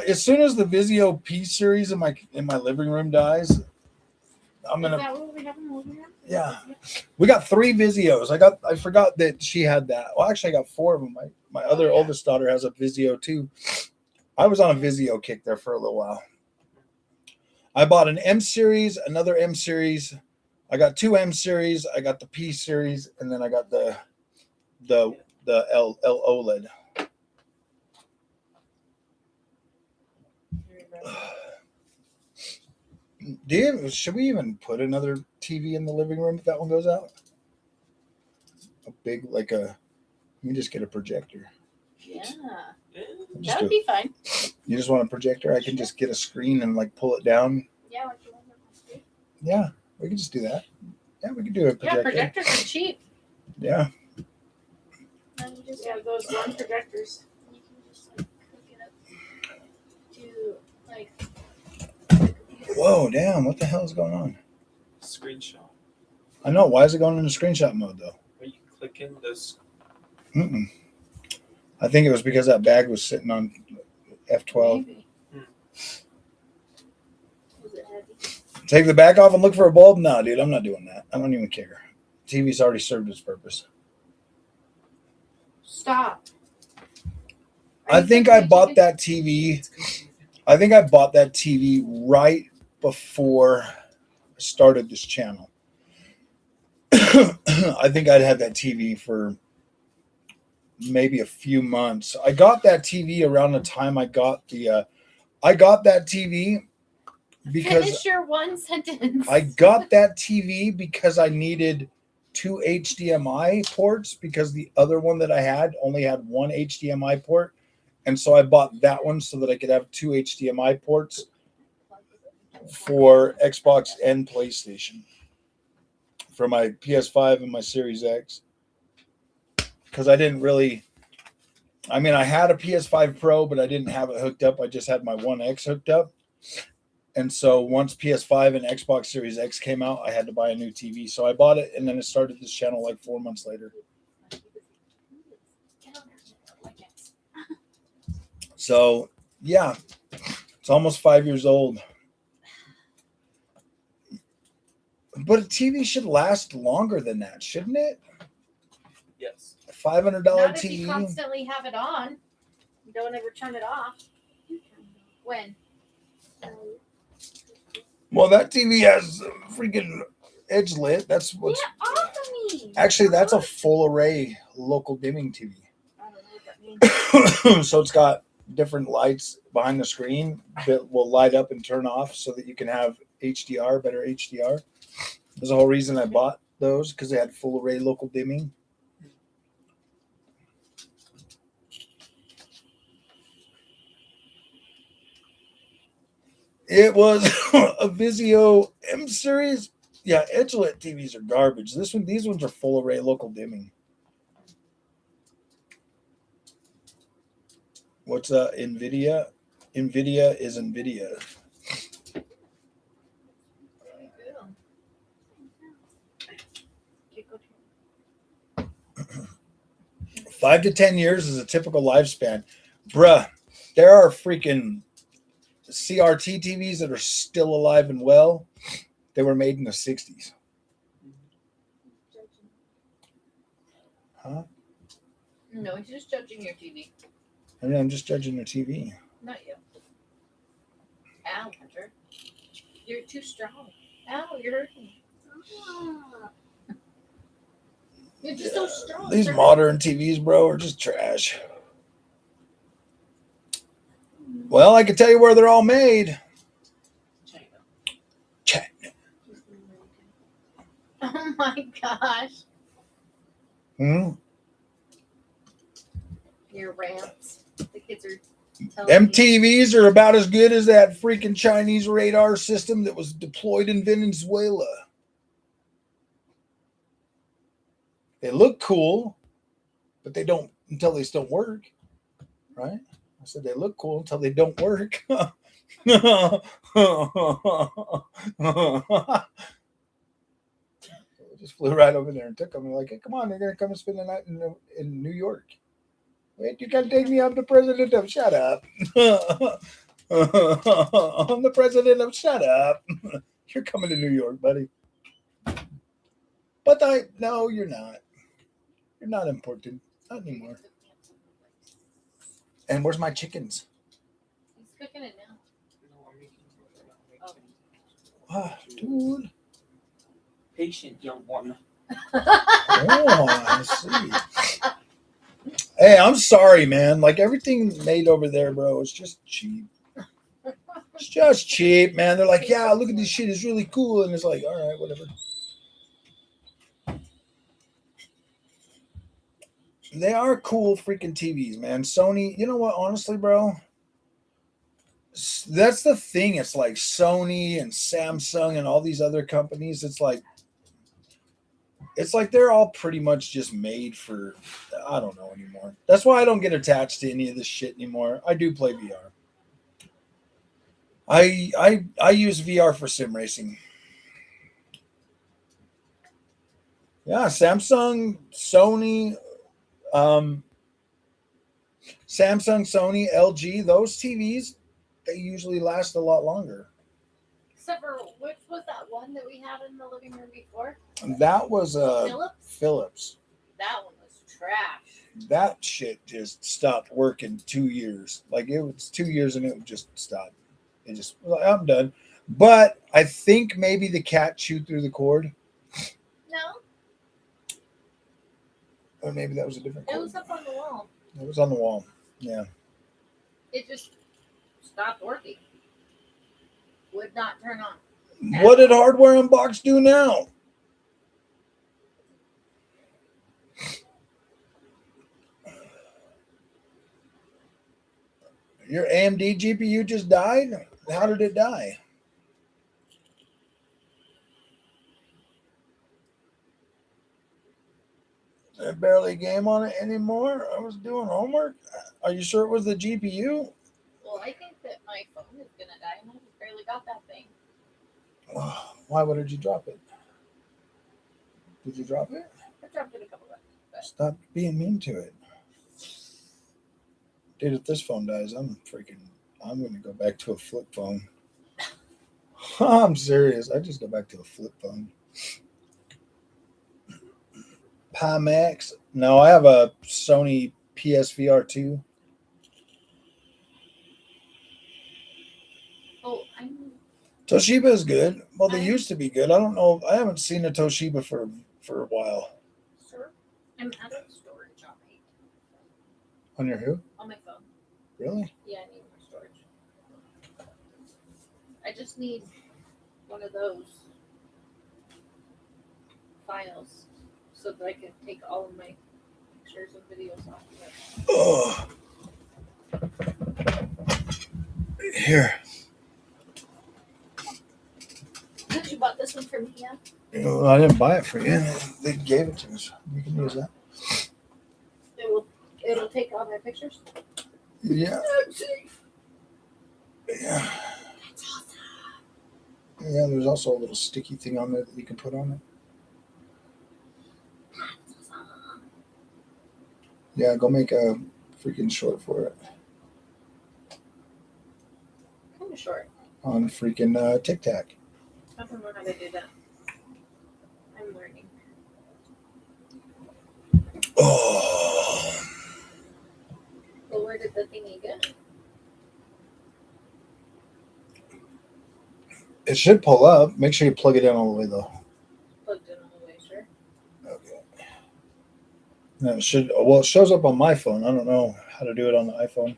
A: As soon as the Vizio P series in my living room dies, I'm
B: Is
A: gonna.
B: that what we have in the living room?
A: Yeah, we got 3 Vizios. I forgot that she had that. Well, actually, I got 4 of them. My other oldest daughter has a Vizio too. I was on a Vizio kick there for a little while. I bought an M series, another M series. I got 2 M series. I got the P series, and then I got the L OLED. Should we even put another TV in the living room if that one goes out? A big let me just get a projector.
B: Yeah,
A: Just
B: that would be fine.
A: You just want a projector? I can just get a screen and like pull it down.
D: Yeah, like you want to do.
A: Yeah, we can just do that. Yeah, we can do a
B: Yeah,
A: projector.
B: projectors are cheap.
A: Yeah.
D: And you just
B: Yeah, those one projectors.
D: you can just
A: Whoa, damn! What the hell is going on?
C: Screenshot.
A: I know. Why is it going into screenshot mode though?
C: Are you clicking this?
A: Mm-mm. I think it was because that bag was sitting on F12.
B: Maybe.
D: Was it heavy?
A: Take the back off and look for a bulb? No, dude, I'm not doing that. I don't even care. TV's already served its purpose.
B: Stop.
A: I think I bought that TV. I think I bought that TV right before I started this channel. I think I'd had that TV for maybe a few months. I got that TV around the time I got the. I got that TV because
B: Finish your one sentence.
A: I got that TV because I needed 2 HDMI ports because the other one that I had only had 1 HDMI port. And so I bought that one so that I could have 2 HDMI ports for Xbox and PlayStation for my PS5 and my Series X. Because I didn't really, I mean, I had a PS5 Pro, but I didn't have it hooked up. I just had my One X hooked up. And so once PS5 and Xbox Series X came out, I had to buy a new TV. So I bought it, and then it started this channel like 4 months later. So, yeah, it's almost 5 years old. But a TV should last longer than that, shouldn't it?
C: Yes.
A: A $500
B: Not if
A: TV.
B: you constantly have it on.
D: You don't ever turn it off.
B: When?
A: Well, that TV has freaking edge lit. That's
D: Get
A: what's
D: off of me!
A: actually that's a full array local dimming TV.
D: I don't know what that means.
A: So it's got different lights behind the screen that will light up and turn off so that you can have HDR, better HDR. There's the whole reason I bought those, because they had full array local dimming. It was a Vizio M series. Yeah, edge lit TVs are garbage. These ones are full array local dimming. What's NVIDIA? NVIDIA is NVIDIA.
B: Okay, go to
A: 5 to 10 years is a typical lifespan. Bruh, there are freaking CRT TVs that are still alive and well. They were made in the 60s. Huh?
B: No, he's just judging your TV.
A: I mean, I'm just judging their TV.
B: Not you. Ow, Hunter. You're too strong. Ow, you're hurting me.
D: Ah,
B: You're just so strong.
A: These
B: sir.
A: modern TVs, bro, are just trash. Well, I can tell you where they're all made. China.
B: Oh my gosh.
A: Hmm?
B: Your rants. The kids are telling
A: Them
B: me.
A: TVs are about as good as that freaking Chinese radar system that was deployed in Venezuela. They look cool, but they don't until they don't work. Right? I said they look cool until they don't work. Just flew right over there and took them. Like, hey, come on, they're gonna come and spend the night in New York. Wait, you can't take me. I'm the president of shut up. I'm the president of shut up. You're coming to New York, buddy. But no, you're not. You're not important. Not anymore. And where's my chickens?
B: He's cooking it now.
A: Ah, dude.
C: Patient young one.
A: Oh, I see. Hey, I'm sorry, man. Like everything made over there, bro, it's just cheap. It's just cheap, man. They're like, yeah, look at this shit. It's really cool. And it's like, all right, whatever. They are cool freaking TVs, man. Sony, you know what? Honestly, bro, that's the thing. It's like Sony and Samsung and all these other companies. It's like they're all pretty much just made for, I don't know anymore. That's why I don't get attached to any of this shit anymore. I do play VR. I use VR for sim racing. Yeah, Samsung, Sony, LG, those TVs, they usually last a lot longer.
B: Except for which was that one that we had in the living room before?
A: That was
B: Philips?
A: Philips.
B: That one was trash.
A: That shit just stopped working 2 years. Like it was 2 years and it would just stop. It just I'm done. But I think maybe the cat chewed through the cord.
B: No,
A: Or maybe that was a different
B: it
A: cord.
B: was up on the wall.
A: It was on the wall. Yeah.
B: It just stopped working. Would not turn on.
A: What did Hardware Unbox do now? Your AMD GPU just died? How did it die? I barely game on it anymore. I was doing homework. Are you sure it was the GPU?
B: Well, I think that my phone is gonna die, and I just barely got that thing.
A: Why would you drop it? Did you drop it?
B: I dropped it a couple times.
A: Stop being mean to it. Dude, if this phone dies, I'm going to go back to a flip phone. I'm serious. I just go back to a flip phone. Pimax. No, I have a Sony PSVR 2.
B: Oh, I'm
A: Toshiba is good. Well, they used to be good. I don't know. I haven't seen a Toshiba for a while.
B: sure. I'm out of storage on my
A: On your who?
B: on my phone.
A: Really?
B: Yeah, I need more storage. I just need one of those files so that I can take all of my pictures and videos off of it.
A: Here.
B: Did you bought this one for me? Yeah.
A: I didn't buy it for you. They gave it to us. You can use that.
B: It'll take all my pictures.
A: Yeah.
B: That's safe.
A: Yeah.
B: That's awesome.
A: Yeah, there's also a little sticky thing on there that you can put on it.
B: That's awesome.
A: Yeah, go make a freaking short for it
B: Kind of short.
A: on freaking Tic Tac.
B: I don't know how to do that. I'm learning.
A: Oh.
B: Well, where did the thingy go?
A: It should pull up. Make sure you plug it in all the way, though.
B: Plugged in all the way, sure.
A: Okay. No, it shows up on my phone. I don't know how to do it on the iPhone.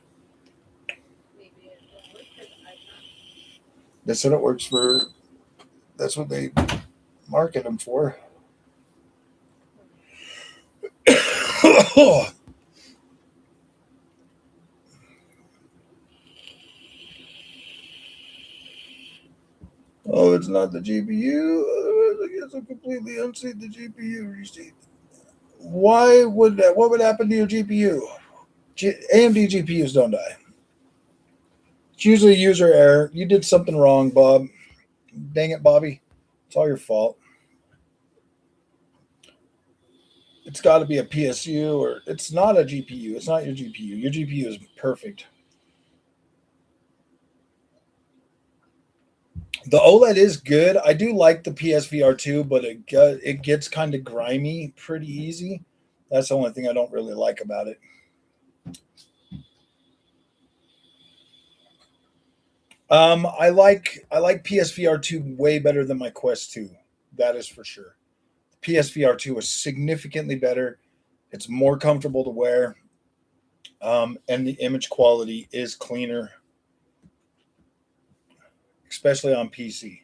B: Maybe it won't work for the iPhone.
A: They said it works for. That's what they market them for. Oh, it's not the GPU. I guess I completely unseat the GPU receipt. What would happen to your GPU? AMD GPUs don't die. It's usually user error. You did something wrong, Bob. Dang it, Bobby. It's all your fault. It's got to be a PSU or it's not a GPU. It's not your GPU. Your GPU is perfect. The OLED is good. I do like the PSVR 2, but it gets kind of grimy pretty easy. That's the only thing I don't really like about it. I like PSVR 2 way better than my Quest 2. That is for sure. PSVR 2 is significantly better. It's more comfortable to wear. And the image quality is cleaner, especially on PC.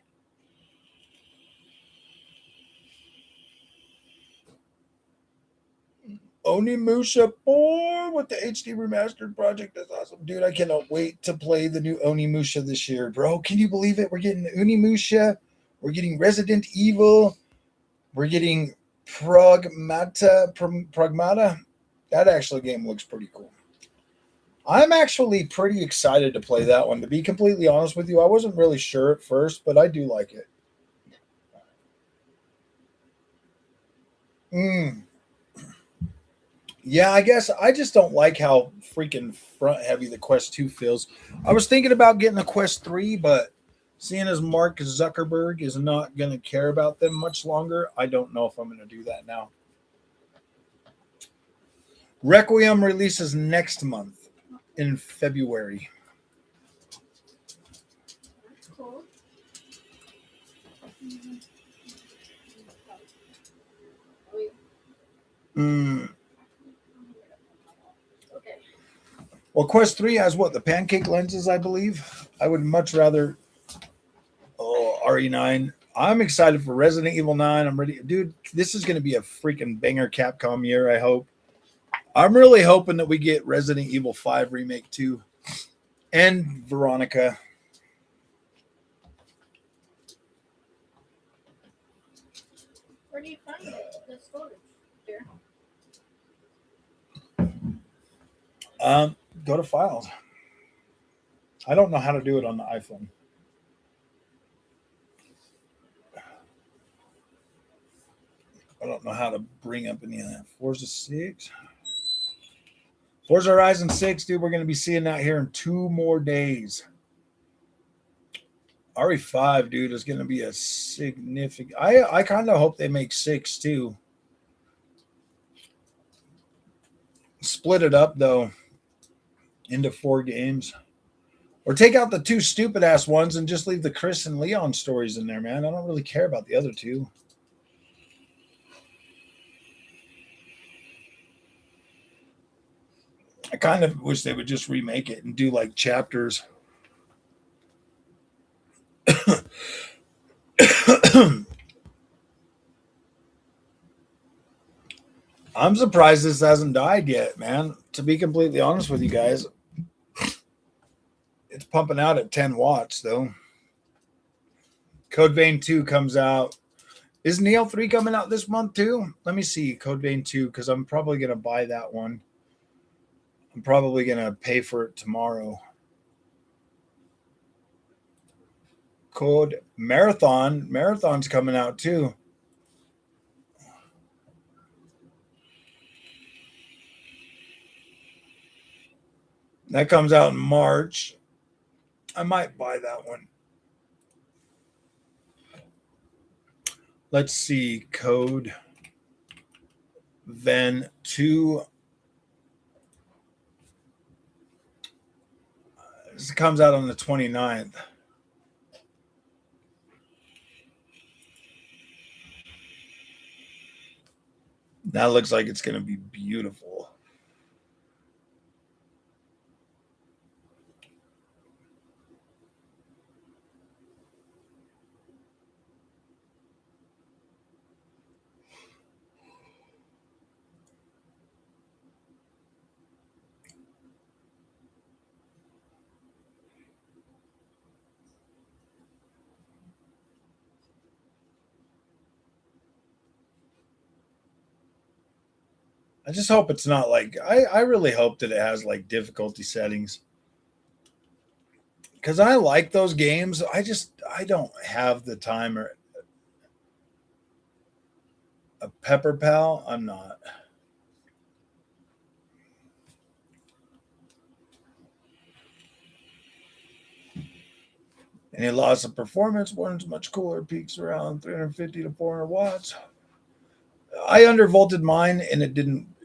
A: Onimusha 4 with the HD remastered project. That's awesome. Dude, I cannot wait to play the new Onimusha this year, bro. Can you believe it? We're getting Onimusha. We're getting Resident Evil. We're getting Pragmata. That actually game looks pretty cool. I'm actually pretty excited to play that one. To be completely honest with you, I wasn't really sure at first, but I do like it. Yeah, I guess I just don't like how freaking front heavy the Quest 2 feels. I was thinking about getting a Quest 3, but seeing as Mark Zuckerberg is not going to care about them much longer, I don't know if I'm going to do that now. Requiem releases next month in February.
D: That's cool.
A: Mm.
D: Okay.
A: Well, Quest 3 has what? The pancake lenses, I believe. I would much rather. Oh, RE9. I'm excited for Resident Evil 9. I'm ready. Dude, this is going to be a freaking banger Capcom year, I hope. I'm really hoping that we get Resident Evil 5 Remake 2 and Veronica.
D: Where do you find it? The storage. Here.
A: Go to Files. I don't know how to do it on the iPhone. I don't know how to bring up any of that. Forza 6. Forza Horizon 6, dude, we're going to be seeing that here in 2 more days. RE5, dude, is going to be a significant. I kind of hope they make 6 too. Split it up though into 4 games, or take out the 2 stupid ass ones and just leave the Chris and Leon stories in there, man. I don't really care about the other 2. I kind of wish they would just remake it and do like chapters. I'm surprised this hasn't died yet, man. To be completely honest with you guys, it's pumping out at 10 watts though. Code Vein 2 comes out. Is Neo 3 coming out this month too? Let me see. Code Vein 2, because I'm probably going to buy that one. I'm probably going to pay for it tomorrow. Code Marathon. Marathon's coming out too. That comes out in March. I might buy that one. Let's see. Code Ven 2. This comes out on the 29th. That looks like it's going to be beautiful. I just hope it's not like I really hope that it has like difficulty settings, because I like those games. I don't have the time. Or a Pepper Pal, I'm not. Any loss of performance, one's much cooler, peaks around 350 to 400 watts. I undervolted mine and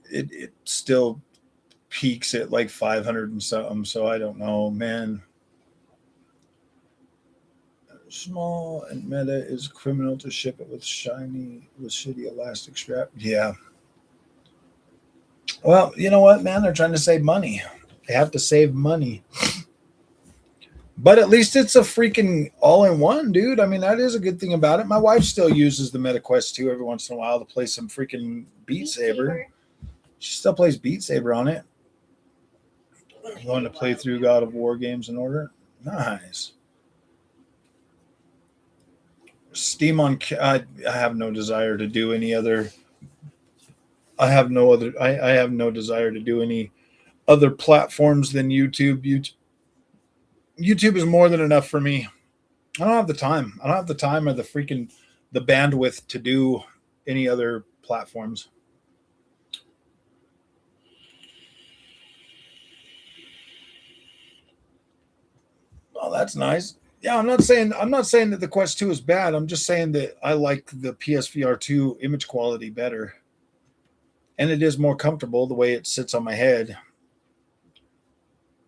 A: it still peaks at like 500 and something, so I don't know, man. Small and meta is criminal to ship it with shitty elastic strap. Yeah. Well, you know what, man? They're trying to save money. They have to save money. But at least it's a freaking all-in-one, dude. I mean, that is a good thing about it. My wife still uses the Meta Quest 2 every once in a while to play some freaking Beat Saber. She still plays Beat Saber on it. Going to play through God of War games in order. Nice. Steam on. I have no desire to do any other. I have no desire to do any other platforms than YouTube. YouTube is more than enough for me. I don't have the time. I don't have the time or the bandwidth to do any other platforms. Oh, that's nice. Yeah, I'm not saying that the Quest 2 is bad. I'm just saying that I like the PSVR 2 image quality better. And it is more comfortable the way it sits on my head.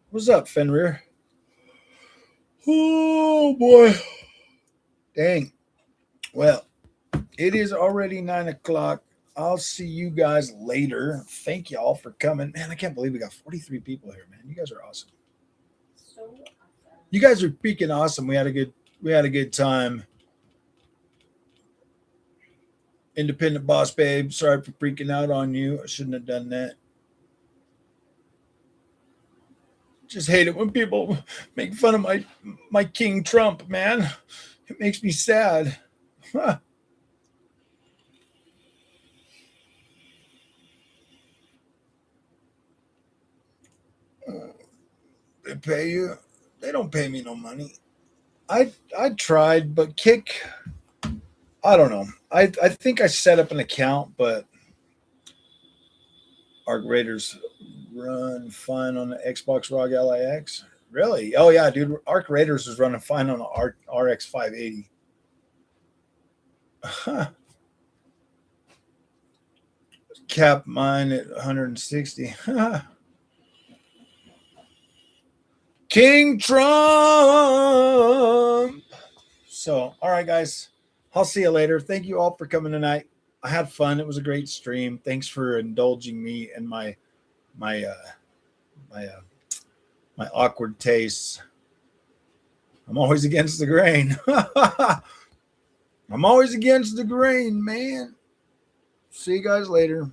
A: What's up, Fenrir? Oh boy. Dang. Well, it is already 9 o'clock. I'll see you guys later. Thank you all for coming. Man, I can't believe we got 43 people here, man. You guys are awesome.
B: So awesome.
A: You guys are freaking awesome. We had a good time. Independent boss babe. Sorry for freaking out on you. I shouldn't have done that. Just hate it when people make fun of my King Trump, man. It makes me sad. Huh. They pay you? They don't pay me no money. I tried, but Kick, I don't know. I think I set up an account, but Arc Raiders run fine on the Xbox ROG LIX. Really? Oh yeah, dude. Arc Raiders is running fine on the RX 580. Cap mine at 160. King Trump. So, all right, guys. I'll see you later. Thank you all for coming tonight. I had fun. It was a great stream. Thanks for indulging me and my awkward tastes. I'm always against the grain. I'm always against the grain, man. See you guys later.